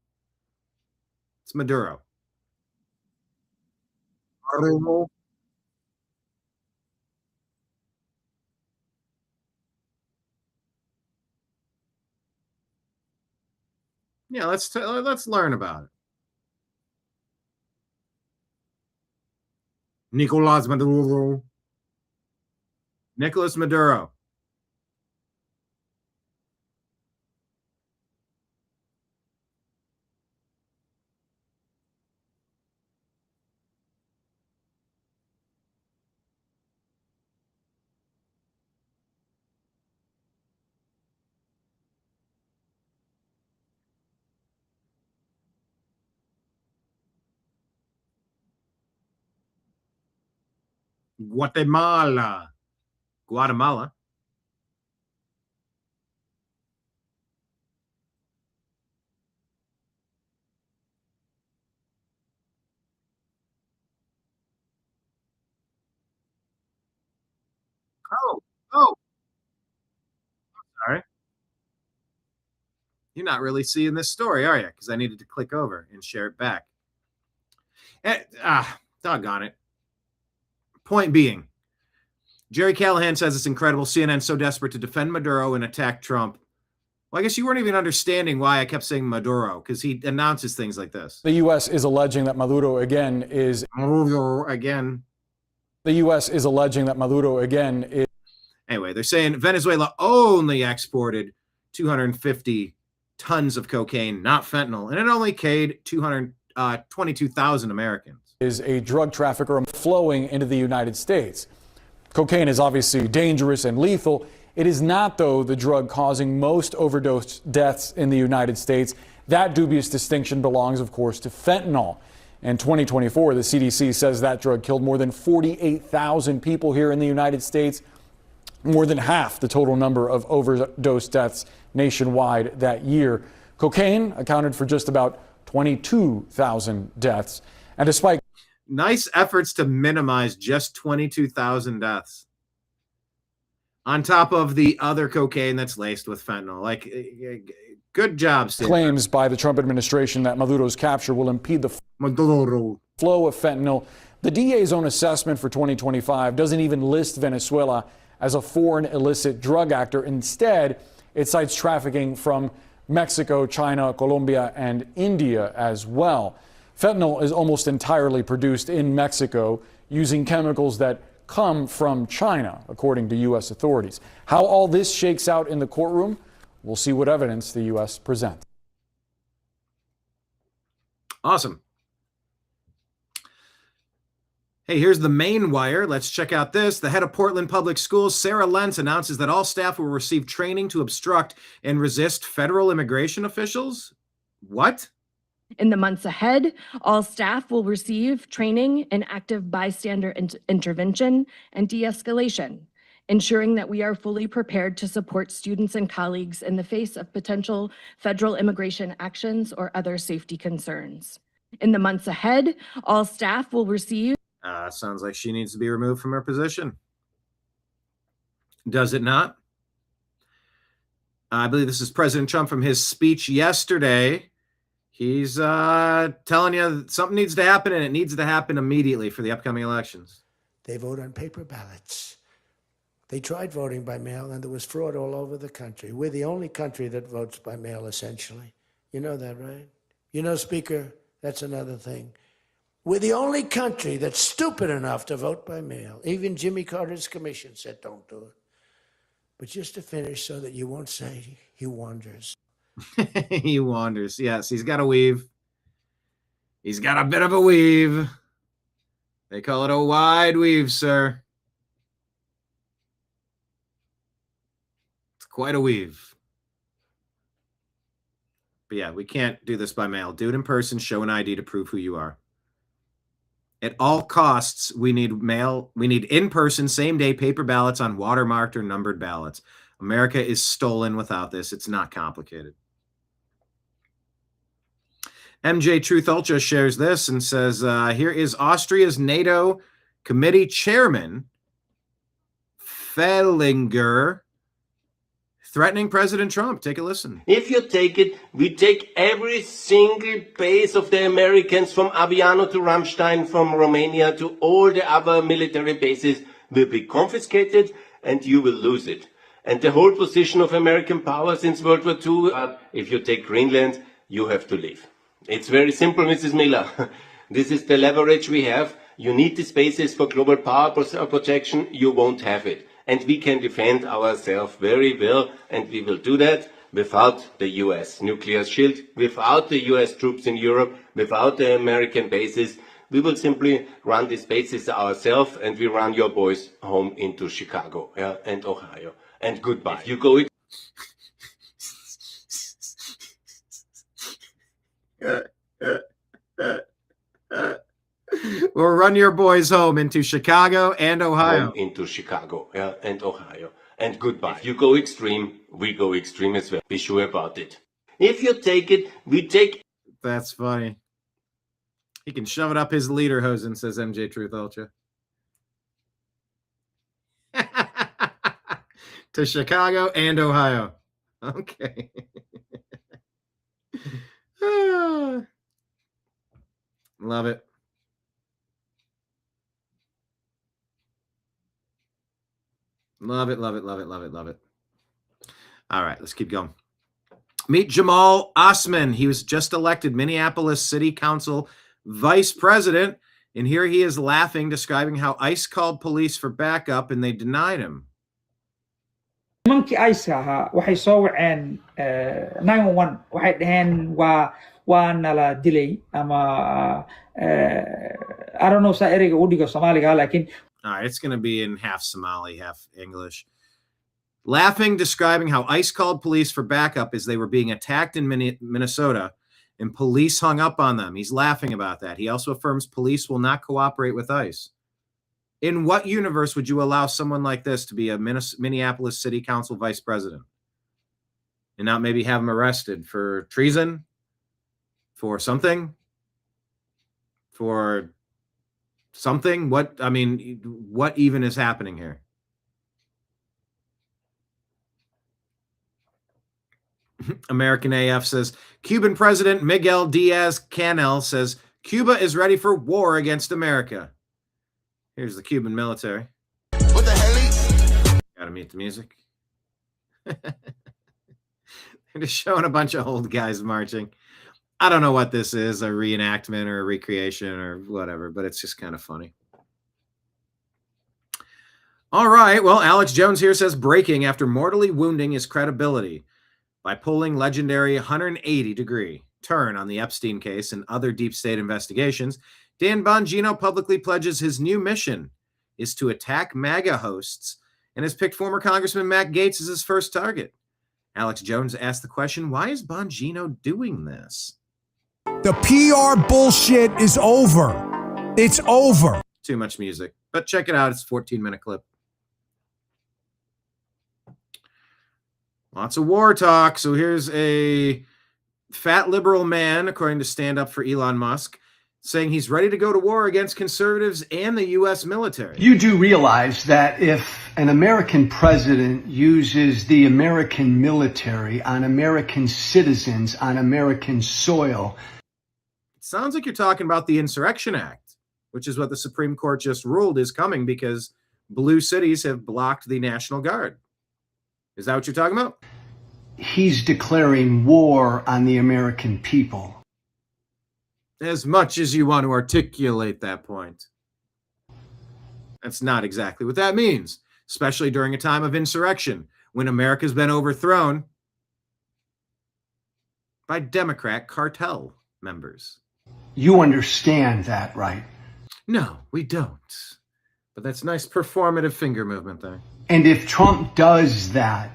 It's Maduro. Maduro. Yeah, let's learn about it. Nicolas Maduro. Nicolas Maduro. Guatemala. Guatemala. Oh. Sorry. You're not really seeing this story, are you? Because I needed to click over and share it back. Doggone it. Point being, Jerry Callahan says it's incredible. CNN so desperate to defend Maduro and attack Trump. Well, I guess you weren't even understanding why I kept saying Maduro, because he announces things like this. The U.S. is alleging that Maduro again is... Maduro again. The U.S. is alleging that Maduro again is... Anyway, they're saying Venezuela only exported 250 tons of cocaine, not fentanyl, and it only killed 22,000 Americans. Is a drug trafficker flowing into the United States. Cocaine is obviously dangerous and lethal. It is not, though, the drug causing most overdose deaths in the United States. That dubious distinction belongs, of course, to fentanyl. In 2024, the CDC says that drug killed more than 48,000 people here in the United States, more than half the total number of overdose deaths nationwide that year. Cocaine accounted for just about 22,000 deaths. And despite nice efforts to minimize just 22,000 deaths on top of the other cocaine that's laced with fentanyl. Like, good job, Steve. Claims by the Trump administration that Maduro's capture will impede the flow of fentanyl. The DA's own assessment for 2025 doesn't even list Venezuela as a foreign illicit drug actor. Instead, it cites trafficking from Mexico, China, Colombia, and India as well. Fentanyl is almost entirely produced in Mexico using chemicals that come from China, according to U.S. authorities. How all this shakes out in the courtroom? We'll see what evidence the U.S. presents. Awesome. Hey, here's the main wire. Let's check out this. The head of Portland Public Schools, Sarah Lentz, announces that all staff will receive training to obstruct and resist federal immigration officials. What? In the months ahead, all staff will receive training in active bystander intervention and de-escalation, ensuring that we are fully prepared to support students and colleagues in the face of potential federal immigration actions or other safety concerns. In the months ahead, all staff will receive. Sounds like she needs to be removed from her position. Does it not? I believe this is President Trump from his speech yesterday. He's telling you something needs to happen, and it needs to happen immediately for the upcoming elections. They vote on paper ballots. They tried voting by mail, and there was fraud all over the country. We're the only country that votes by mail, essentially. You know that, right? You know, Speaker, that's another thing. We're the only country that's stupid enough to vote by mail. Even Jimmy Carter's commission said don't do it. But just to finish so that you won't say he wanders. He wanders. Yes, he's got a weave. He's got a bit of a weave. They call it a wide weave, sir. It's quite a weave. But yeah, we can't do this by mail. Do it in person. Show an ID to prove who you are. At all costs, we need mail. We need in-person, same-day paper ballots on watermarked or numbered ballots. America is stolen without this. It's not complicated. MJ Truth Ultra shares this and says, here is Austria's NATO committee chairman, Fellinger, threatening President Trump. Take a listen. If you take it, we take every single base of the Americans from Aviano to Ramstein, from Romania to all the other military bases will be confiscated and you will lose it. And the whole position of American power since World War II, if you take Greenland, you have to leave. It's very simple, Mrs. Miller. This is the leverage we have. You need the spaces for global power protection. You won't have it. And we can defend ourselves very well, and we will do that without the US nuclear shield, without the US troops in Europe, without the American bases. We will simply run these bases ourselves, and we run your boys home into Chicago and Ohio. And goodbye. If you go We'll run your boys home into Chicago and Ohio. Into Chicago and Ohio. And goodbye. If you go extreme, we go extreme as well. Be sure about it. If you take it, we take. That's funny. He can shove it up his lederhosen, says MJ Truth Ultra. To Chicago and Ohio. Okay. Love it. Love it, love it, love it, love it, love it. All right, let's keep going. Meet Jamal Osman. He was just elected Minneapolis City Council Vice President, and here he is laughing, describing how ICE called police for backup, and they denied him. nimankii ICE ahaa waxay soo waceen 911 waxay dhaheen waa nala dilay ama I don't know saa ereyga u dhigo Soomaaliga laakiin. All right, it's going to be in half Somali, half English. Laughing, describing how ICE called police for backup as they were being attacked in Minnesota, and police hung up on them. He's laughing about that. He also affirms police will not cooperate with ICE. In what universe would you allow someone like this to be a Minneapolis City Council Vice President and not maybe have him arrested for treason, for something, for something? What, I mean, what even is happening here? American AF says, Cuban President Miguel Diaz-Canel says, Cuba is ready for war against America. Here's the Cuban military. What the hell? Gotta mute the music. They're just showing a bunch of old guys marching. I don't know what this is, a reenactment or a recreation or whatever, but it's just kind of funny. All right, well, Alex Jones here says breaking after mortally wounding his credibility. by pulling legendary 180-degree turn on the Epstein case and other deep state investigations, Dan Bongino publicly pledges his new mission is to attack MAGA hosts and has picked former Congressman Matt Gaetz as his first target. Alex Jones asked the question, why is Bongino doing this? The PR bullshit is over. It's over. Too much music, but check it out. It's a 14-minute clip. Lots of war talk. So here's a fat liberal man, according to Stand Up for Elon Musk, saying he's ready to go to war against conservatives and the U.S. military. You do realize that if an American president uses the American military on American citizens on American soil. It sounds like you're talking about the Insurrection Act, which is what the Supreme Court just ruled is coming because blue cities have blocked the National Guard. Is that what you're talking about? He's declaring war on the American people. As much as you want to articulate that point. That's not exactly what that means, especially during a time of insurrection when America's been overthrown by Democrat cartel members. You understand that, right? No, we don't. But that's nice performative finger movement there. And if Trump does that...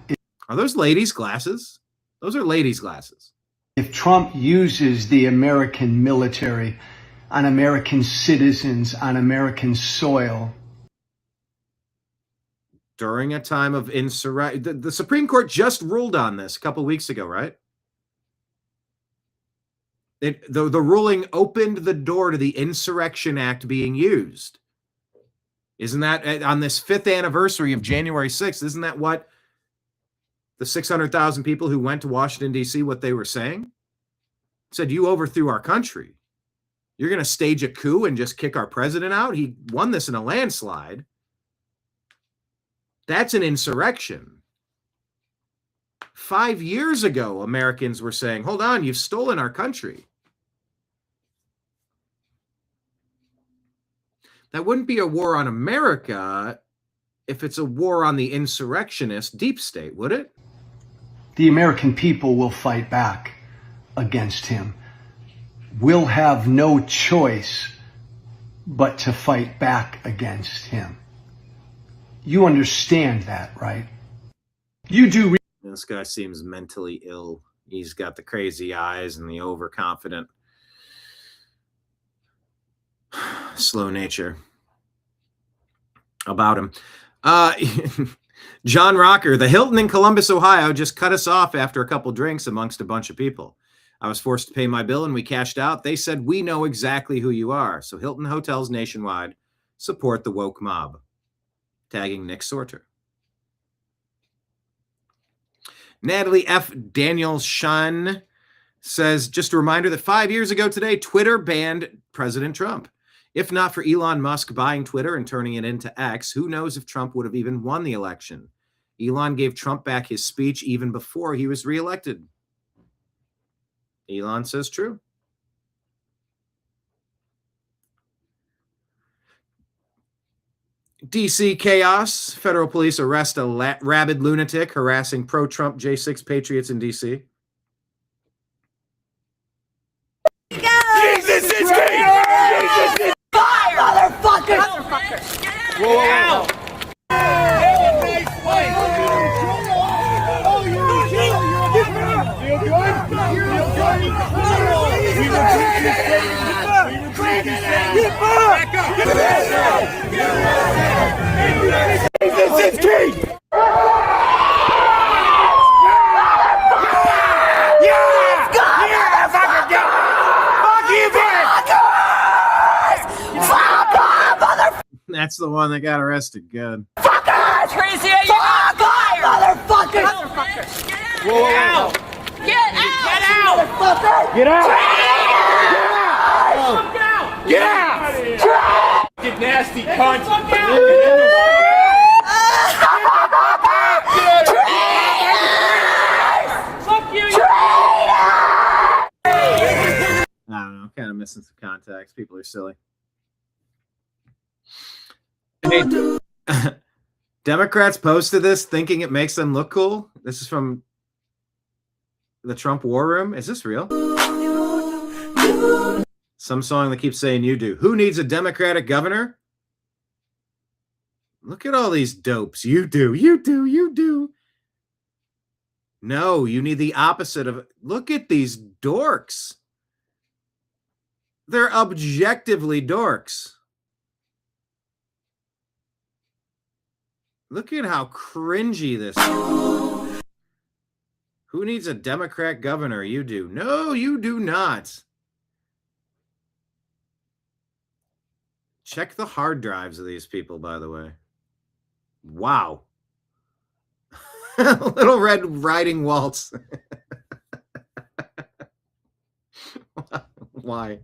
Are those ladies' glasses? Those are ladies' glasses. If Trump uses the American military on American citizens on American soil... During a time of insurrection... The Supreme Court just ruled on this a couple weeks ago, right? The ruling opened the door to the Insurrection Act being used. Isn't that, on this 5th anniversary of January 6th, isn't that what the 600,000 people who went to Washington, D.C., what they were saying? Said, you overthrew our country. You're going to stage a coup and just kick our president out? He won this in a landslide. That's an insurrection. 5 years ago, Americans were saying, hold on, you've stolen our country. That wouldn't be a war on America if it's a war on the insurrectionist deep state, would it? The American people will fight back against him. We'll have no choice but to fight back against him. You understand that, right? You do. This guy seems mentally ill. He's got the crazy eyes and the overconfident, slow nature about him. John Rocker, the Hilton in Columbus, Ohio, just cut us off after a couple drinks amongst a bunch of people. I was forced to pay my bill and we cashed out. They said, we know exactly who you are. So Hilton Hotels nationwide support the woke mob. Tagging Nick Sorter. Natalie F. Daniels-Shun says, just a reminder that 5 years ago today, Twitter banned President Trump. If not for Elon Musk buying Twitter and turning it into X, who knows if Trump would have even won the election? Elon gave Trump back his speech even before he was reelected. Elon says true. DC chaos. Federal police arrest a rabid lunatic harassing pro-Trump J6 patriots in DC. Jesus is king! Jesus is fire, motherfucker! Whoa! Jesus is king! That's the one that got arrested. Good. Fuckers! Crazy! Fuck off, motherfucker! Whoa! Get out! Get out! Motherfucker! Get out! Get out! Get nasty cunt! Fuck you! I don't know. Kind of missing some context. People are silly. Democrats posted this thinking it makes them look cool. This is from the Trump war room? Is this real? Some song that keeps saying you do. Who needs a Democratic governor? Look at all these dopes. You do, you do, you do. No, you need the opposite of it. Look at these dorks. They're objectively dorks. Look at how cringy this is. Who needs a Democrat governor? You do. No, you do not. Check the hard drives of these people, by the way. Wow. Little Red Riding Waltz. Why?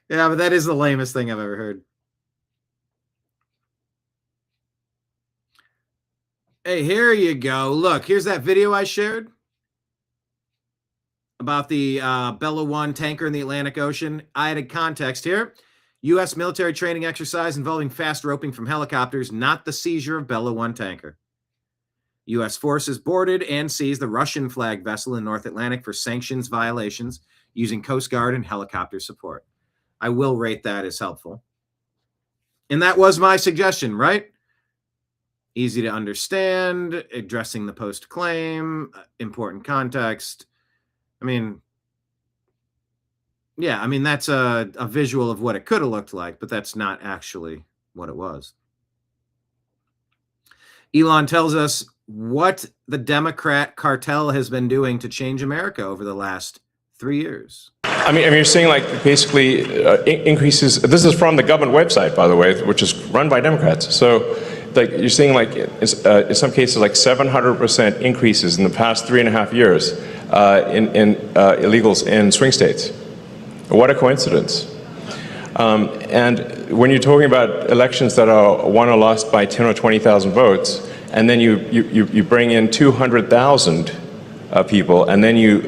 Yeah, but that is the lamest thing I've ever heard. Hey, here you go. Look, here's that video I shared about the Bella 1 tanker in the Atlantic Ocean. I added context here. U.S. military training exercise involving fast roping from helicopters, not the seizure of Bella 1 tanker. U.S. forces boarded and seized the Russian flag vessel in North Atlantic for sanctions violations using Coast Guard and helicopter support. I will rate that as helpful. And that was my suggestion, right? Easy to understand, addressing the post-claim, important context. I mean, yeah, I mean, that's a visual of what it could have looked like, but that's not actually what it was. Elon tells us what the Democrat cartel has been doing to change America over the last 3 years. I mean, you're seeing like basically increases. This is from the government website, by the way, which is run by Democrats. So like you're seeing like in some cases like 700% increases in the past 3.5 years in illegals in swing states. What a coincidence. And when you're talking about elections that are won or lost by 10 or 20,000 votes, and then you bring in 200,000 people, and then you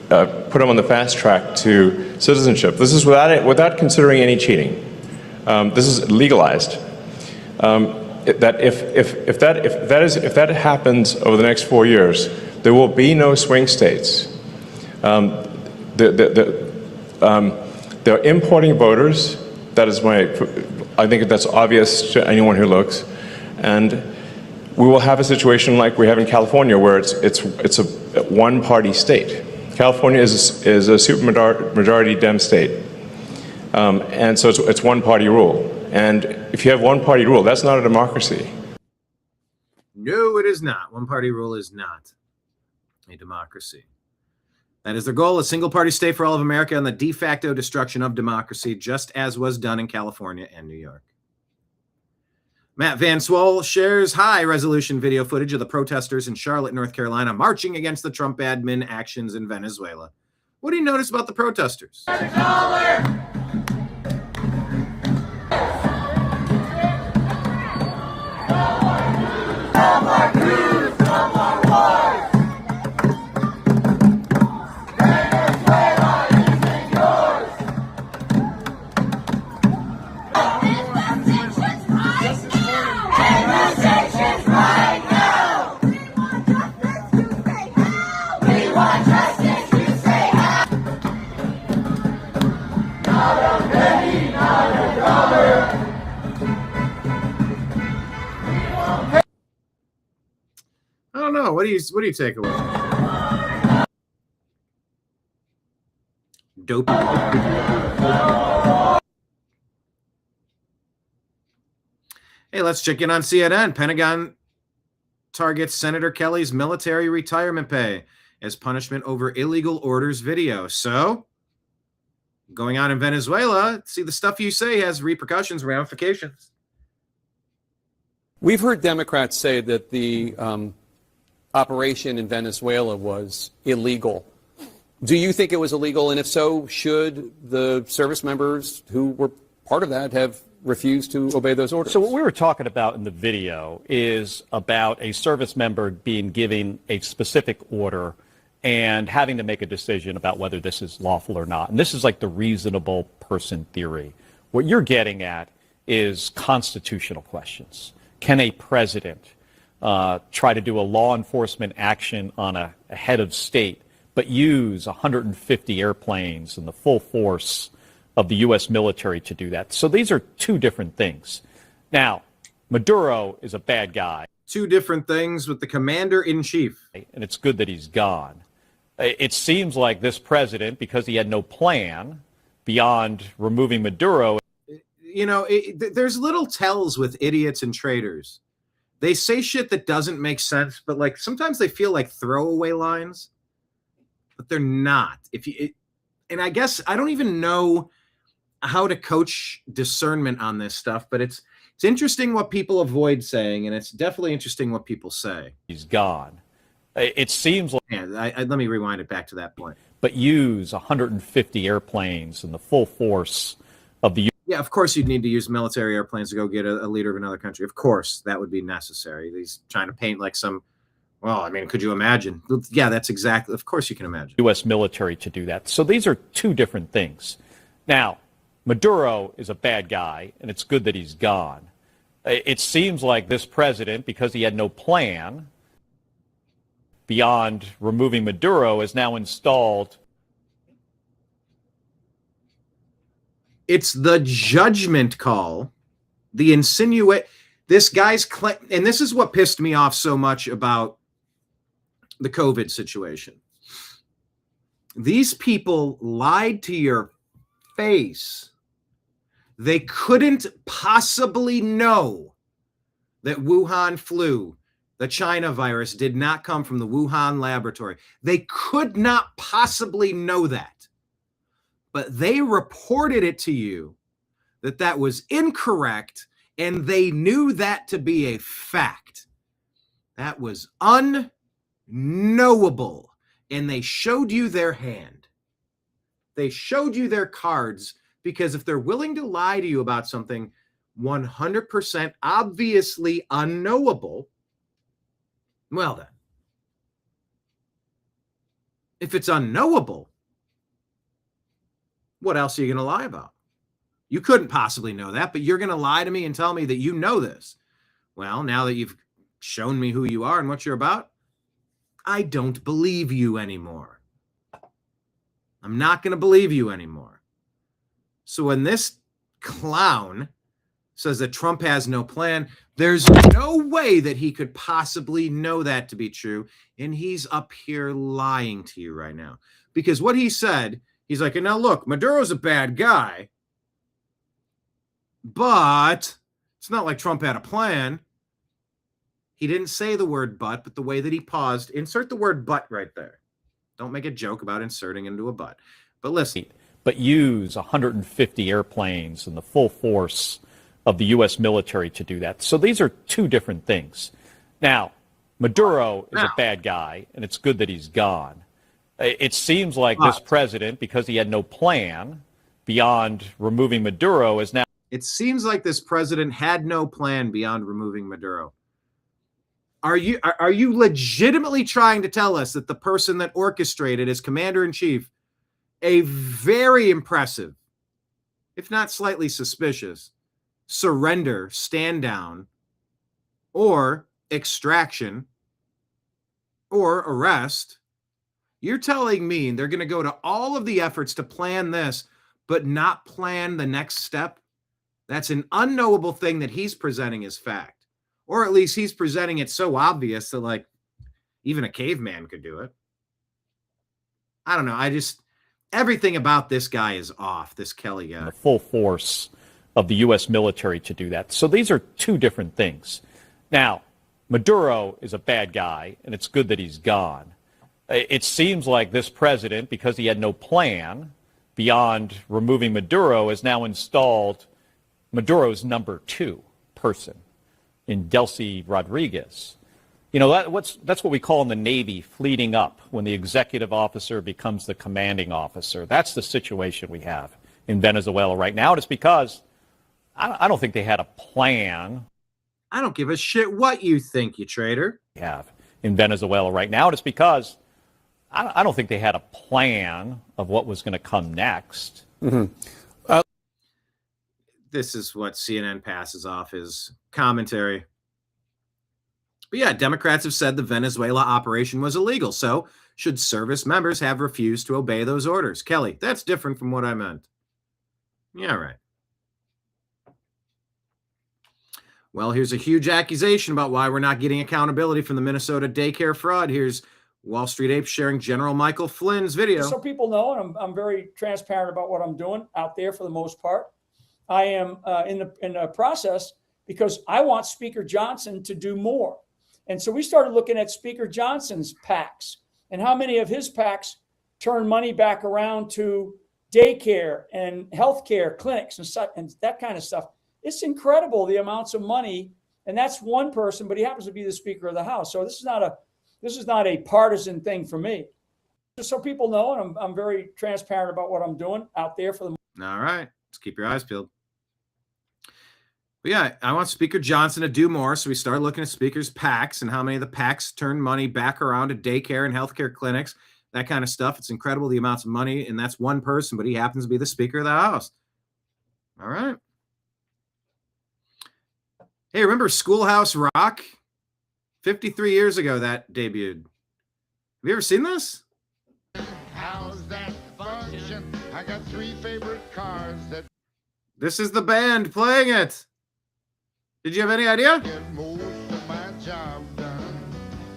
put them on the fast track to citizenship. This is without considering any cheating. This is legalized. That if that happens over the next 4 years, there will be no swing states. They're importing voters. That is I think that's obvious to anyone who looks, and we will have a situation like we have in California, where it's a one-party state. California is a supermajority Dem state, and so it's one-party rule. And if you have one-party rule, that's not a democracy. No, it is not. One-party rule is not a democracy. That is their goal, a single-party state for all of America and the de facto destruction of democracy, just as was done in California and New York. Matt Van Swole shares high-resolution video footage of the protesters in Charlotte, North Carolina, marching against the Trump admin actions in Venezuela. What do you notice about the protesters? I don't know. What do you take away? Dope. Hey, let's check in on CNN. Pentagon targets Senator Kelly's military retirement pay as punishment over illegal orders video. So, going on in Venezuela, see, the stuff you say has repercussions, ramifications. We've heard Democrats say that the operation in Venezuela was illegal. Do you think it was illegal? And if so, should the service members who were part of that have refused to obey those orders? So what we were talking about in the video is about a service member being given a specific order and having to make a decision about whether this is lawful or not. And this is like the reasonable person theory. What you're getting at is constitutional questions. Can a president try to do a law enforcement action on a head of state but use 150 airplanes and the full force of the U.S. military to do that. So these are two different things. Now, Maduro is a bad guy. Two different things with the commander-in-chief. And it's good that he's gone. It seems like this president, because he had no plan beyond removing Maduro. You know, there's little tells with idiots and traitors. They say shit that doesn't make sense, but like sometimes they feel like throwaway lines, but they're not. And I guess I don't even know how to coach discernment on this stuff, but it's interesting what people avoid saying, and it's definitely interesting what people say. He's gone. It seems like... Yeah, let me rewind it back to that point. But use 150 airplanes and the full force of the... Yeah, of course you'd need to use military airplanes to go get a leader of another country. Of course, that would be necessary. He's trying to paint like some... Well, I mean, could you imagine? Yeah, that's exactly... Of course you can imagine. U.S. military to do that. So these are two different things. Now, Maduro is a bad guy, and it's good that he's gone. It seems like this president, because he had no plan beyond removing Maduro, is now installed. It's the judgment call, the insinuate. This guy's claim, and this is what pissed me off so much about the COVID situation. These people lied to your face. They couldn't possibly know that Wuhan flu, the China virus, did not come from the Wuhan laboratory. They could not possibly know that. But they reported it to you that was incorrect, and they knew that to be a fact. That was unknowable, and they showed you their hand. They showed you their cards, because if they're willing to lie to you about something 100% obviously unknowable, well then, if it's unknowable, what else are you going to lie about? You couldn't possibly know that, but you're going to lie to me and tell me that you know this. Well, now that you've shown me who you are and what you're about, I don't believe you anymore. I'm not going to believe you anymore. So when this clown says that Trump has no plan, there's no way that he could possibly know that to be true. And he's up here lying to you right now. Because what he said, he's like, now look, Maduro's a bad guy, but it's not like Trump had a plan. He didn't say the word but the way that he paused, insert the word but right there. Don't make a joke about inserting into a but. But listen. But use 150 airplanes and the full force of the U.S. military to do that. So these are two different things. Now, Maduro is a bad guy, and it's good that he's gone. It seems like this president, because he had no plan beyond removing Maduro, is now... It seems like this president had no plan beyond removing Maduro. Are you legitimately trying to tell us that the person that orchestrated as commander-in-chief a very impressive, if not slightly suspicious, surrender, stand down, or extraction, or arrest, you're telling me they're going to go to all of the efforts to plan this, but not plan the next step? That's an unknowable thing that he's presenting as fact. Or at least he's presenting it so obvious that, like, even a caveman could do it. I don't know. Everything about this guy is off, this Kelly guy. The full force of the U.S. military to do that. So these are two different things. Now, Maduro is a bad guy, and it's good that he's gone. It seems like this president, because he had no plan beyond removing Maduro, has now installed Maduro's number 2 person in Delcy Rodriguez. You know, that's what we call in the Navy fleeting up, when the executive officer becomes the commanding officer. That's the situation we have in Venezuela right now. And it's because I don't think they had a plan. I don't give a shit what you think, you traitor. Have in Venezuela right now. And it's because I don't think they had a plan of what was going to come next. Mm-hmm. This is what CNN passes off as commentary. But yeah, Democrats have said the Venezuela operation was illegal. So should service members have refused to obey those orders? Kelly, that's different from what I meant. Yeah, right. Well, here's a huge accusation about why we're not getting accountability from the Minnesota daycare fraud. Here's Wall Street Ape sharing General Michael Flynn's video. So people know, and I'm very transparent about what I'm doing out there for the most part. I am in the process because I want Speaker Johnson to do more. And so we started looking at Speaker Johnson's PACs and how many of his PACs turn money back around to daycare and healthcare clinics and that kind of stuff. It's incredible the amounts of money, and that's one person, but he happens to be the Speaker of the House. So this is not a partisan thing for me. Just so people know, and I'm very transparent about what I'm doing out there for the. All right, let's keep your eyes peeled. But yeah, I want Speaker Johnson to do more. So we started looking at Speaker's PACs and how many of the PACs turn money back around to daycare and healthcare clinics, that kind of stuff. It's incredible the amounts of money, and that's one person, but he happens to be the Speaker of the House. All right. Hey, remember Schoolhouse Rock? 53 years ago that debuted. Have you ever seen this? How's that function? I got 3 favorite cars that. This is the band playing it. Did you have any idea? Get most of my job done.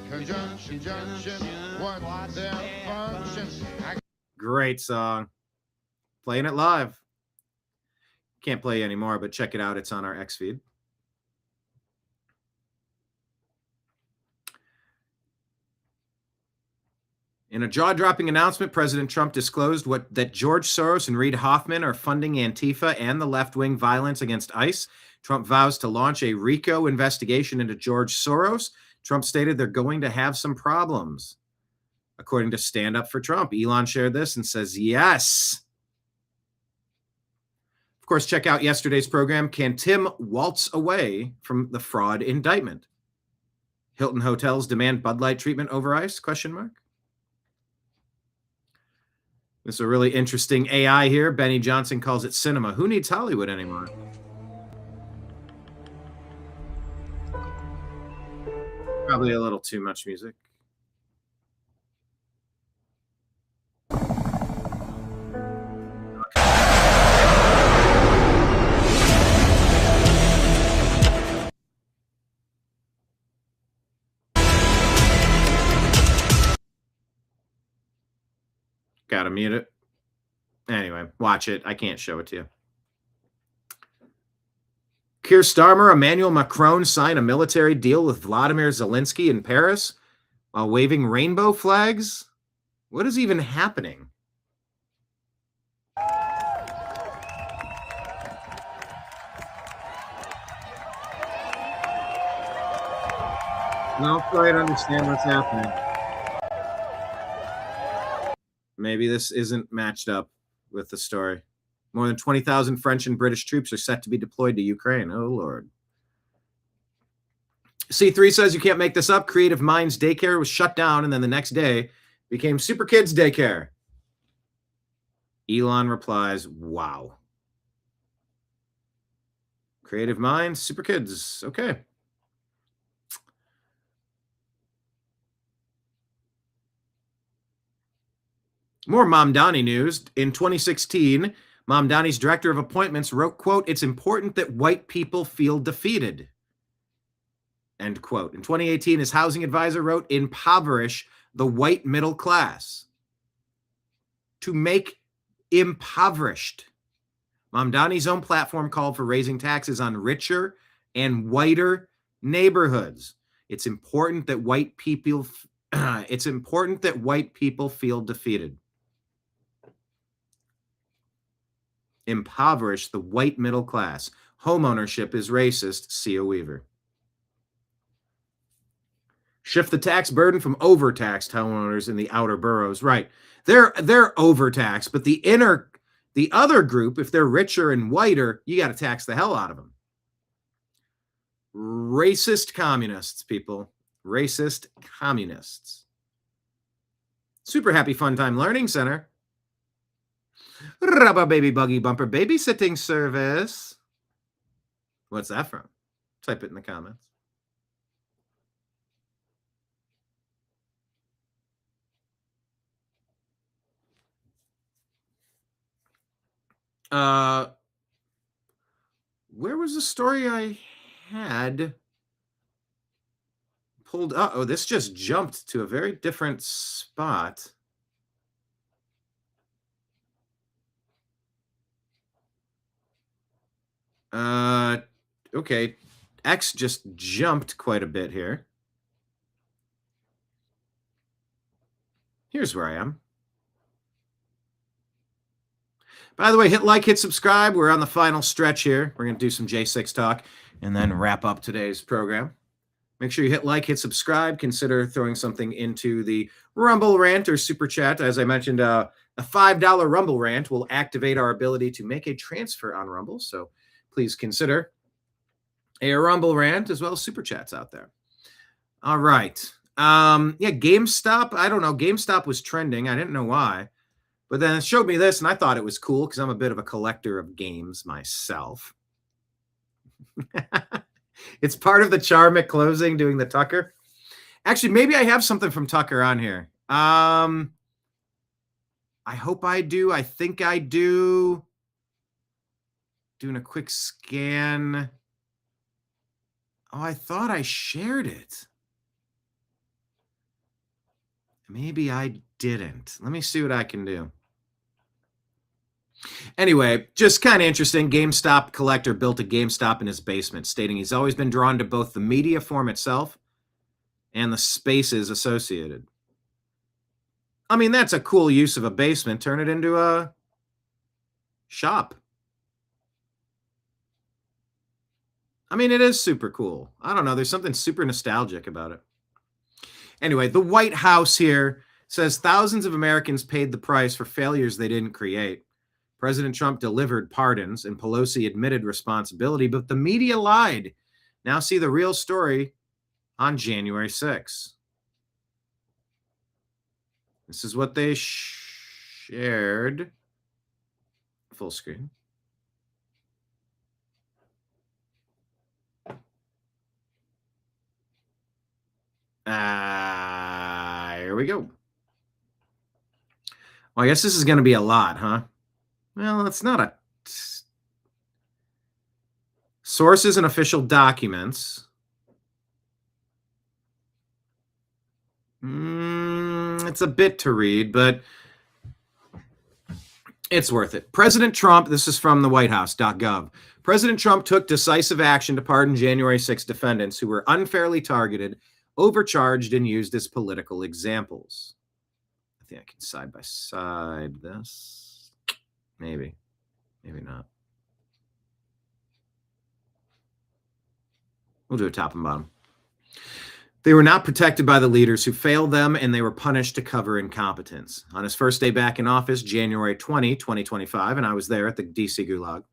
Conjunction, junction, what's their function? Great song. Playing it live. Can't play anymore, but check it out. It's on our X feed. In a jaw-dropping announcement, President Trump disclosed that George Soros and Reid Hoffman are funding Antifa and the left-wing violence against ICE. Trump vows to launch a RICO investigation into George Soros. Trump stated they're going to have some problems. According to Stand Up for Trump, Elon shared this and says, yes. Of course, check out yesterday's program, Can Tim Waltz Away from the Fraud Indictment? Hilton Hotels demand Bud Light treatment over ICE? ? This is a really interesting AI here. Benny Johnson calls it cinema. Who needs Hollywood anymore? Probably a little too much music. Gotta mute it. Anyway, watch it. I can't show it to you. Keir Starmer, Emmanuel Macron sign a military deal with Vladimir Zelensky in Paris while waving rainbow flags? What is even happening? I don't quite understand what's happening. Maybe this isn't matched up with the story. More than 20,000 French and British troops are set to be deployed to Ukraine. Oh, Lord. C3 says you can't make this up. Creative Minds Daycare was shut down and then the next day became Super Kids Daycare. Elon replies, wow. Creative Minds, Super Kids. Okay. More Mamdani news. In 2016, Mamdani's director of appointments wrote, quote, "It's important that white people feel defeated." End quote. In 2018, his housing advisor wrote, "Impoverish the white middle class." To make impoverished. Mamdani's own platform called for raising taxes on richer and whiter neighborhoods. It's important that white people feel defeated. Impoverish the white middle class. Homeownership is racist, C.O. Weaver. Shift the tax burden from overtaxed homeowners in the outer boroughs. Right. They're overtaxed, but the other group, if they're richer and whiter, you got to tax the hell out of them. Racist communists, people. Racist communists. Super Happy Fun Time Learning Center. Rubber Baby Buggy Bumper Babysitting Service. What's that from? Type it in the comments. Where was the story I had pulled up? Oh, this just jumped to a very different spot. Okay. X just jumped quite a bit here. Here's where I am. By the way, hit like, hit subscribe. We're on the final stretch here. We're going to do some J6 talk and then wrap up today's program. Make sure you hit like, hit subscribe. Consider throwing something into the Rumble rant or super chat. As I mentioned, a $5 Rumble rant will activate our ability to make a transfer on Rumble. So please consider a Rumble rant as well as super chats out there. All right. Yeah, GameStop. I don't know. GameStop was trending. I didn't know why. But then it showed me this, and I thought it was cool because I'm a bit of a collector of games myself. It's part of the charm at closing, doing the Tucker. Actually, maybe I have something from Tucker on here. I hope I do. I think I do. Doing a quick scan. Oh, I thought I shared it. Maybe I didn't. Let me see what I can do. Anyway, just kind of interesting. GameStop collector built a GameStop in his basement, stating he's always been drawn to both the media form itself and the spaces associated. I mean, that's a cool use of a basement. Turn it into a shop. I mean, it is super cool. I don't know. There's something super nostalgic about it. Anyway, the White House here says thousands of Americans paid the price for failures they didn't create. President Trump delivered pardons and Pelosi admitted responsibility, but the media lied. Now see the real story on January 6th. This is what they shared. Full screen. Here we go. Well, I guess this is going to be a lot, huh? Well, it's not a... Sources and official documents. It's a bit to read, but it's worth it. President Trump, this is from the whitehouse.gov. President Trump took decisive action to pardon January 6 defendants who were unfairly targeted, overcharged, and used as political examples. I think I can side by side this. Maybe not. We'll do a top and bottom. They were not protected by the leaders who failed them, and they were punished to cover incompetence. On his first day back in office, January 20, 2025, and I was there at the D.C. Gulag,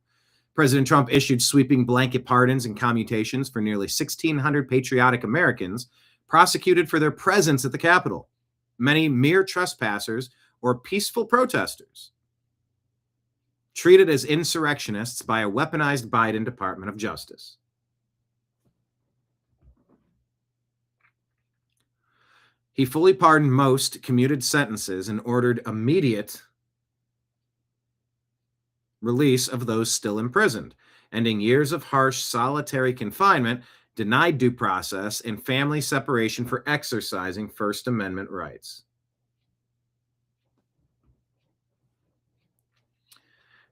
President Trump issued sweeping blanket pardons and commutations for nearly 1,600 patriotic Americans prosecuted for their presence at the Capitol, many mere trespassers or peaceful protesters, treated as insurrectionists by a weaponized Biden Department of Justice. He fully pardoned most commuted sentences and ordered immediate release of those still imprisoned, ending years of harsh solitary confinement, denied due process, and family separation for exercising First Amendment rights.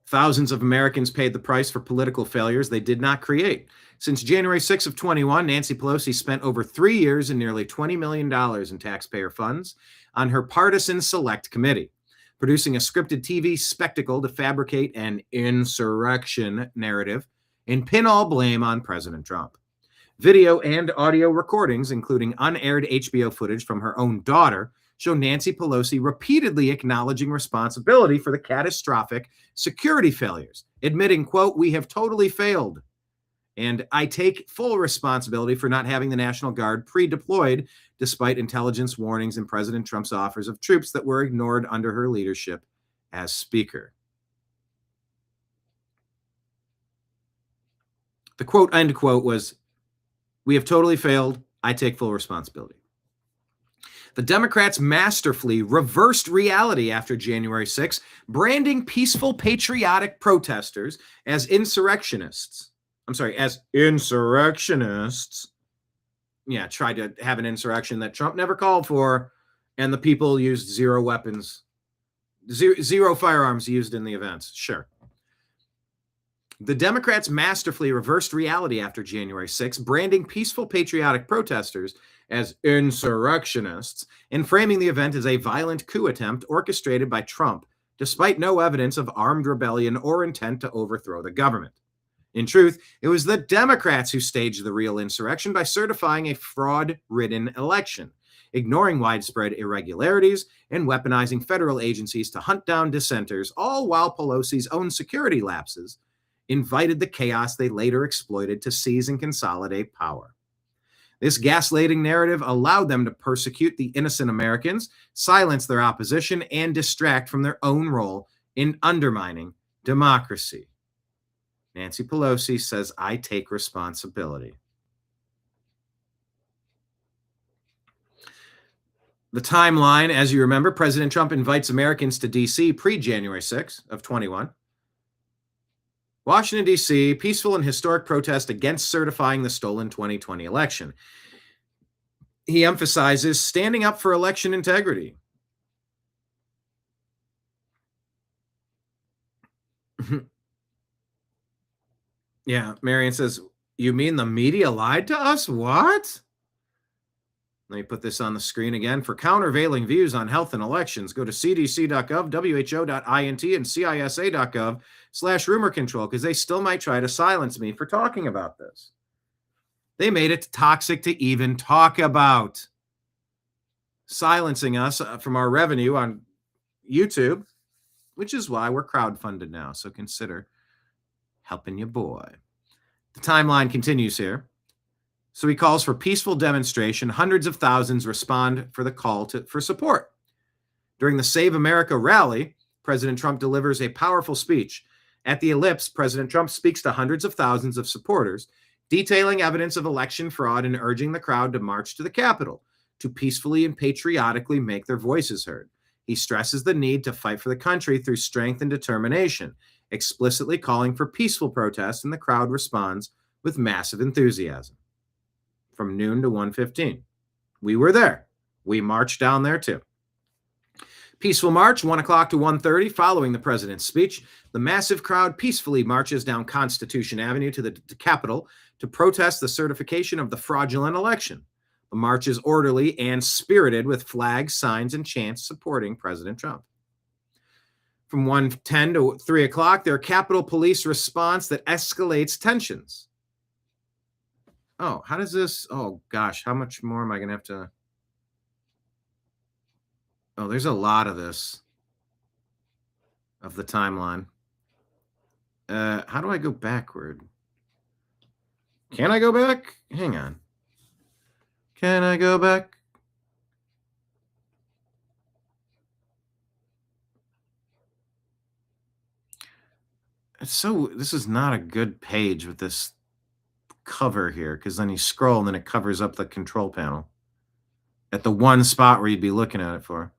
Thousands of Americans paid the price for political failures they did not create. Since January 6 of 21, Nancy Pelosi spent over 3 years and nearly $20 million in taxpayer funds on her partisan select committee, producing a scripted TV spectacle to fabricate an insurrection narrative and pin all blame on President Trump. Video and audio recordings, including unaired HBO footage from her own daughter, show Nancy Pelosi repeatedly acknowledging responsibility for the catastrophic security failures, admitting, quote, "We have totally failed, and I take full responsibility for not having the National Guard pre-deployed despite intelligence warnings and President Trump's offers of troops that were ignored under her leadership as Speaker." The quote, end quote, was, "We have totally failed. I take full responsibility." The Democrats masterfully reversed reality after January 6, branding peaceful patriotic protesters as insurrectionists. As insurrectionists. Yeah, tried to have an insurrection that Trump never called for, and the people used zero weapons, zero firearms used in the events. Sure. The Democrats masterfully reversed reality after January 6, branding peaceful patriotic protesters as insurrectionists and framing the event as a violent coup attempt orchestrated by Trump, despite no evidence of armed rebellion or intent to overthrow the government. In truth, it was the Democrats who staged the real insurrection by certifying a fraud-ridden election, ignoring widespread irregularities and weaponizing federal agencies to hunt down dissenters, all while Pelosi's own security lapses invited the chaos they later exploited to seize and consolidate power. This gaslighting narrative allowed them to persecute the innocent Americans, silence their opposition, and distract from their own role in undermining democracy. Nancy Pelosi says, I take responsibility. The timeline, as you remember, President Trump invites Americans to D.C. pre-January 6 of 21. Washington, D.C., peaceful and historic protest against certifying the stolen 2020 election. He emphasizes standing up for election integrity. Yeah, Marion says, you mean the media lied to us? What? Let me put this on the screen again. For countervailing views on health and elections, go to cdc.gov, who.int, and cisa.gov/rumor control, because they still might try to silence me for talking about this. They made it toxic to even talk about, silencing us from our revenue on YouTube, which is why we're crowdfunded now. So consider helping your boy. The timeline continues here. So he calls for peaceful demonstration. Hundreds of thousands respond for the call for support. During the Save America rally, President Trump delivers a powerful speech. At the Ellipse, President Trump speaks to hundreds of thousands of supporters, detailing evidence of election fraud and urging the crowd to march to the Capitol to peacefully and patriotically make their voices heard. He stresses the need to fight for the country through strength and determination, explicitly calling for peaceful protests, and the crowd responds with massive enthusiasm. From noon to 1:15. We were there. We marched down there too. Peaceful march, 1 o'clock to 1:30. Following the president's speech, the massive crowd peacefully marches down Constitution Avenue to the Capitol to protest the certification of the fraudulent election. The march is orderly and spirited with flags, signs, and chants supporting President Trump. From 1:10 to 3 o'clock, there are Capitol Police response that escalates tensions. Oh, how does this? Oh, gosh, how much more am I going to have to? Oh, there's a lot of this, of the timeline. How do I go backward? Can I go back? Hang on. Can I go back? This is not a good page with this cover here, because then you scroll and then it covers up the control panel at the one spot where you'd be looking at it for.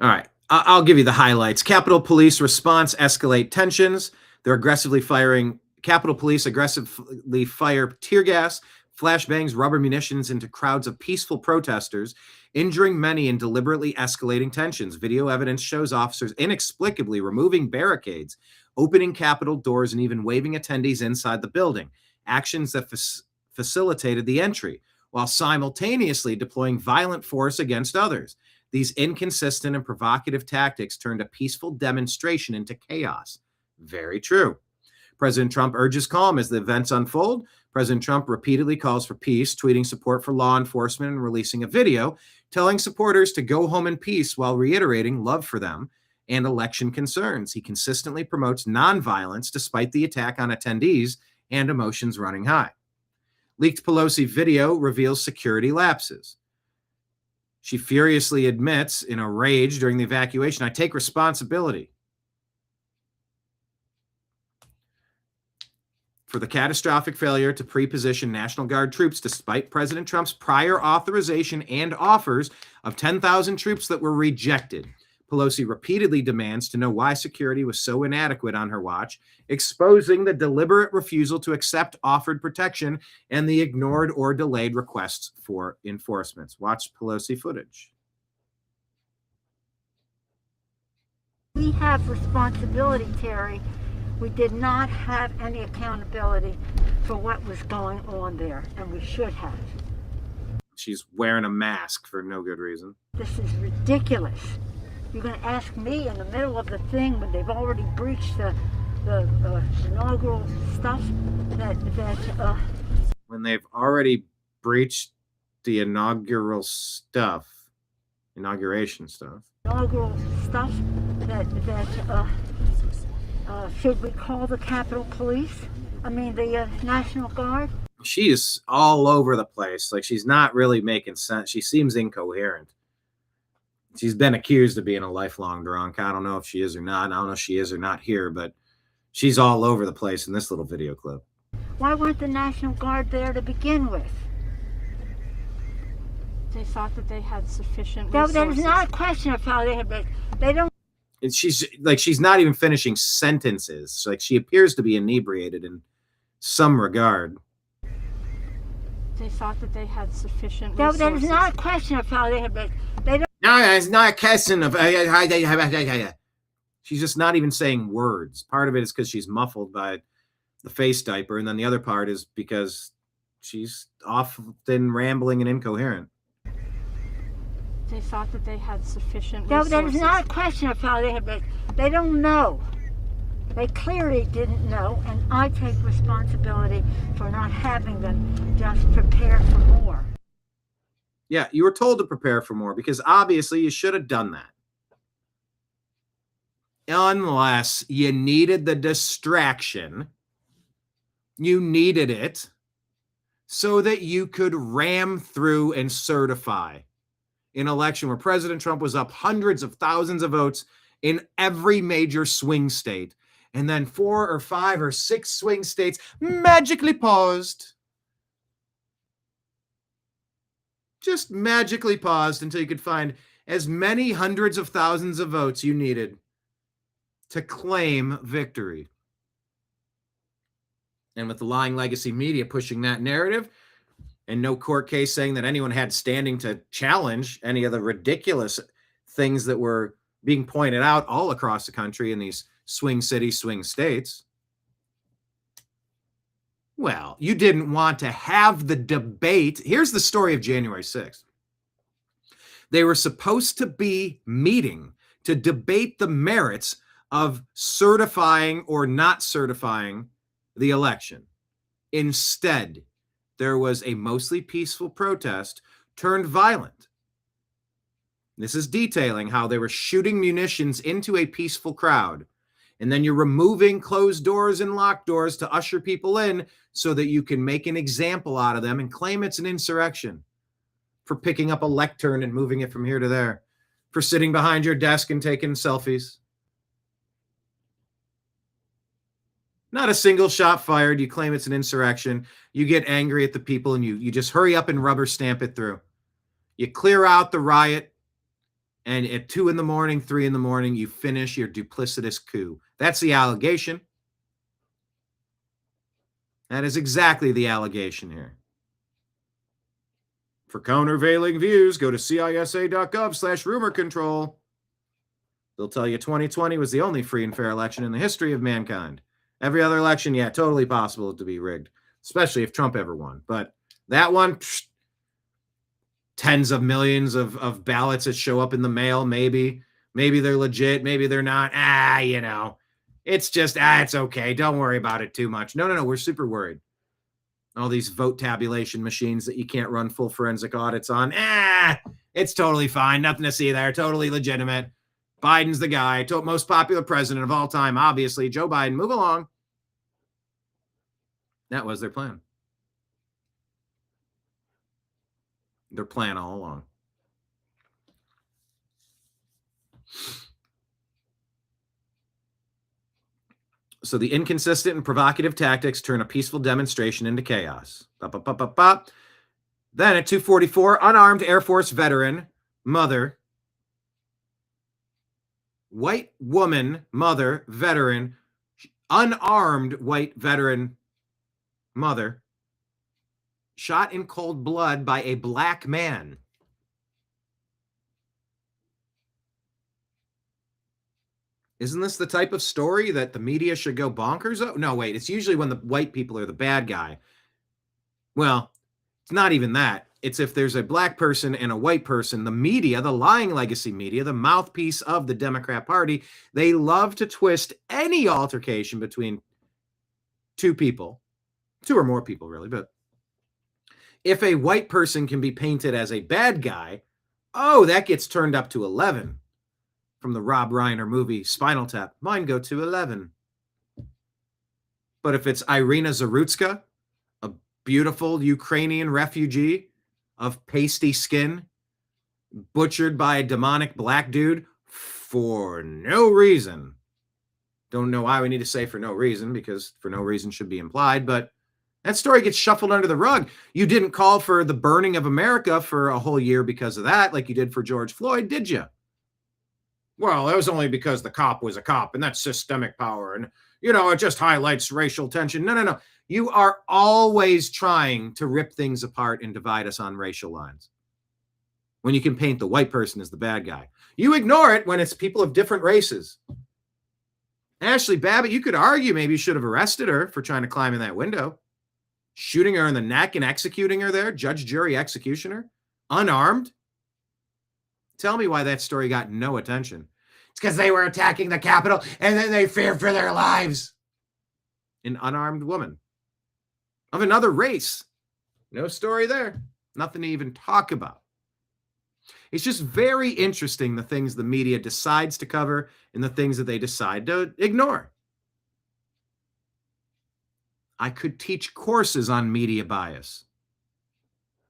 All right, I'll give you the highlights. Capitol Police response escalate tensions. They're Capitol Police aggressively fire tear gas, flashbangs, rubber munitions into crowds of peaceful protesters, injuring many and deliberately escalating tensions. Video evidence shows officers inexplicably removing barricades, opening Capitol doors, and even waving attendees inside the building, actions that facilitated the entry, while simultaneously deploying violent force against others. These inconsistent and provocative tactics turned a peaceful demonstration into chaos. Very true. President Trump urges calm as the events unfold. President Trump repeatedly calls for peace, tweeting support for law enforcement and releasing a video telling supporters to go home in peace while reiterating love for them and election concerns. He consistently promotes nonviolence despite the attack on attendees and emotions running high. Leaked Pelosi video reveals security lapses. She furiously admits in a rage during the evacuation, I take responsibility for the catastrophic failure to pre-position National Guard troops despite President Trump's prior authorization and offers of 10,000 troops that were rejected. Pelosi repeatedly demands to know why security was so inadequate on her watch, exposing the deliberate refusal to accept offered protection and the ignored or delayed requests for enforcements. Watch Pelosi footage. We have responsibility, Terry. We did not have any accountability for what was going on there, and we should have. She's wearing a mask for no good reason. This is ridiculous. You're going to ask me in the middle of the thing when they've already breached the inaugural stuff When they've already breached the inauguration stuff, should we call the Capitol Police? I mean, the National Guard? She is all over the place. Like, she's not really making sense. She seems incoherent. She's been accused of being a lifelong drunk. I don't know if she is or not. I don't know if she is or not here, but she's all over the place in this little video clip. Why weren't the National Guard there to begin with? They thought that they had sufficient resources. That is not a question of how they have, but they don't. And she's not even finishing sentences. Like, she appears to be inebriated in some regard. They thought that they had sufficient resources. That is not a question of how they have, but they don't. No, it's not a question of. She's just not even saying words. Part of it is because she's muffled by the face diaper, and then the other part is because she's often rambling and incoherent. They thought that they had sufficient resources. That is not a question of how they have, but they don't know. They clearly didn't know, and I take responsibility for not having them just prepare for more. Yeah, you were told to prepare for more because obviously you should have done that. Unless you needed the distraction, you needed it so that you could ram through and certify an election where President Trump was up hundreds of thousands of votes in every major swing state. And then 4 or 5 or 6 swing states magically paused. Just magically paused until you could find as many hundreds of thousands of votes you needed to claim victory. And with the lying legacy media pushing that narrative, and no court case saying that anyone had standing to challenge any of the ridiculous things that were being pointed out all across the country in these swing cities, swing states. Well, you didn't want to have the debate. Here's the story of January 6th. They were supposed to be meeting to debate the merits of certifying or not certifying the election. Instead, there was a mostly peaceful protest turned violent. This is detailing how they were shooting munitions into a peaceful crowd. And then you're removing closed doors and locked doors to usher people in so that you can make an example out of them and claim it's an insurrection for picking up a lectern and moving it from here to there, for sitting behind your desk and taking selfies. Not a single shot fired. You claim it's an insurrection. You get angry at the people and you just hurry up and rubber stamp it through. You clear out the riot, and at 2 a.m, 3 a.m, you finish your duplicitous coup. That's the allegation. That is exactly the allegation here. For countervailing views, go to cisa.gov/rumor control. They'll tell you 2020 was the only free and fair election in the history of mankind. Every other election, yeah, totally possible to be rigged, especially if Trump ever won. But that one, tens of millions of ballots that show up in the mail, maybe they're legit, maybe they're not. It's just, it's okay. Don't worry about it too much. No, we're super worried. All these vote tabulation machines that you can't run full forensic audits on. It's totally fine. Nothing to see there. Totally legitimate. Biden's the guy, most popular president of all time, obviously. Joe Biden, move along. That was their plan. Their plan all along. So the inconsistent and provocative tactics turn a peaceful demonstration into chaos. Then at 2:44, unarmed Air Force veteran, mother, white woman, mother, veteran, unarmed white veteran, mother, shot in cold blood by a black man. Isn't this the type of story that the media should go bonkers? Oh, no, wait. It's usually when the white people are the bad guy. Well, it's not even that. It's if there's a black person and a white person, the media, the lying legacy media, the mouthpiece of the Democrat Party, they love to twist any altercation between two people, two or more people really, but if a white person can be painted as a bad guy, oh, that gets turned up to 11. From the Rob Reiner movie Spinal Tap, mine go to 11. But if it's Irina Zarutska, a beautiful Ukrainian refugee of pasty skin, butchered by a demonic black dude for no reason. Don't know why we need to say for no reason, because for no reason should be implied, but that story gets shuffled under the rug. You didn't call for the burning of America for a whole year because of that, like you did for George Floyd, did you? Well, that was only because the cop was a cop, and that's systemic power. And, you know, it just highlights racial tension. No. You are always trying to rip things apart and divide us on racial lines when you can paint the white person as the bad guy. You ignore it when it's people of different races. Ashley Babbitt, you could argue maybe you should have arrested her for trying to climb in that window, shooting her in the neck and executing her there, judge, jury, executioner, unarmed. Tell me why that story got no attention. It's because they were attacking the Capitol and then they feared for their lives. An unarmed woman of another race. No story there. Nothing to even talk about. It's just very interesting the things the media decides to cover and the things that they decide to ignore. I could teach courses on media bias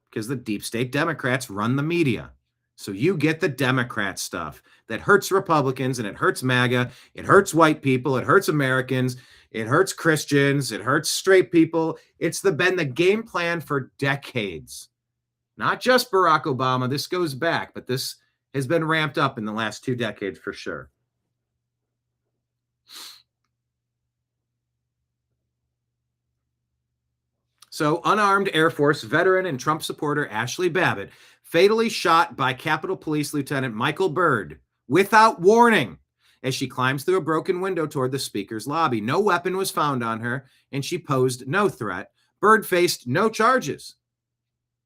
because the deep state Democrats run the media. So you get the Democrat stuff that hurts Republicans and it hurts MAGA. It hurts white people. It hurts Americans. It hurts Christians. It hurts straight people. It's been the game plan for decades. Not just Barack Obama. This goes back, but this has been ramped up in the last 2 decades for sure. So unarmed Air Force veteran and Trump supporter Ashley Babbitt fatally shot by Capitol Police Lieutenant Michael Byrd without warning as she climbs through a broken window toward the speaker's lobby. No weapon was found on her, and she posed no threat. Byrd faced no charges.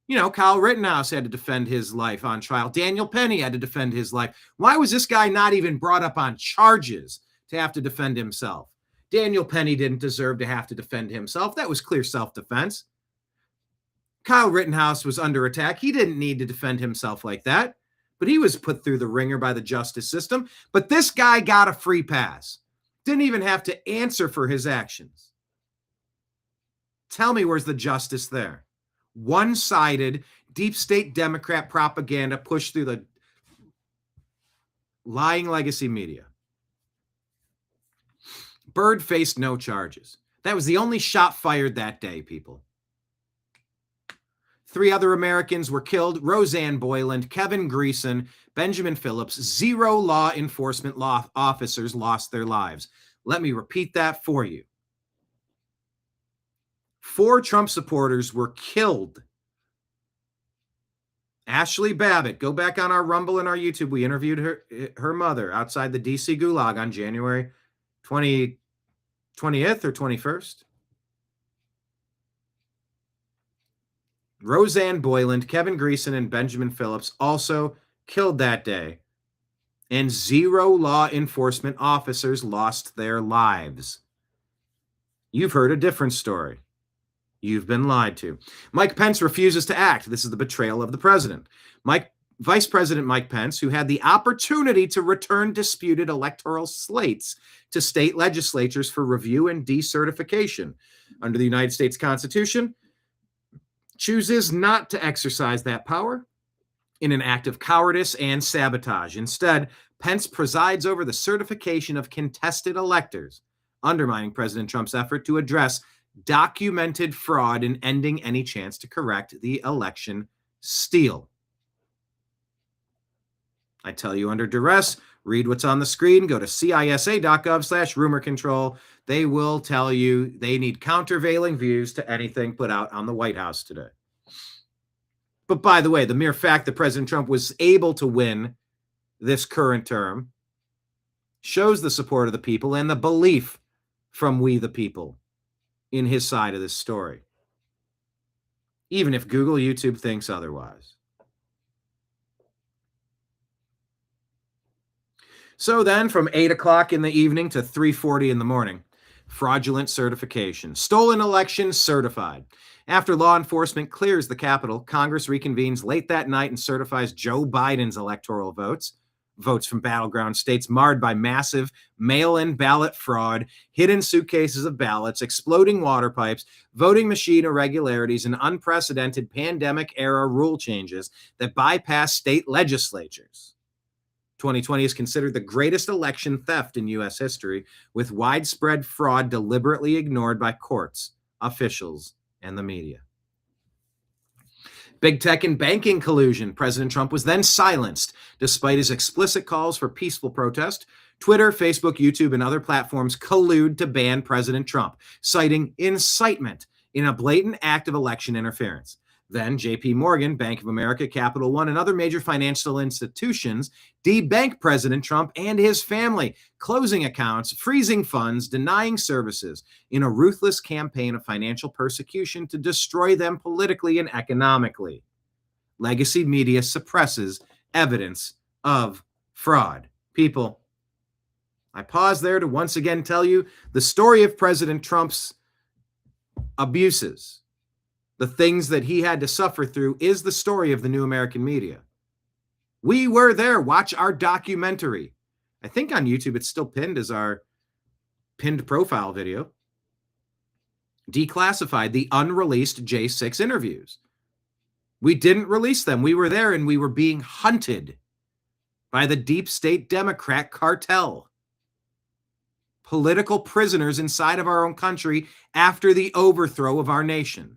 You know, Kyle Rittenhouse had to defend his life on trial. Daniel Penny had to defend his life. Why was this guy not even brought up on charges to have to defend himself? Daniel Penny didn't deserve to have to defend himself. That was clear self-defense. Kyle Rittenhouse was under attack. He didn't need to defend himself like that, but he was put through the ringer by the justice system. But this guy got a free pass. Didn't even have to answer for his actions. Tell me, where's the justice there? One-sided, deep state Democrat propaganda pushed through the lying legacy media. Byrd faced no charges. That was the only shot fired that day, people. 3 other Americans were killed: Roseanne Boyland, Kevin Greason, Benjamin Phillips. 0 law enforcement officers lost their lives. Let me repeat that for you. 4 Trump supporters were killed. Ashley Babbitt, go back on our Rumble and our YouTube. We interviewed her mother outside the D.C. Gulag on January 20th or 21st. Roseanne Boyland, Kevin Greason, and Benjamin Phillips also killed that day. And 0 law enforcement officers lost their lives. You've heard a different story. You've been lied to. Mike Pence refuses to act. This is the betrayal of the president. Vice President Mike Pence, who had the opportunity to return disputed electoral slates to state legislatures for review and decertification under the United States Constitution, chooses not to exercise that power in an act of cowardice and sabotage. Instead, Pence presides over the certification of contested electors undermining President Trump's effort to address documented fraud and ending any chance to correct the election steal. I tell you under duress, read what's on the screen, go to cisa.gov/rumor control. They will tell you they need countervailing views to anything put out on the White House today. But by the way, the mere fact that President Trump was able to win this current term shows the support of the people and the belief from we the people in his side of this story, even if Google, YouTube thinks otherwise. So then from 8 o'clock in the evening to 3:40 in the morning, fraudulent certification. Stolen election certified. After law enforcement clears the Capitol, Congress reconvenes late that night and certifies Joe Biden's electoral votes. Votes from battleground states marred by massive mail-in ballot fraud, hidden suitcases of ballots, exploding water pipes, voting machine irregularities, and unprecedented pandemic-era rule changes that bypass state legislatures. 2020 is considered the greatest election theft in U.S. history, with widespread fraud deliberately ignored by courts, officials, and the media. Big tech and banking collusion. President Trump was then silenced, despite his explicit calls for peaceful protest. Twitter, Facebook, YouTube, and other platforms collude to ban President Trump, citing incitement in a blatant act of election interference. Then J.P. Morgan, Bank of America, Capital One, and other major financial institutions debank President Trump and his family, closing accounts, freezing funds, denying services in a ruthless campaign of financial persecution to destroy them politically and economically. Legacy media suppresses evidence of fraud. People, I pause there to once again tell you the story of President Trump's abuses. The things that he had to suffer through is the story of the new American media. We were there. Watch our documentary. I think on YouTube it's still pinned as our pinned profile video. Declassified, the unreleased J6 interviews. We didn't release them. We were there and we were being hunted by the deep state Democrat cartel. Political prisoners inside of our own country after the overthrow of our nation.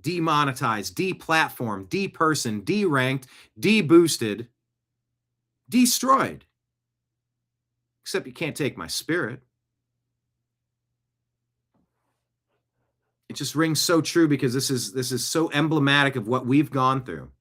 Demonetized, deplatformed, depersoned, deranked, deboosted, destroyed. Except you can't take my spirit. It just rings so true because this is so emblematic of what we've gone through.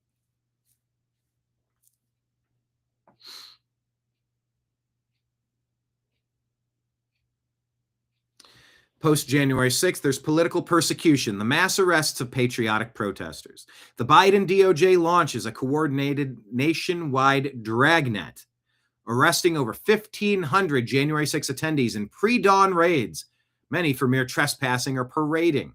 Post-January 6th, there's political persecution, the mass arrests of patriotic protesters. The Biden DOJ launches a coordinated nationwide dragnet, arresting over 1,500 January 6 attendees in pre-dawn raids, many for mere trespassing or parading.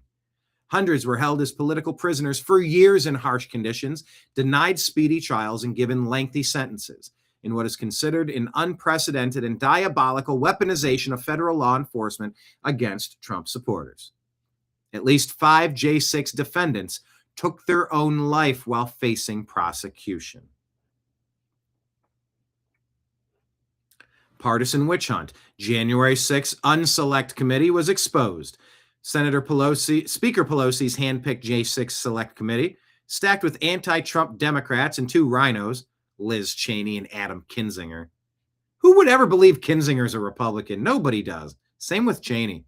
Hundreds were held as political prisoners for years in harsh conditions, denied speedy trials, and given lengthy sentences in what is considered an unprecedented and diabolical weaponization of federal law enforcement against Trump supporters. At least 5 J6 defendants took their own life while facing prosecution. Partisan witch hunt. January 6 Unselect Committee was exposed. Speaker Pelosi's handpicked J6 Select Committee, stacked with anti-Trump Democrats and 2 rhinos, Liz Cheney and Adam Kinzinger. Who would ever believe Kinzinger's a Republican? Nobody does. Same with Cheney.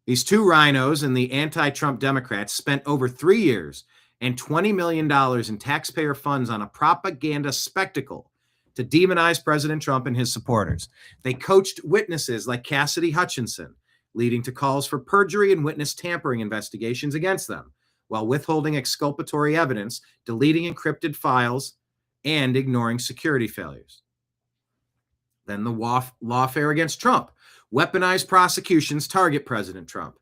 These 2 rhinos and the anti-Trump Democrats spent over 3 years and $20 million in taxpayer funds on a propaganda spectacle to demonize President Trump and his supporters. They coached witnesses like Cassidy Hutchinson, leading to calls for perjury and witness tampering investigations against them, while withholding exculpatory evidence, deleting encrypted files, and ignoring security failures. Then the lawfare against Trump. Weaponized prosecutions target President Trump.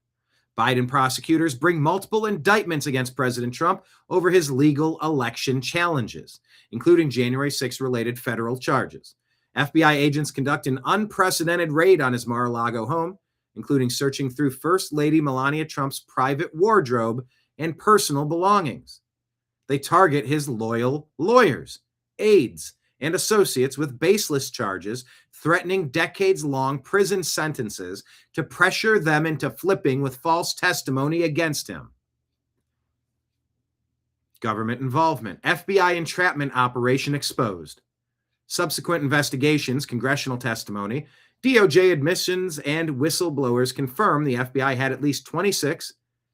Biden prosecutors bring multiple indictments against President Trump over his legal election challenges, including January 6 related federal charges. FBI agents conduct an unprecedented raid on his Mar-a-Lago home, including searching through First Lady Melania Trump's private wardrobe and personal belongings. They target his loyal lawyers, aides, and associates with baseless charges threatening decades-long prison sentences to pressure them into flipping with false testimony against him. Government involvement. FBI entrapment operation exposed. Subsequent investigations, congressional testimony, DOJ admissions, and whistleblowers confirm the FBI had at least 26,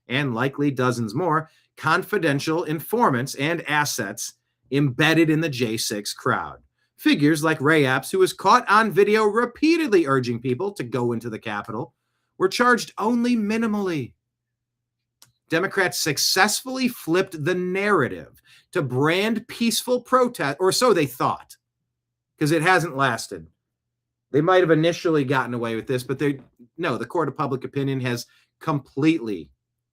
and likely dozens more, confidential informants and assets embedded in the J6 crowd. Figures like Ray Epps, who was caught on video repeatedly urging people to go into the Capitol, were charged only minimally. Democrats successfully flipped the narrative to brand peaceful protest, or so they thought, because it hasn't lasted. They might have initially gotten away with this, but the court of public opinion has completely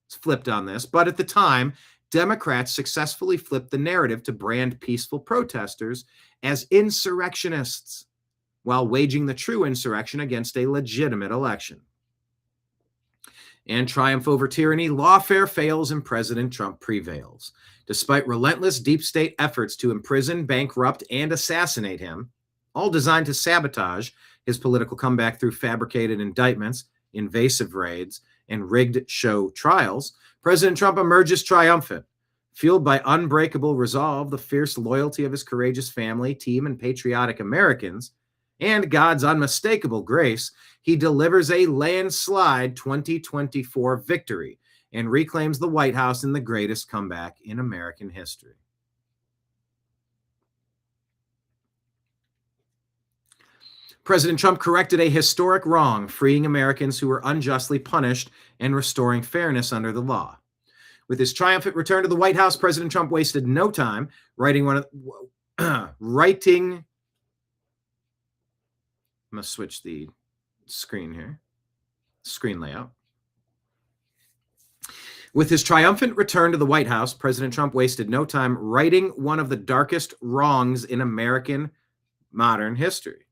flipped on this. But at the time, Democrats successfully flipped the narrative to brand peaceful protesters as insurrectionists while waging the true insurrection against a legitimate election. And triumph over tyranny, lawfare fails and President Trump prevails. Despite relentless deep state efforts to imprison, bankrupt, and assassinate him, all designed to sabotage his political comeback through fabricated indictments, invasive raids, and rigged show trials, President Trump emerges triumphant. Fueled by unbreakable resolve, the fierce loyalty of his courageous family, team, and patriotic Americans, and God's unmistakable grace, he delivers a landslide 2024 victory and reclaims the White House in the greatest comeback in American history. President Trump corrected a historic wrong, freeing Americans who were unjustly punished and restoring fairness under the law. With his triumphant return to the White House, President Trump wasted no time writing I'm going to switch the screen here. Screen layout. With his triumphant return to the White House, President Trump wasted no time righting one of the darkest wrongs in American modern history.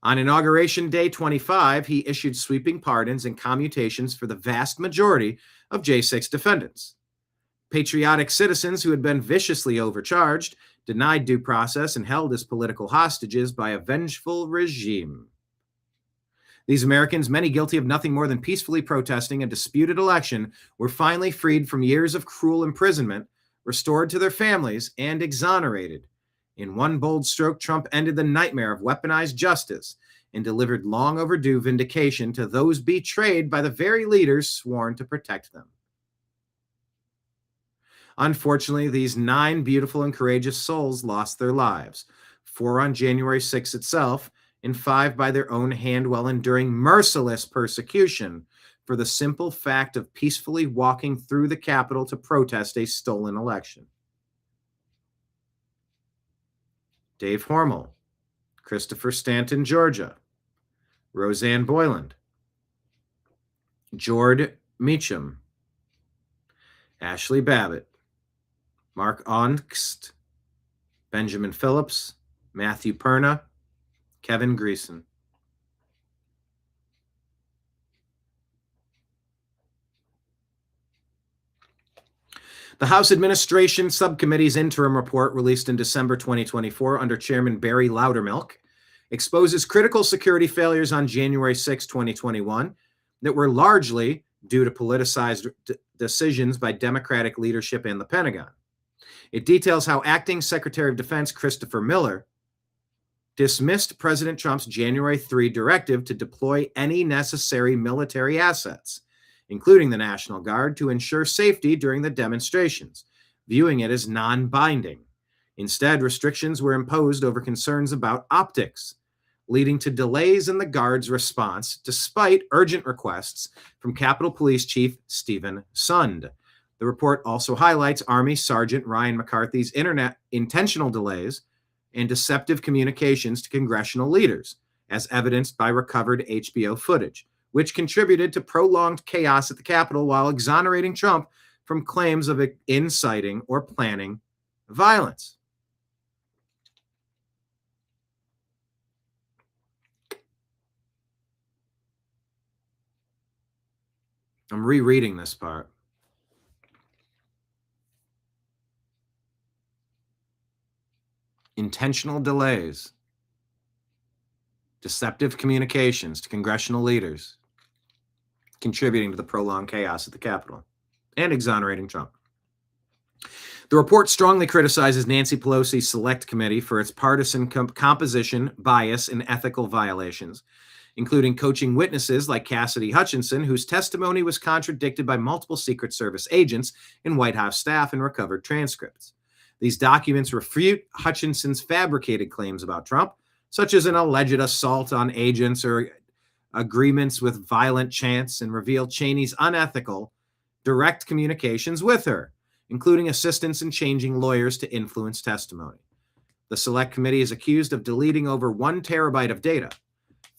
On Inauguration Day 25, he issued sweeping pardons and commutations for the vast majority of J6 defendants. Patriotic citizens who had been viciously overcharged, denied due process, and held as political hostages by a vengeful regime. These Americans, many guilty of nothing more than peacefully protesting a disputed election, were finally freed from years of cruel imprisonment, restored to their families, and exonerated. In one bold stroke, Trump ended the nightmare of weaponized justice and delivered long overdue vindication to those betrayed by the very leaders sworn to protect them. Unfortunately, these 9 beautiful and courageous souls lost their lives, 4 on January 6 itself, and 5 by their own hand while enduring merciless persecution for the simple fact of peacefully walking through the Capitol to protest a stolen election. Dave Hormel, Christopher Stanton, Georgia, Roseanne Boyland, Jord Meacham, Ashley Babbitt, Mark Ongst, Benjamin Phillips, Matthew Perna, Kevin Greason. The House Administration Subcommittee's interim report, released in December 2024 under Chairman Barry Loudermilk, exposes critical security failures on January 6, 2021 that were largely due to politicized decisions by Democratic leadership and the Pentagon. It details how Acting Secretary of Defense Christopher Miller dismissed President Trump's January 3 directive to deploy any necessary military assets, including the National Guard, to ensure safety during the demonstrations, viewing it as non-binding. Instead, restrictions were imposed over concerns about optics, leading to delays in the Guard's response, despite urgent requests from Capitol Police Chief Stephen Sund. The report also highlights Army Sergeant Ryan McCarthy's intentional delays and deceptive communications to congressional leaders, as evidenced by recovered HBO footage, which contributed to prolonged chaos at the Capitol while exonerating Trump from claims of inciting or planning violence. I'm rereading this part. intentional delays, deceptive communications to congressional leaders, contributing to the prolonged chaos at the Capitol, and exonerating Trump. The report strongly criticizes Nancy Pelosi's Select Committee for its partisan composition, bias, and ethical violations, including coaching witnesses like Cassidy Hutchinson, whose testimony was contradicted by multiple Secret Service agents and White House staff in recovered transcripts. These documents refute Hutchinson's fabricated claims about Trump, such as an alleged assault on agents or agreements with violent chants, and reveal Cheney's unethical, direct communications with her, including assistance in changing lawyers to influence testimony. The Select Committee is accused of deleting over 1 terabyte of data,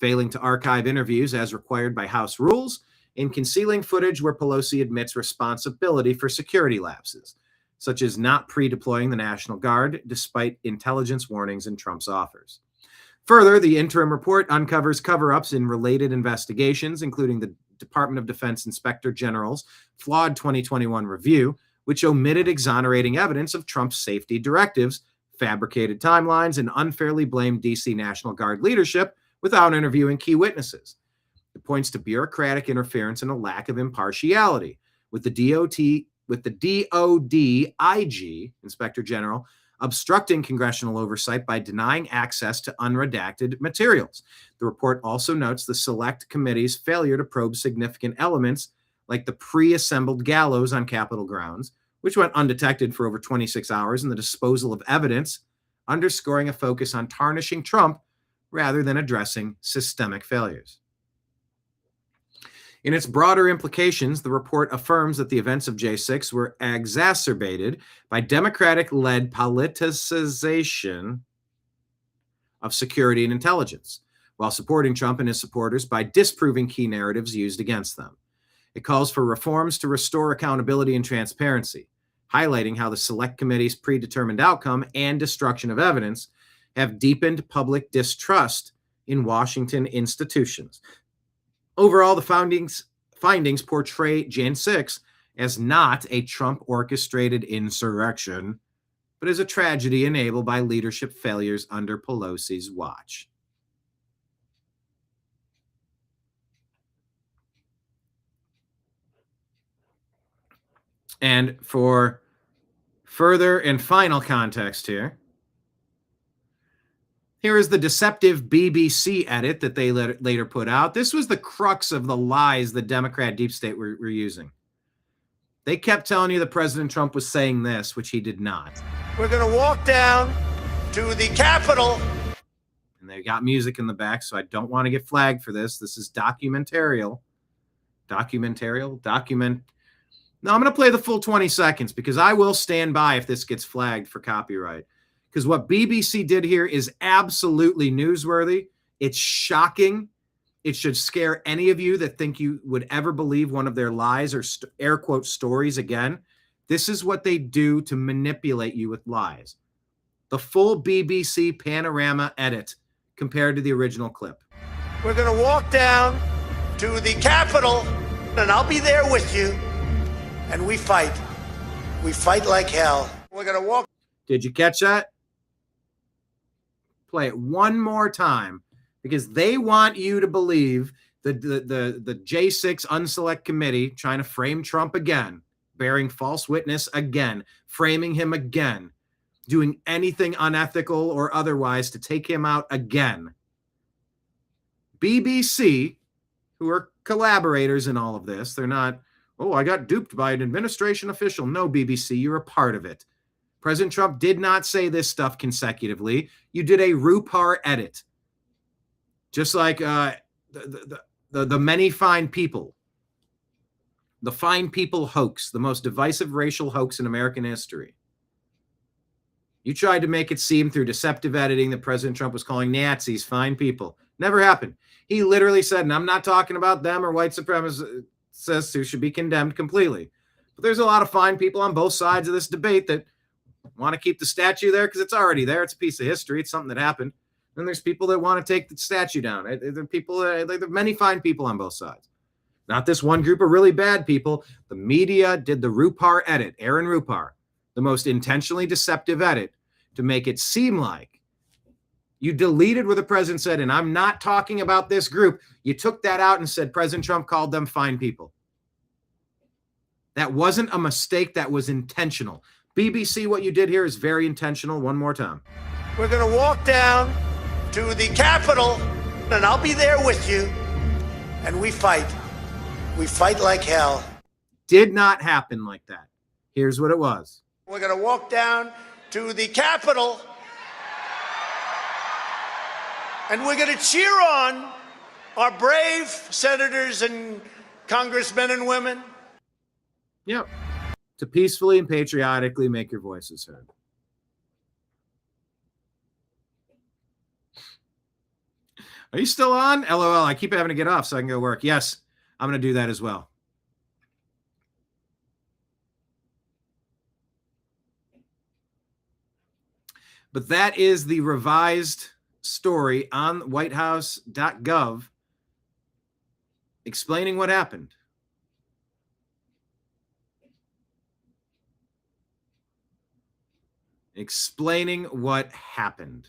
failing to archive interviews as required by House rules, and concealing footage where Pelosi admits responsibility for security lapses, such as not pre-deploying the National Guard despite intelligence warnings and Trump's offers. Further, the interim report uncovers cover-ups in related investigations, including the Department of Defense Inspector General's flawed 2021 review, which omitted exonerating evidence of Trump's safety directives, fabricated timelines, and unfairly blamed D.C. National Guard leadership without interviewing key witnesses. It points to bureaucratic interference and a lack of impartiality, with the DOD IG, Inspector General, obstructing congressional oversight by denying access to unredacted materials. The report also notes the Select Committee's failure to probe significant elements like the pre-assembled gallows on Capitol grounds, which went undetected for over 26 hours, and the disposal of evidence, underscoring a focus on tarnishing Trump rather than addressing systemic failures. In its broader implications, the report affirms that the events of J6 were exacerbated by Democratic-led politicization of security and intelligence, while supporting Trump and his supporters by disproving key narratives used against them. It calls for reforms to restore accountability and transparency, highlighting how the Select Committee's predetermined outcome and destruction of evidence have deepened public distrust in Washington institutions. Overall, the findings portray Jan 6 as not a Trump-orchestrated insurrection, but as a tragedy enabled by leadership failures under Pelosi's watch. And for further and final context here, here is the deceptive BBC edit that they later put out. This was the crux of the lies the Democrat deep state were using. They kept telling you that President Trump was saying this, which he did not. We're going to walk down to the Capitol. And they got music in the back, so I don't want to get flagged for this. This is documentarial. No, I'm going to play the full 20 seconds because I will stand by if this gets flagged for copyright. Because what BBC did here is absolutely newsworthy. It's shocking. It should scare any of you that think you would ever believe one of their lies or air quote stories again. This is what they do to manipulate you with lies. The full BBC panorama edit compared to the original clip. We're going to walk down to the Capitol, and I'll be there with you. And we fight. We fight like hell. We're going to walk. Did you catch that? Play it one more time because they want you to believe the J6 Unselect Committee trying to frame Trump again, bearing false witness again, framing him again, doing anything unethical or otherwise to take him out again. BBC, who are collaborators in all of this, they're not, oh, I got duped by an administration official. No, BBC, you're a part of it. President Trump did not say this stuff consecutively. You did a RuPaul edit. Just like the many fine people. The fine people hoax, the most divisive racial hoax in American history. You tried to make it seem through deceptive editing that President Trump was calling Nazis fine people. Never happened. He literally said, and I'm not talking about them or white supremacists who should be condemned completely. But there's a lot of fine people on both sides of this debate that want to keep the statue there because it's already there. It's a piece of history. It's something that happened. And there's people that want to take the statue down. There are many fine people on both sides. Not this one group of really bad people. The media did the RuPaul edit, Aaron RuPaul, the most intentionally deceptive edit to make it seem like You deleted where the president said, and I'm not talking about this group. You took that out and said President Trump called them fine people. That wasn't a mistake. That was intentional. BBC, what you did here is very intentional. One more time. We're going to walk down to the Capitol, and I'll be there with you. And we fight. We fight like hell. Did not happen like that. Here's what it was. We're going to walk down to the Capitol, and we're going to cheer on our brave senators and congressmen and women. Yep. To peacefully and patriotically make your voices heard. Are you still on? LOL. I keep having to get off so I can go work. Yes, I'm going to do that as well. But that is the revised story on whitehouse.gov explaining what happened. Explaining what happened.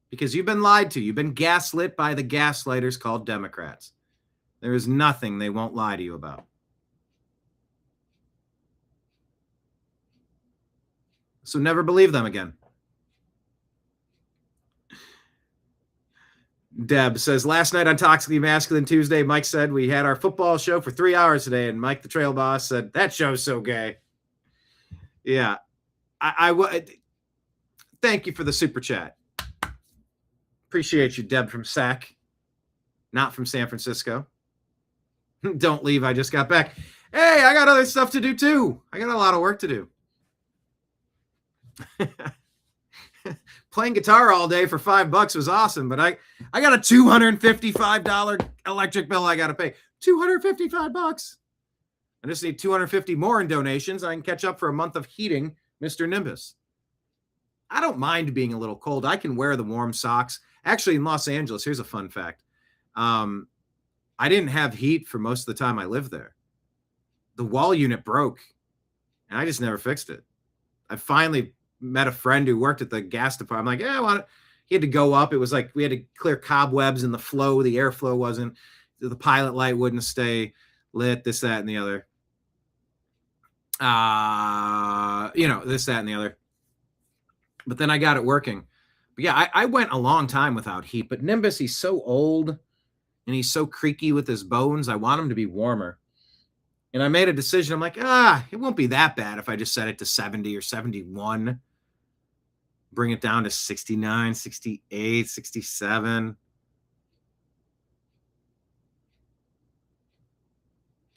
Because you've been lied to. You've been gaslit by the gaslighters called Democrats. There is nothing they won't lie to you about. So never believe them again. Deb says, last night on Toxically Masculine Tuesday, Mike said we had our football show for 3 hours today, and Mike, the trail boss, said, that show's so gay. Yeah. I thank you for the super chat. Appreciate you, Deb from SAC, not from San Francisco. Don't leave. I just got back. Hey, I got other stuff to do too. I got a lot of work to do. Playing guitar all day for $5 was awesome, but I got a $255 electric bill I got to pay. $255. I just need 250 more in donations. I can catch up for a month of heating Mr. Nimbus. I don't mind being a little cold. I can wear the warm socks. Actually, in Los Angeles, here's a fun fact. I didn't have heat for most of the time I lived there. The wall unit broke, and I just never fixed it. I finally met a friend who worked at the gas department. I'm like, yeah, I want it. He had to go up. It was like we had to clear cobwebs in the flow. The airflow wasn't. The pilot light wouldn't stay lit, this, that, and the other. This, that, and the other. But then I got it working. But yeah, I went a long time without heat. But Nimbus, he's so old and he's so creaky with his bones. I want him to be warmer. And I made a decision. I'm like, it won't be that bad if I just set it to 70 or 71. Bring it down to 69, 68, 67.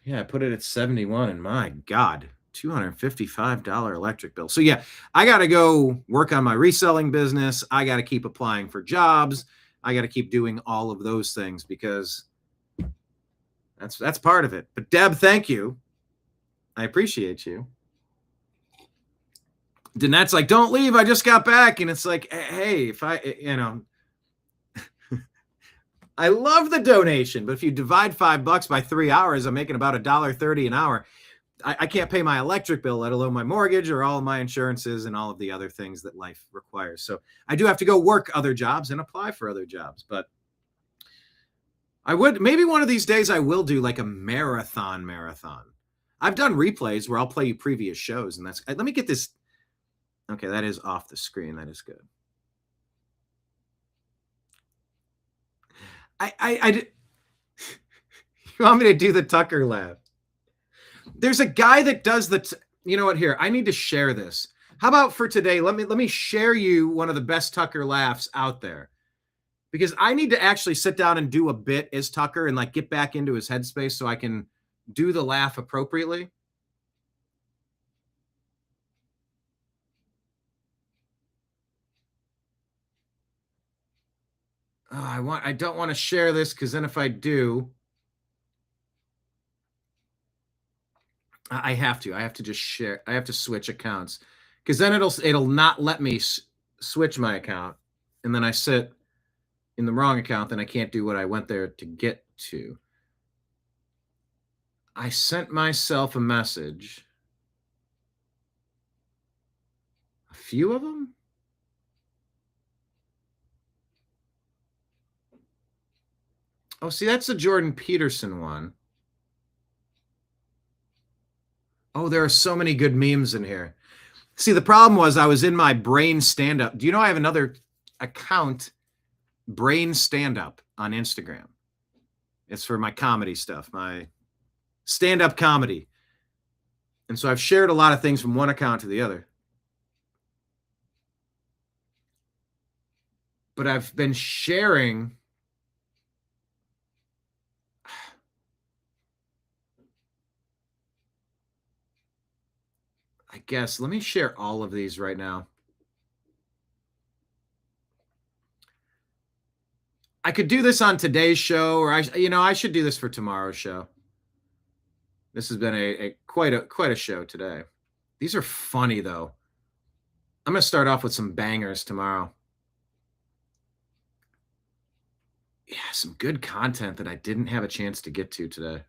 Yeah, I put it at 71, and my God, $255 electric bill. So yeah, I got to go work on my reselling business. I got to keep applying for jobs. I got to keep doing all of those things because that's part of it. But Deb, thank you. I appreciate you. Danette's like, don't leave. I just got back. And it's like, hey, if I love the donation, but if you divide $5 by 3 hours, I'm making about $1.30 an hour. I can't pay my electric bill, let alone my mortgage or all of my insurances and all of the other things that life requires. So I do have to go work other jobs and apply for other jobs. But maybe one of these days I will do like a marathon. I've done replays where I'll play you previous shows, and let me get this. Okay, that is off the screen. That is good. You want me to do the Tucker laugh? There's a guy that does you know what? Here, I need to share this. How about for today? Let me share you one of the best Tucker laughs out there, because I need to actually sit down and do a bit as Tucker and like get back into his headspace so I can do the laugh appropriately. Oh, I don't want to share this because then if I do, I have to just share. I have to switch accounts because then it'll not let me switch my account, and then I sit in the wrong account. Then I can't do what I went there to get to. I sent myself a message. A few of them. Oh, see, that's the Jordan Peterson one. Oh, there are so many good memes in here. See, the problem was I was in my Brain Stand-Up. Do you know I have another account, Brain Stand-Up, on Instagram? It's for my comedy stuff, my stand-up comedy. And so I've shared a lot of things from one account to the other. But I've been sharing... I guess, let me share all of these right now. I could do this on today's show, or I should do this for tomorrow's show. This has been quite a show today. These are funny though. I'm going to start off with some bangers tomorrow. Yeah, some good content that I didn't have a chance to get to today.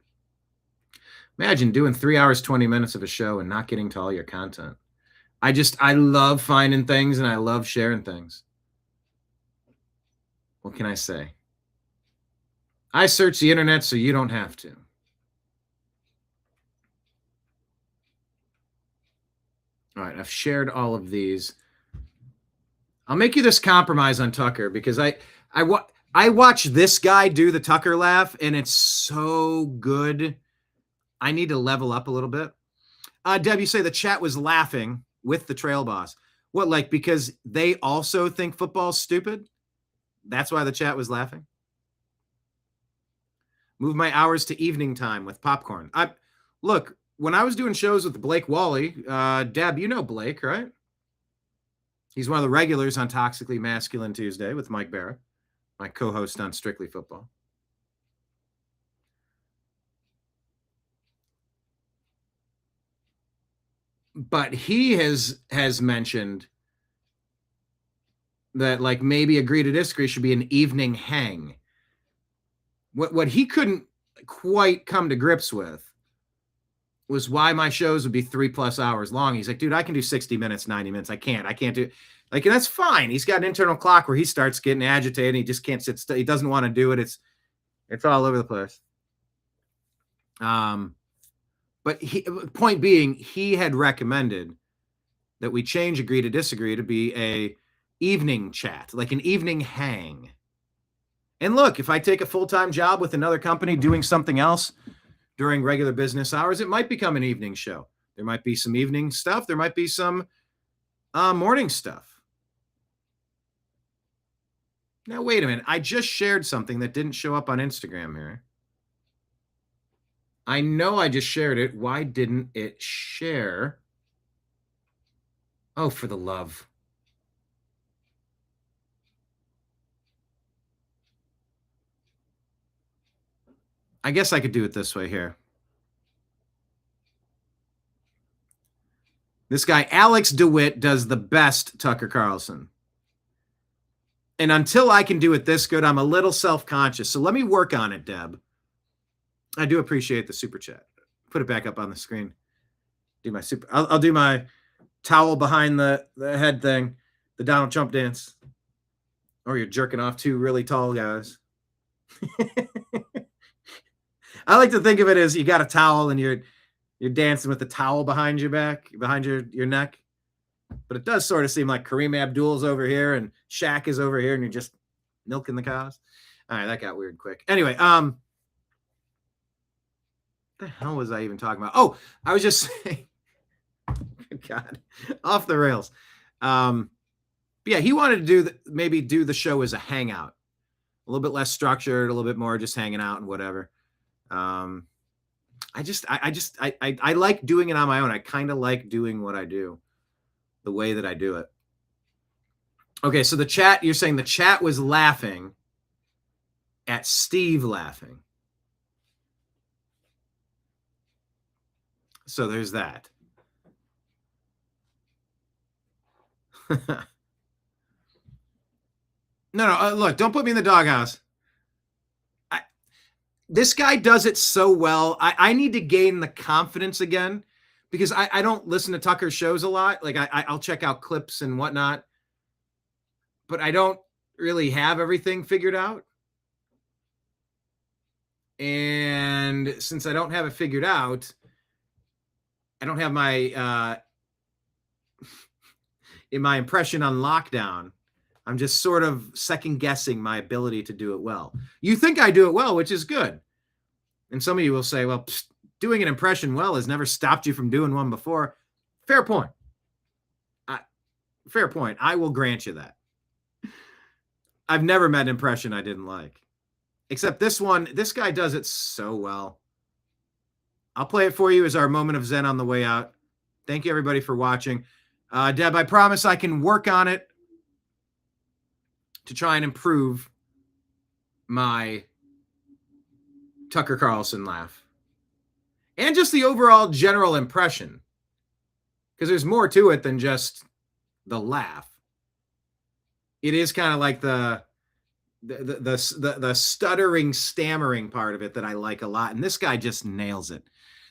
Imagine doing 3 hours, 20 minutes of a show and not getting to all your content. I love finding things and I love sharing things. What can I say? I search the internet so you don't have to. All right, I've shared all of these. I'll make you this compromise on Tucker because I watch this guy do the Tucker laugh and it's so good. I need to level up a little bit. Deb, you say the chat was laughing with the trail boss. What, like because they also think football's stupid? That's why the chat was laughing? Move my hours to evening time with popcorn. Look, when I was doing shows with Blake Wally, Deb, you know Blake, right? He's one of the regulars on Toxically Masculine Tuesday with Mike Barrett, my co-host on Strictly Football. But he has mentioned that like maybe Agree to Disagree should be an evening hang. What he couldn't quite come to grips with was why my shows would be 3+ hours long. He's like, dude, I can do 60 minutes, 90 minutes. I can't do like, and that's fine. He's got an internal clock where he starts getting agitated. And he just can't sit still. He doesn't want to do it. It's all over the place. But point being, he had recommended that we change Agree to Disagree to be a evening chat, like an evening hang. And look, if I take a full-time job with another company doing something else during regular business hours, it might become an evening show. There might be some evening stuff. There might be some morning stuff. Now, wait a minute. I just shared something that didn't show up on Instagram here. I know I just shared it. Why didn't it share? Oh, for the love. I guess I could do it this way here. This guy, Alex DeWitt, does the best Tucker Carlson. And until I can do it this good, I'm a little self-conscious. So let me work on it, Deb. I do appreciate the super chat. Put it back up on the screen. I'll do my towel behind the head thing, the Donald Trump dance. Or you're jerking off two really tall guys. I like to think of it as you got a towel and you're dancing with the towel behind your back, behind your neck. But it does sort of seem like Kareem Abdul's over here and Shaq is over here and you're just milking the cows. All right, that got weird quick. Anyway, what the hell was I even talking about? Oh, I was just saying, God, off the rails. Yeah, he wanted to maybe do the show as a hangout, a little bit less structured, a little bit more just hanging out and whatever. I like doing it on my own. I kind of like doing what I do, the way that I do it. Okay, so the chat, you're saying the chat was laughing at Steve laughing. So there's that. No, look, don't put me in the doghouse. This guy does it so well. I need to gain the confidence again because I don't listen to Tucker's shows a lot. Like I'll check out clips and whatnot, but I don't really have everything figured out. And since I don't have it figured out, I don't have my in my impression on lockdown. I'm just sort of second guessing my ability to do it well. You think I do it well, which is good. And some of you will say, well, doing an impression well has never stopped you from doing one before. Fair point. Fair point. I will grant you that. I've never met an impression I didn't like. Except this one, this guy does it so well. I'll play it for you as our moment of Zen on the way out. Thank you, everybody, for watching. Deb, I promise I can work on it to try and improve my Tucker Carlson laugh. And just the overall general impression. Because there's more to it than just the laugh. It is kind of like the stuttering, stammering part of it that I like a lot. And this guy just nails it.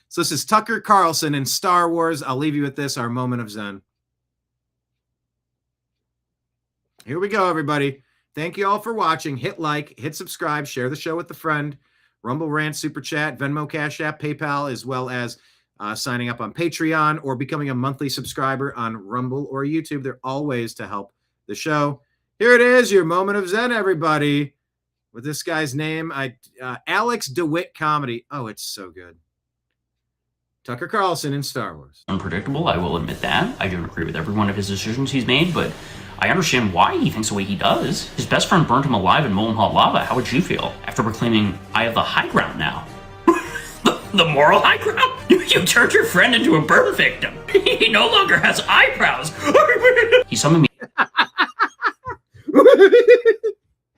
So this is Tucker Carlson in Star Wars. I'll leave you with this, our moment of Zen. Here we go, everybody. Thank you all for watching. Hit like, hit subscribe, share the show with a friend. Rumble Rant, Super Chat, Venmo, Cash App, PayPal, as well as signing up on Patreon or becoming a monthly subscriber on Rumble or YouTube. They're all ways to help the show. Here it is, your moment of Zen, everybody. With this guy's name, Alex DeWitt Comedy. Oh, it's so good. Tucker Carlson in Star Wars. Unpredictable, I will admit that. I don't agree with every one of his decisions he's made, but I understand why he thinks the way he does. His best friend burned him alive in molten hot lava. How would you feel after proclaiming, I have the high ground now? the moral high ground? You turned your friend into a burn victim. He no longer has eyebrows. He summoned me.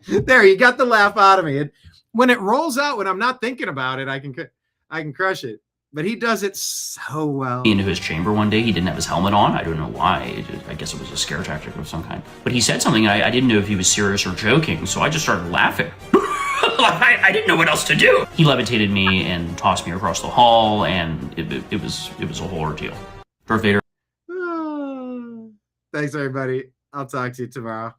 There, you got the laugh out of me. And when it rolls out, when I'm not thinking about it, I can crush it. But he does it so well. Into his chamber one day. He didn't have his helmet on. I don't know why. I guess it was a scare tactic of some kind. But he said something, and I didn't know if he was serious or joking, so I just started laughing. I didn't know what else to do. He levitated me and tossed me across the hall, and it was a whole ordeal. Darth Vader. Thanks, everybody. I'll talk to you tomorrow.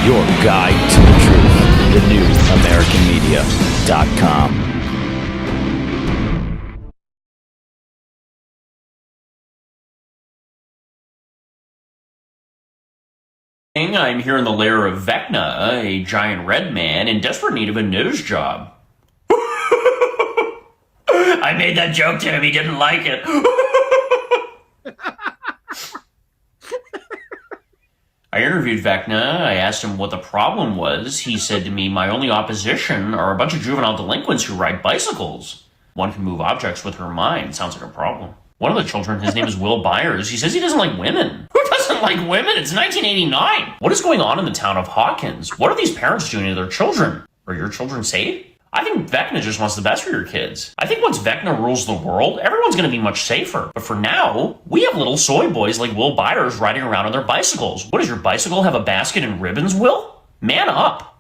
Your guide to the truth. TheNewAmericanMedia.com. I'm here in the lair of Vecna, a giant red man in desperate need of a nose job. I made that joke to him. He didn't like it. I interviewed Vecna. I asked him what the problem was. He said to me, my only opposition are a bunch of juvenile delinquents who ride bicycles. One can move objects with her mind. Sounds like a problem. One of the children, his name is Will Byers. He says he doesn't like women. Who doesn't like women? It's 1989. What is going on in the town of Hawkins? What are these parents doing to their children? Are your children safe? I think Vecna just wants the best for your kids. I think once Vecna rules the world, everyone's going to be much safer. But for now, we have little soy boys like Will Byers riding around on their bicycles. What does your bicycle have a basket and ribbons, Will? Man up.